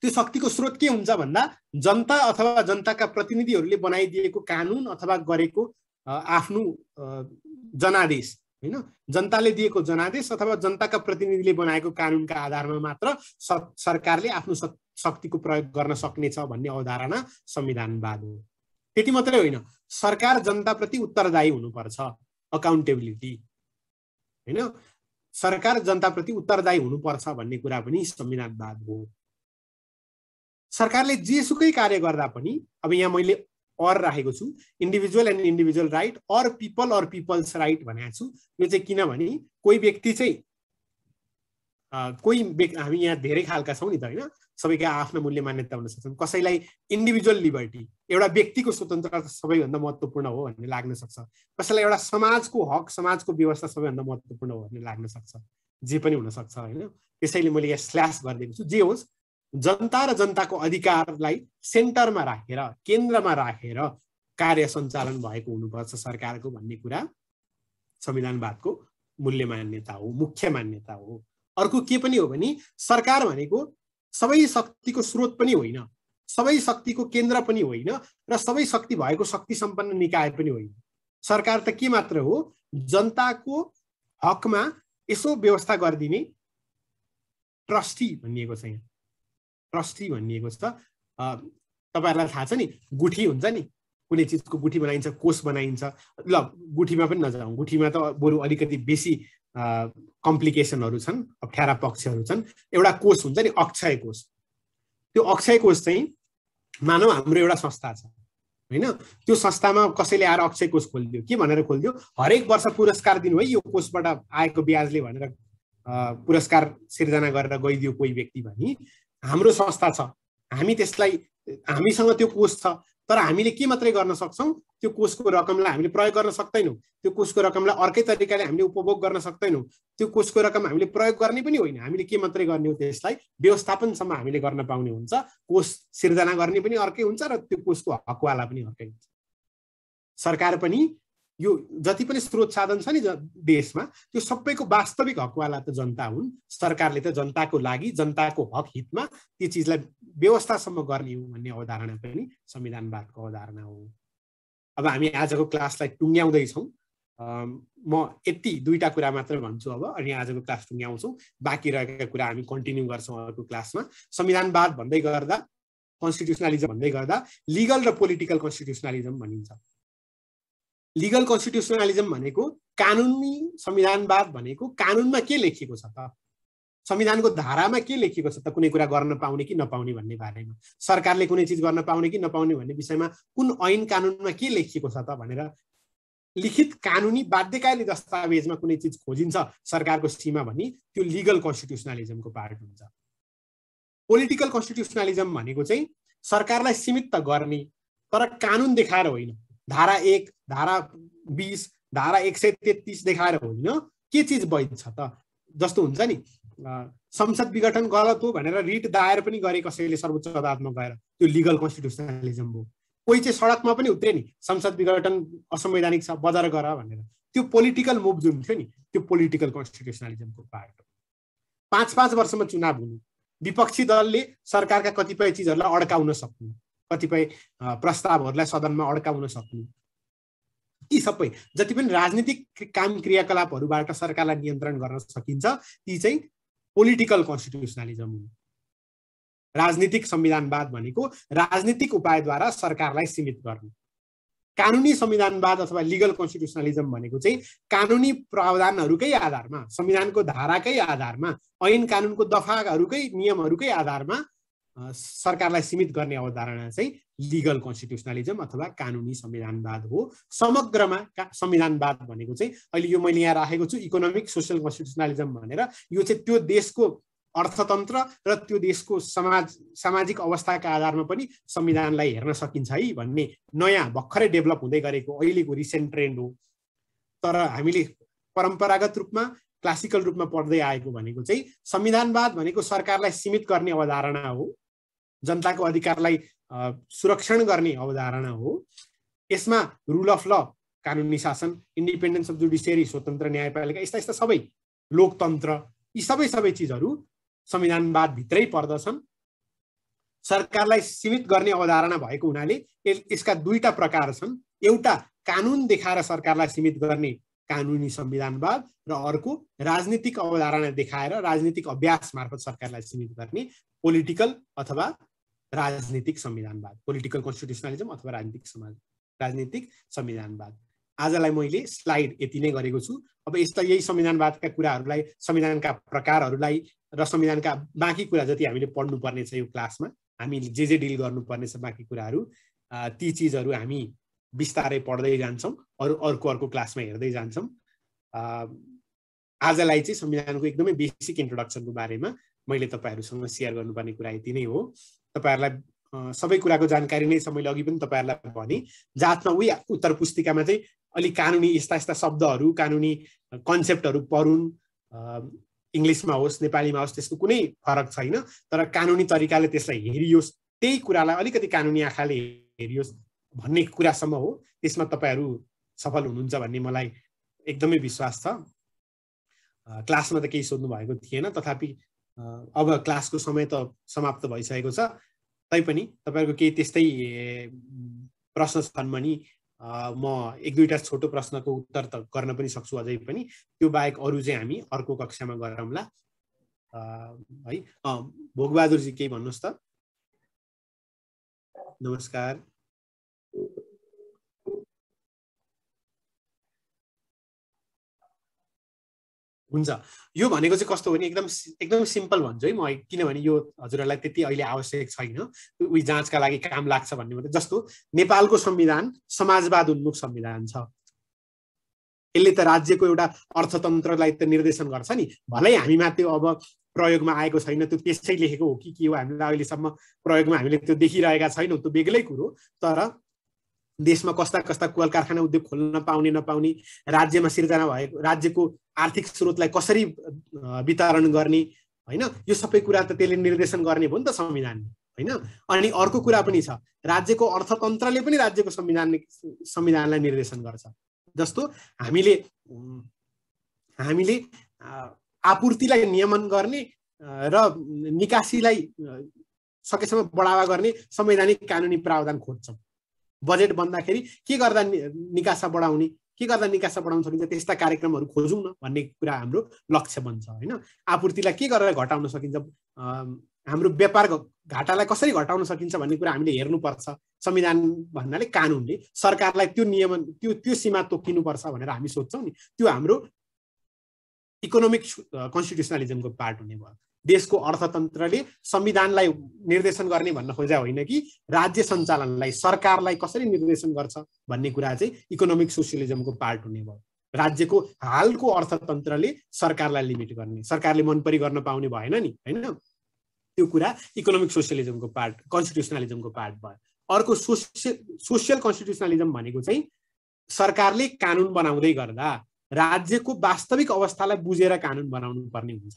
त्यो शक्तिको स्रोत के हुन्छ भन्दा जनता अथवा जनताका प्रतिनिधिहरूले बनाइदिएको कानुन अथवा गरेको आफ्नो जनादेश, हैन, जनताले दिएको जनादेश अथवा जनताका प्रतिनिधिले बनाएको कानुनका आधारमा मात्र सरकारले आफ्नो शक्तिको प्रयोग गर्न सक्नेछ भन्ने अवधारणा संविधानवाद हो। त्यति मात्रै होइन, सरकार जनताप्रति उत्तरदायी हुनुपर्छ, अकाउन्टेबिलिटी, हैन, सरकार जनताप्रति उत्तरदायी हुनुपर्छ भन्ने कुरा पनि संविधानवाद हो। सरकारले जेसुकै कार्य गर्दा पनि, अब यहाँ मैले और राखेको छु, इन्डिभिजुअल एन्ड इन्डिभिजुअल राइट और पिपल्स राइट भनेको छु। यो चाहिँ किनभने कोही व्यक्ति चाहिँ हामी यहाँ धेरै खालका छौँ नि त, होइन, सबैका आफ्ना मूल्य मान्यता हुन सक्छन्। कसैलाई इन्डिभिजुअल लिबर्टी, एउटा व्यक्तिको स्वतन्त्रता सबैभन्दा महत्त्वपूर्ण हो भन्ने लाग्न सक्छ, कसैलाई एउटा समाजको हक, समाजको व्यवस्था सबैभन्दा महत्त्वपूर्ण हो भन्ने लाग्न सक्छ, जे पनि हुन सक्छ, होइन। त्यसैले मैले यहाँ स्ल्यास गरिदिएको छु। जे होस्, जनता र जनताको अधिकारलाई सेन्टरमा राखेर, केन्द्रमा राखेर कार्य सञ्चालन भएको हुनुपर्छ सरकारको भन्ने कुरा संविधानवादको मूल्य मान्यता हो, मुख्य मान्यता हो। अर्को के पनि हो भने सरकार भनेको सबै शक्तिको स्रोत पनि होइन, सबै शक्तिको केन्द्र पनि होइन, र सबै शक्ति भएको शक्ति सम्पन्न निकाय पनि होइन। सरकार त के मात्र हो, जनताको हकमा यसो व्यवस्था गरिदिने ट्रस्टी भनिएको छ। यहाँ ट्रस्टी भनिएको छ। तपाईहरुलाई थाहा छ नि, गुठी हुन्छ नि, कुनै चिजको गुठी बनाइन्छ, कोष बनाइन्छ। ल, गुठीमा पनि नजाउँ, गुठीमा त बरु अलिकति बेसी कम्प्लिकेसनहरू छन्, अप्ठ्यारा पक्षहरू छन्। एउटा कोष हुन्छ नि, अक्षय कोष। त्यो अक्षय कोष चाहिँ मानव हाम्रो एउटा संस्था छ, हैन। त्यो संस्थामा कसैले आएर अक्षय कोष खोलिदियो, के भनेर खोलिदियो, हरेक वर्ष पुरस्कार दिनु है, यो कोषबाट आएको ब्याजले भनेर पुरस्कार सिर्जना गरेर गइदियो कोही व्यक्ति भनी हाम्रो संस्था छ, हामी त्यसलाई, हामीसँग त्यो कोष छ, तर हामीले के मात्रै गर्न सक्छौं, त्यो कोषको रकमलाई हामीले प्रयोग गर्न सक्दैनौं, त्यो कोषको रकमलाई अर्कै तरिकाले हामीले उपभोग गर्न सक्दैनौं। त्यो कोषको रकम हामीले प्रयोग गर्ने पनि होइन, हामीले के मात्रै गर्ने हो, त्यसलाई व्यवस्थापनसम्म हामीले गर्न पाउने हुन्छ। कोष सिर्जना गर्ने पनि अर्कै हुन्छ र त्यो कोषको हकवाला पनि अर्कै हुन्छ। सरकार पनि यो जति पनि स्रोत साधन छ नि देशमा, त्यो सबैको वास्तविक हकवाला त जनता हुन्। सरकारले त जनताको लागि, जनताको हक हितमा त्यो चिजलाई व्यवस्थासम्म गर्ने हो भन्ने अवधारणा पनि संविधानवादको अवधारणा हो। अब हामी आजको क्लासलाई टुङ्ग्याउँदैछौँ। म यति दुईटा कुरा मात्र भन्छु अब, अनि आजको क्लास टुङ्ग्याउँछौँ। बाँकी रहेका कुरा हामी कन्टिन्यू गर्छौँ अर्को क्लासमा। संविधानवाद भन्दै गर्दा, कन्स्टिट्युसनलिजम भन्दै गर्दा लिगल र पोलिटिकल कन्स्टिट्युसनलिजम भनिन्छ। लिगल कन्स्टिट्युसनलिजम भनेको कानुनी, संविधानवाद भनेको कानुनमा के लेखिएको छ त, संविधानको धारामा के लेखिएको छ त, कुनै कुरा गर्न पाउने कि नपाउने भन्ने बारेमा, सरकारले कुनै चिज गर्न पाउने कि नपाउने भन्ने विषयमा कुन ऐन कानुनमा के लेखिएको छ त भनेर लिखित कानुनी बाध्यकारी दस्तावेजमा कुनै चिज खोजिन्छ सरकारको सीमा भनी, त्यो लिगल कन्स्टिट्युसनलिजमको पार्ट हुन्छ। पोलिटिकल कन्स्टिट्युसनलिजम भनेको चाहिँ सरकारलाई सीमित त गर्ने, तर कानुन देखाएर होइन, धारा 1, धारा 20, धारा 133 देखाएर होइन, के चिज वैध छ त। जस्तो हुन्छ नि, संसद विघटन गलत हो भनेर रिट दायर पनि गरे कसैले सर्वोच्च अदालतमा गएर, त्यो लिगल कन्स्टिट्युसनलिजम हो। कोही चाहिँ सडकमा पनि उत्रे नि, संसद विघटन असंवैधानिक छ, बजार गर भनेर, त्यो पोलिटिकल मुभ जुन थियो नि, त्यो पोलिटिकल कन्स्टिट्युसनलिजमको पार्ट हो। 5-5 वर्षमा चुनाव हुनु, विपक्षी दलले सरकारका कतिपय चिजहरूलाई अड्काउन सक्नु, कतिपय प्रस्तावहरूलाई सदनमा अड्काउन सक्नु, यी सबै जति पनि राजनीतिक काम क्रियाकलापहरूबाट सरकारलाई नियन्त्रण गर्न सकिन्छ, ती चाहिँ पोलिटिकल कन्स्टिट्युसनलिजम हुन्। राजनीतिक संविधानवाद भनेको राजनीतिक उपायद्वारा सरकारलाई सीमित गर्नु। कानुनी संविधानवाद अथवा लिगल कन्स्टिट्युसनलिजम भनेको चाहिँ कानुनी प्रावधानहरूकै आधारमा, संविधानको धाराकै आधारमा, ऐन कानुनको दफाहरूकै नियमहरूकै आधारमा सरकारलाई सीमित गर्ने अवधारणा चाहिँ लिगल कन्स्टिट्युसनलिजम अथवा कानुनी संविधानवाद हो। समग्रमा संविधानवाद भनेको चाहिँ अहिले यो मैले यहाँ राखेको छु इकोनोमिक सोशल कन्स्टिट्युसनलिजम भनेर, यो चाहिँ त्यो देशको अर्थतन्त्र र त्यो देशको सामाजिक अवस्थाका आधारमा पनि संविधानलाई हेर्न सकिन्छ है भन्ने नयाँ भर्खरै डेभलप हुँदै गरेको अहिलेको रिसेन्ट ट्रेन्ड हो। तर हामीले परम्परागत रूपमा क्लासिकल रूपमा पढ्दै आएको भनेको चाहिँ संविधानवाद भनेको सरकारलाई सीमित गर्ने अवधारणा हो, जनताको अधिकारलाई सुरक्षण गर्ने अवधारणा हो। यसमा रुल अफ ल, कानुनी शासन, इन्डिपेन्डेन्स अफ जुडिसियरी, स्वतन्त्र न्यायपालिका, यस्ता यस्ता सबै, लोकतन्त्र, यी सबै चिजहरू संविधानवाद भित्रै पर्दछन्। सरकारलाई सीमित गर्ने अवधारणा भएको हुनाले यसका दुईटा प्रकार छन्। एउटा कानुन देखाएर सरकारलाई सीमित गर्ने कानुनी संविधानवाद र अर्को राजनीतिक अवधारणा देखाएर राजनीतिक अभ्यास मार्फत सरकारलाई सीमित गर्ने पोलिटिकल अथवा राजनीतिक संविधानवाद, पोलिटिकल कन्स्टिट्युसनलिजम अथवा राजनीतिक संविधानवाद। आजलाई मैले स्लाइड यति नै गरेको छु। अब यही संविधानवादका कुराहरूलाई, संविधानका प्रकारहरूलाई र संविधानका बाँकी कुरा जति हामीले पढ्नुपर्ने छ यो क्लासमा, हामीले जे डिल गर्नुपर्ने छ बाँकी कुराहरू, ती चिजहरू हामी बिस्तारै पढ्दै जान्छौँ, अर्को क्लासमा हेर्दै जान्छौँ। आजलाई चाहिँ संविधानको एकदमै बेसिक इन्ट्रोडक्सनको बारेमा मैले तपाईँहरूसँग सेयर गर्नुपर्ने कुरा यति नै हो। तपाईँहरूलाई सबै कुराको जानकारी नै छ, मैले अघि पनि तपाईँहरूलाई भने। जातमा उही उत्तर पुस्तिकामा चाहिँ अलिक कानुनी यस्ता शब्दहरू, कानुनी कन्सेप्टहरू पढुन्, इङ्ग्लिसमा होस् नेपालीमा होस् त्यसको कुनै फरक छैन, तर कानुनी तरिकाले त्यसलाई हेरियोस्, त्यही कुरालाई अलिकति कानुनी आँखाले हेरियोस् भन्ने कुरासम्म हो। त्यसमा तपाईँहरू सफल हुनुहुन्छ भन्ने मलाई एकदमै विश्वास छ। क्लासमा त केही सोध्नु भएको थिएन, तथापि अब क्लासको समय त समाप्त भइसकेको छ। तैपनि तपाईँहरूको केही त्यस्तै प्रश्न छन् भने म एक दुईवटा छोटो प्रश्नको उत्तर त गर्न पनि सक्छु अझै पनि। त्यो बाहेक अरू चाहिँ हामी अर्को कक्षामा गरौँला है। भोगबहादुरजी केही भन्नुहोस् त। नमस्कार। हुन्छ, यो भनेको चाहिँ कस्तो हो भने एकदम सिम्पल भन्छु है म, किनभने यो हजुरहरूलाई त्यति अहिले आवश्यक छैन, उही जाँचका लागि काम लाग्छ भन्ने मात्रै। जस्तो नेपालको संविधान समाजवाद उन्मुख संविधान छ, यसले त राज्यको एउटा अर्थतन्त्रलाई त निर्देशन गर्छ नि। भलै हामीमा त्यो अब प्रयोगमा आएको छैन, त्यो त्यसै लेखेको हो कि के हो हामीलाई अहिलेसम्म प्रयोगमा हामीले त्यो देखिरहेका छैनौँ, त्यो बेग्लै कुरो। तर देशमा कस्ता कल कारखाना उद्योग खोल्न पाउने नपाउने, राज्यमा सिर्जना भएको राज्यको आर्थिक स्रोतलाई कसरी वितरण गर्ने होइन, यो सबै कुरा त त्यसले निर्देशन गर्ने भयो नि त संविधानले होइन। अनि अर्को कुरा पनि छ, राज्यको अर्थतन्त्रले पनि राज्यको संविधानलाई निर्देशन गर्छ। जस्तो हामीले आपूर्तिलाई नियमन गर्ने र निकासीलाई सकेसम्म बढावा गर्ने संवैधानिक कानुनी प्रावधान खोज्छौँ। बजेट बन्दाखेरि के गर्दा निकासा बढाउने, के गर्दा निकासा बढाउन सकिन्छ त्यस्ता कार्यक्रमहरू खोजौँ न भन्ने कुरा हाम्रो लक्ष्य बन्छ होइन। आपूर्तिलाई के गरेर घटाउन सकिन्छ, हाम्रो व्यापार घाटालाई कसरी घटाउन सकिन्छ भन्ने कुरा हामीले हेर्नुपर्छ। संविधान भन्नाले कानुनले सरकारलाई त्यो नियमन त्यो सीमा तोकिनुपर्छ भनेर हामी सोध्छौँ नि, त्यो हाम्रो इकोनोमिक कन्स्टिट्युसनलिजमको पार्ट हुने भयो। देशको अर्थतन्त्रले संविधानलाई निर्देशन गर्ने भन्न खोजा होइन कि राज्य सञ्चालनलाई, सरकारलाई कसरी निर्देशन गर्छ भन्ने कुरा चाहिँ इकोनोमिक सोसियलिजमको पार्ट हुने भयो। राज्यको हालको अर्थतन्त्रले सरकारलाई लिमिट गर्ने, सरकारले मनपरी गर्न पाउने भएन नि होइन, त्यो कुरा इकोनोमिक सोसियलिजमको पार्ट, कन्स्टिट्युसनलिजमको पार्ट भयो। अर्को सोसियल कन्स्टिट्युसनलिजम भनेको चाहिँ सरकारले कानुन बनाउँदै गर्दा राज्यको वास्तविक अवस्थालाई बुझेर कानुन बनाउनु पर्ने हुन्छ।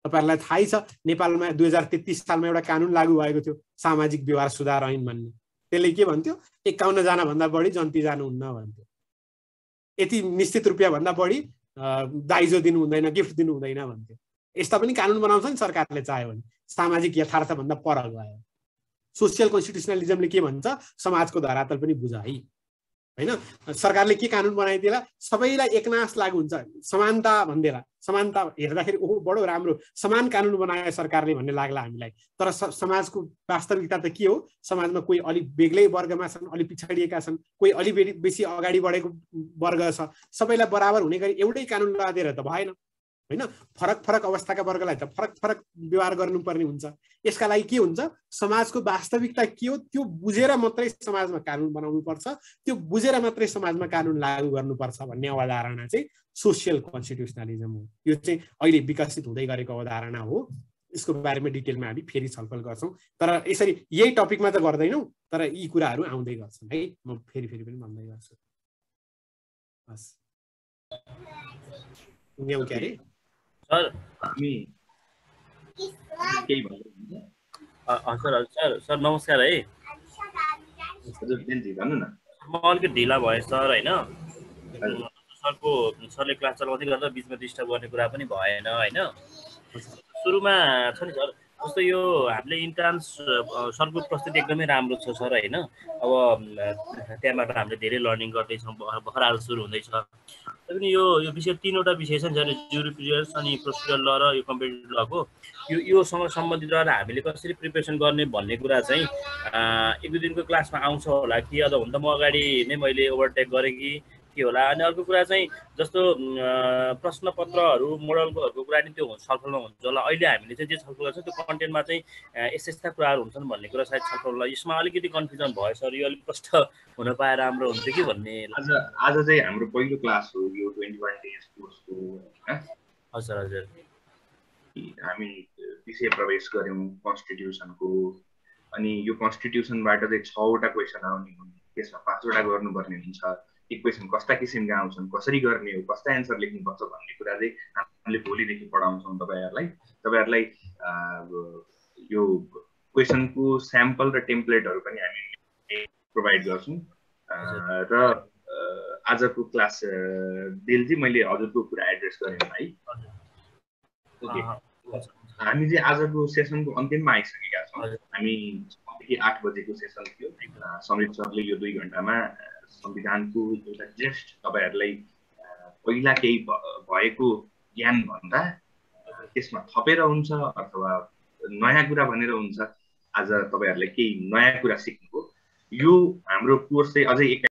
तपाईहरुलाई थाहै छ नेपालमा 2033 सालमा एउटा कानुन लागू भएको थियो, सामाजिक व्यवहार सुधार ऐन भन्ने। त्यसले के भन्थ्यो, 51 जना भन्दा बढी जन्ती जानुहुन्न भन्थ्यो। यति निश्चित रुपैयाँ भन्दा बढी दाइजो दिनु हुँदैन, गिफ्ट दिनु हुँदैन भन्थ्यो। यस्ता पनि कानुन बनाउँछ नि सरकारले चाह्यो भने, सामाजिक यथार्थ भन्दा पर गयो। सोसियल कन्स्टिट्युसनलिजमले के भन्छ, समाजको धरातल पनि बुझ है हैन। सरकारले के कानुन बनाइदिएला, सबैलाई एकनास लागू हुन्छ, समानता भन्देला। समानता हेर्दाखेरि ओहो बडो राम्रो समान कानुन बनायो सरकारले भन्ने लाग्ला हामीलाई। तर समाजको वास्तविकता त के हो, समाजमा कोही अलि बेग्लै वर्गमा छन्, अलि पिछडिएका छन्, कोही अलि बेसी अगाडि बढेको वर्ग छ। सबैलाई बराबर हुने गरी एउटै कानुन लगाएर त भएन। होइन। फरक फरक अवस्थाका वर्गलाई त फरक फरक व्यवहार गर्नुपर्ने हुन्छ। यसका लागि के हुन्छ, समाजको वास्तविकता के हो त्यो बुझेर मात्रै समाजमा कानुन बनाउनु पर्छ, त्यो बुझेर मात्रै समाजमा कानुन लागू गर्नुपर्छ भन्ने अवधारणा चाहिँ सोसियल कन्स्टिट्युसनलिजम हो। यो चाहिँ अहिले विकसित हुँदै गरेको अवधारणा हो। यसको बारेमा डिटेलमा हामी फेरि छलफल गर्छौँ, तर यसरी यही टपिकमा त गर्दैनौँ, तर यी कुराहरू आउँदै गर्छन् है। म फेरि फेरि पनि भन्दै गर्छु। हस् के अरे सर हामी केही भन्नु सर सर नमस्कार है। हजुर दिलजी भन्नु न। म अलिकति ढिला भएँ सर होइन, सरले क्लास चलाउँदै गर्दा बिचमा डिस्टर्ब गर्ने कुरा पनि भएन होइन। सुरुमा छ नि सर, जस्तो यो हामीले इन्ट्रान्स सरको प्रस्तुति एकदमै राम्रो छ सर होइन। अब त्यहाँबाट हामीले धेरै लर्निङ गर्दैछौँ, भर्खर आज सुरु हुँदैछ। तैपनि यो विषय 3वटा विषय छ नि सर, जुरिप्रियर्स अनि प्रोसिडुरल ल र यो कम्पेटिटिभ लको, योसँग सम्बन्धित रहेर हामीले कसरी प्रिपेरेसन गर्ने भन्ने कुरा चाहिँ 1-2 दिनको क्लासमा आउँछ होला कि अथवा हुन त म अगाडि नै मैले ओभरटेक गरेँ कि के होला। अनि अर्को कुरा चाहिँ जस्तो प्रश्नपत्रहरू मोडलकोहरूको कुरा नि त्यो छलफलमा हुन्छ होला। अहिले हामीले चाहिँ जे छलफल गर्छौँ त्यो कन्टेन्टमा चाहिँ यस्ता कुराहरू हुन्छन् भन्ने कुरा सायद छलफल होला। यसमा अलिकति कन्फ्युजन भयो सर, यो अलिक प्रष्ट हुन पाए राम्रो हुन्थ्यो कि भन्ने। आज चाहिँ हाम्रो पहिलो क्लास हो यो 21 डेज कोर्सको हैन। हजुर हजुर, हामी विषय प्रवेश गऱ्यौँ कन्स्टिट्युसनको। अनि यो कन्स्टिट्युसनबाट चाहिँ 6वटा क्वेसन आउने हुन्, त्यसमा 5वटा गर्नुपर्ने हुन्छ। एक क्वेसन कस्ता किसिमका आउँछन्, कसरी गर्ने हो, कस्ता एन्सर लेख्नुपर्छ भन्ने कुरा चाहिँ हामीले भोलिदेखि पढाउँछौँ तपाईँहरूलाई। यो क्वेसनको स्याम्पल र टेम्प्लेटहरू पनि हामी प्रोभाइड गर्छौँ। र आजको क्लास दिलजी मैले हजुरको कुरा एड्रेस गरेँ है। ओके, हामी चाहिँ आजको सेसनको अन्तिममा आइसकेका छौँ। हामी 8 बजेको सेसन थियो। समीर सरले यो 2 घण्टामा संविधानको एउटा जेस्ट तपाईँहरूलाई पहिला केही भएको ज्ञान भन्दा त्यसमा थपेर हुन्छ अथवा नयाँ कुरा भनेर हुन्छ। आज तपाईँहरूलाई केही नयाँ कुरा सिक्नुभयो। यो हाम्रो कोर्स चाहिँ अझै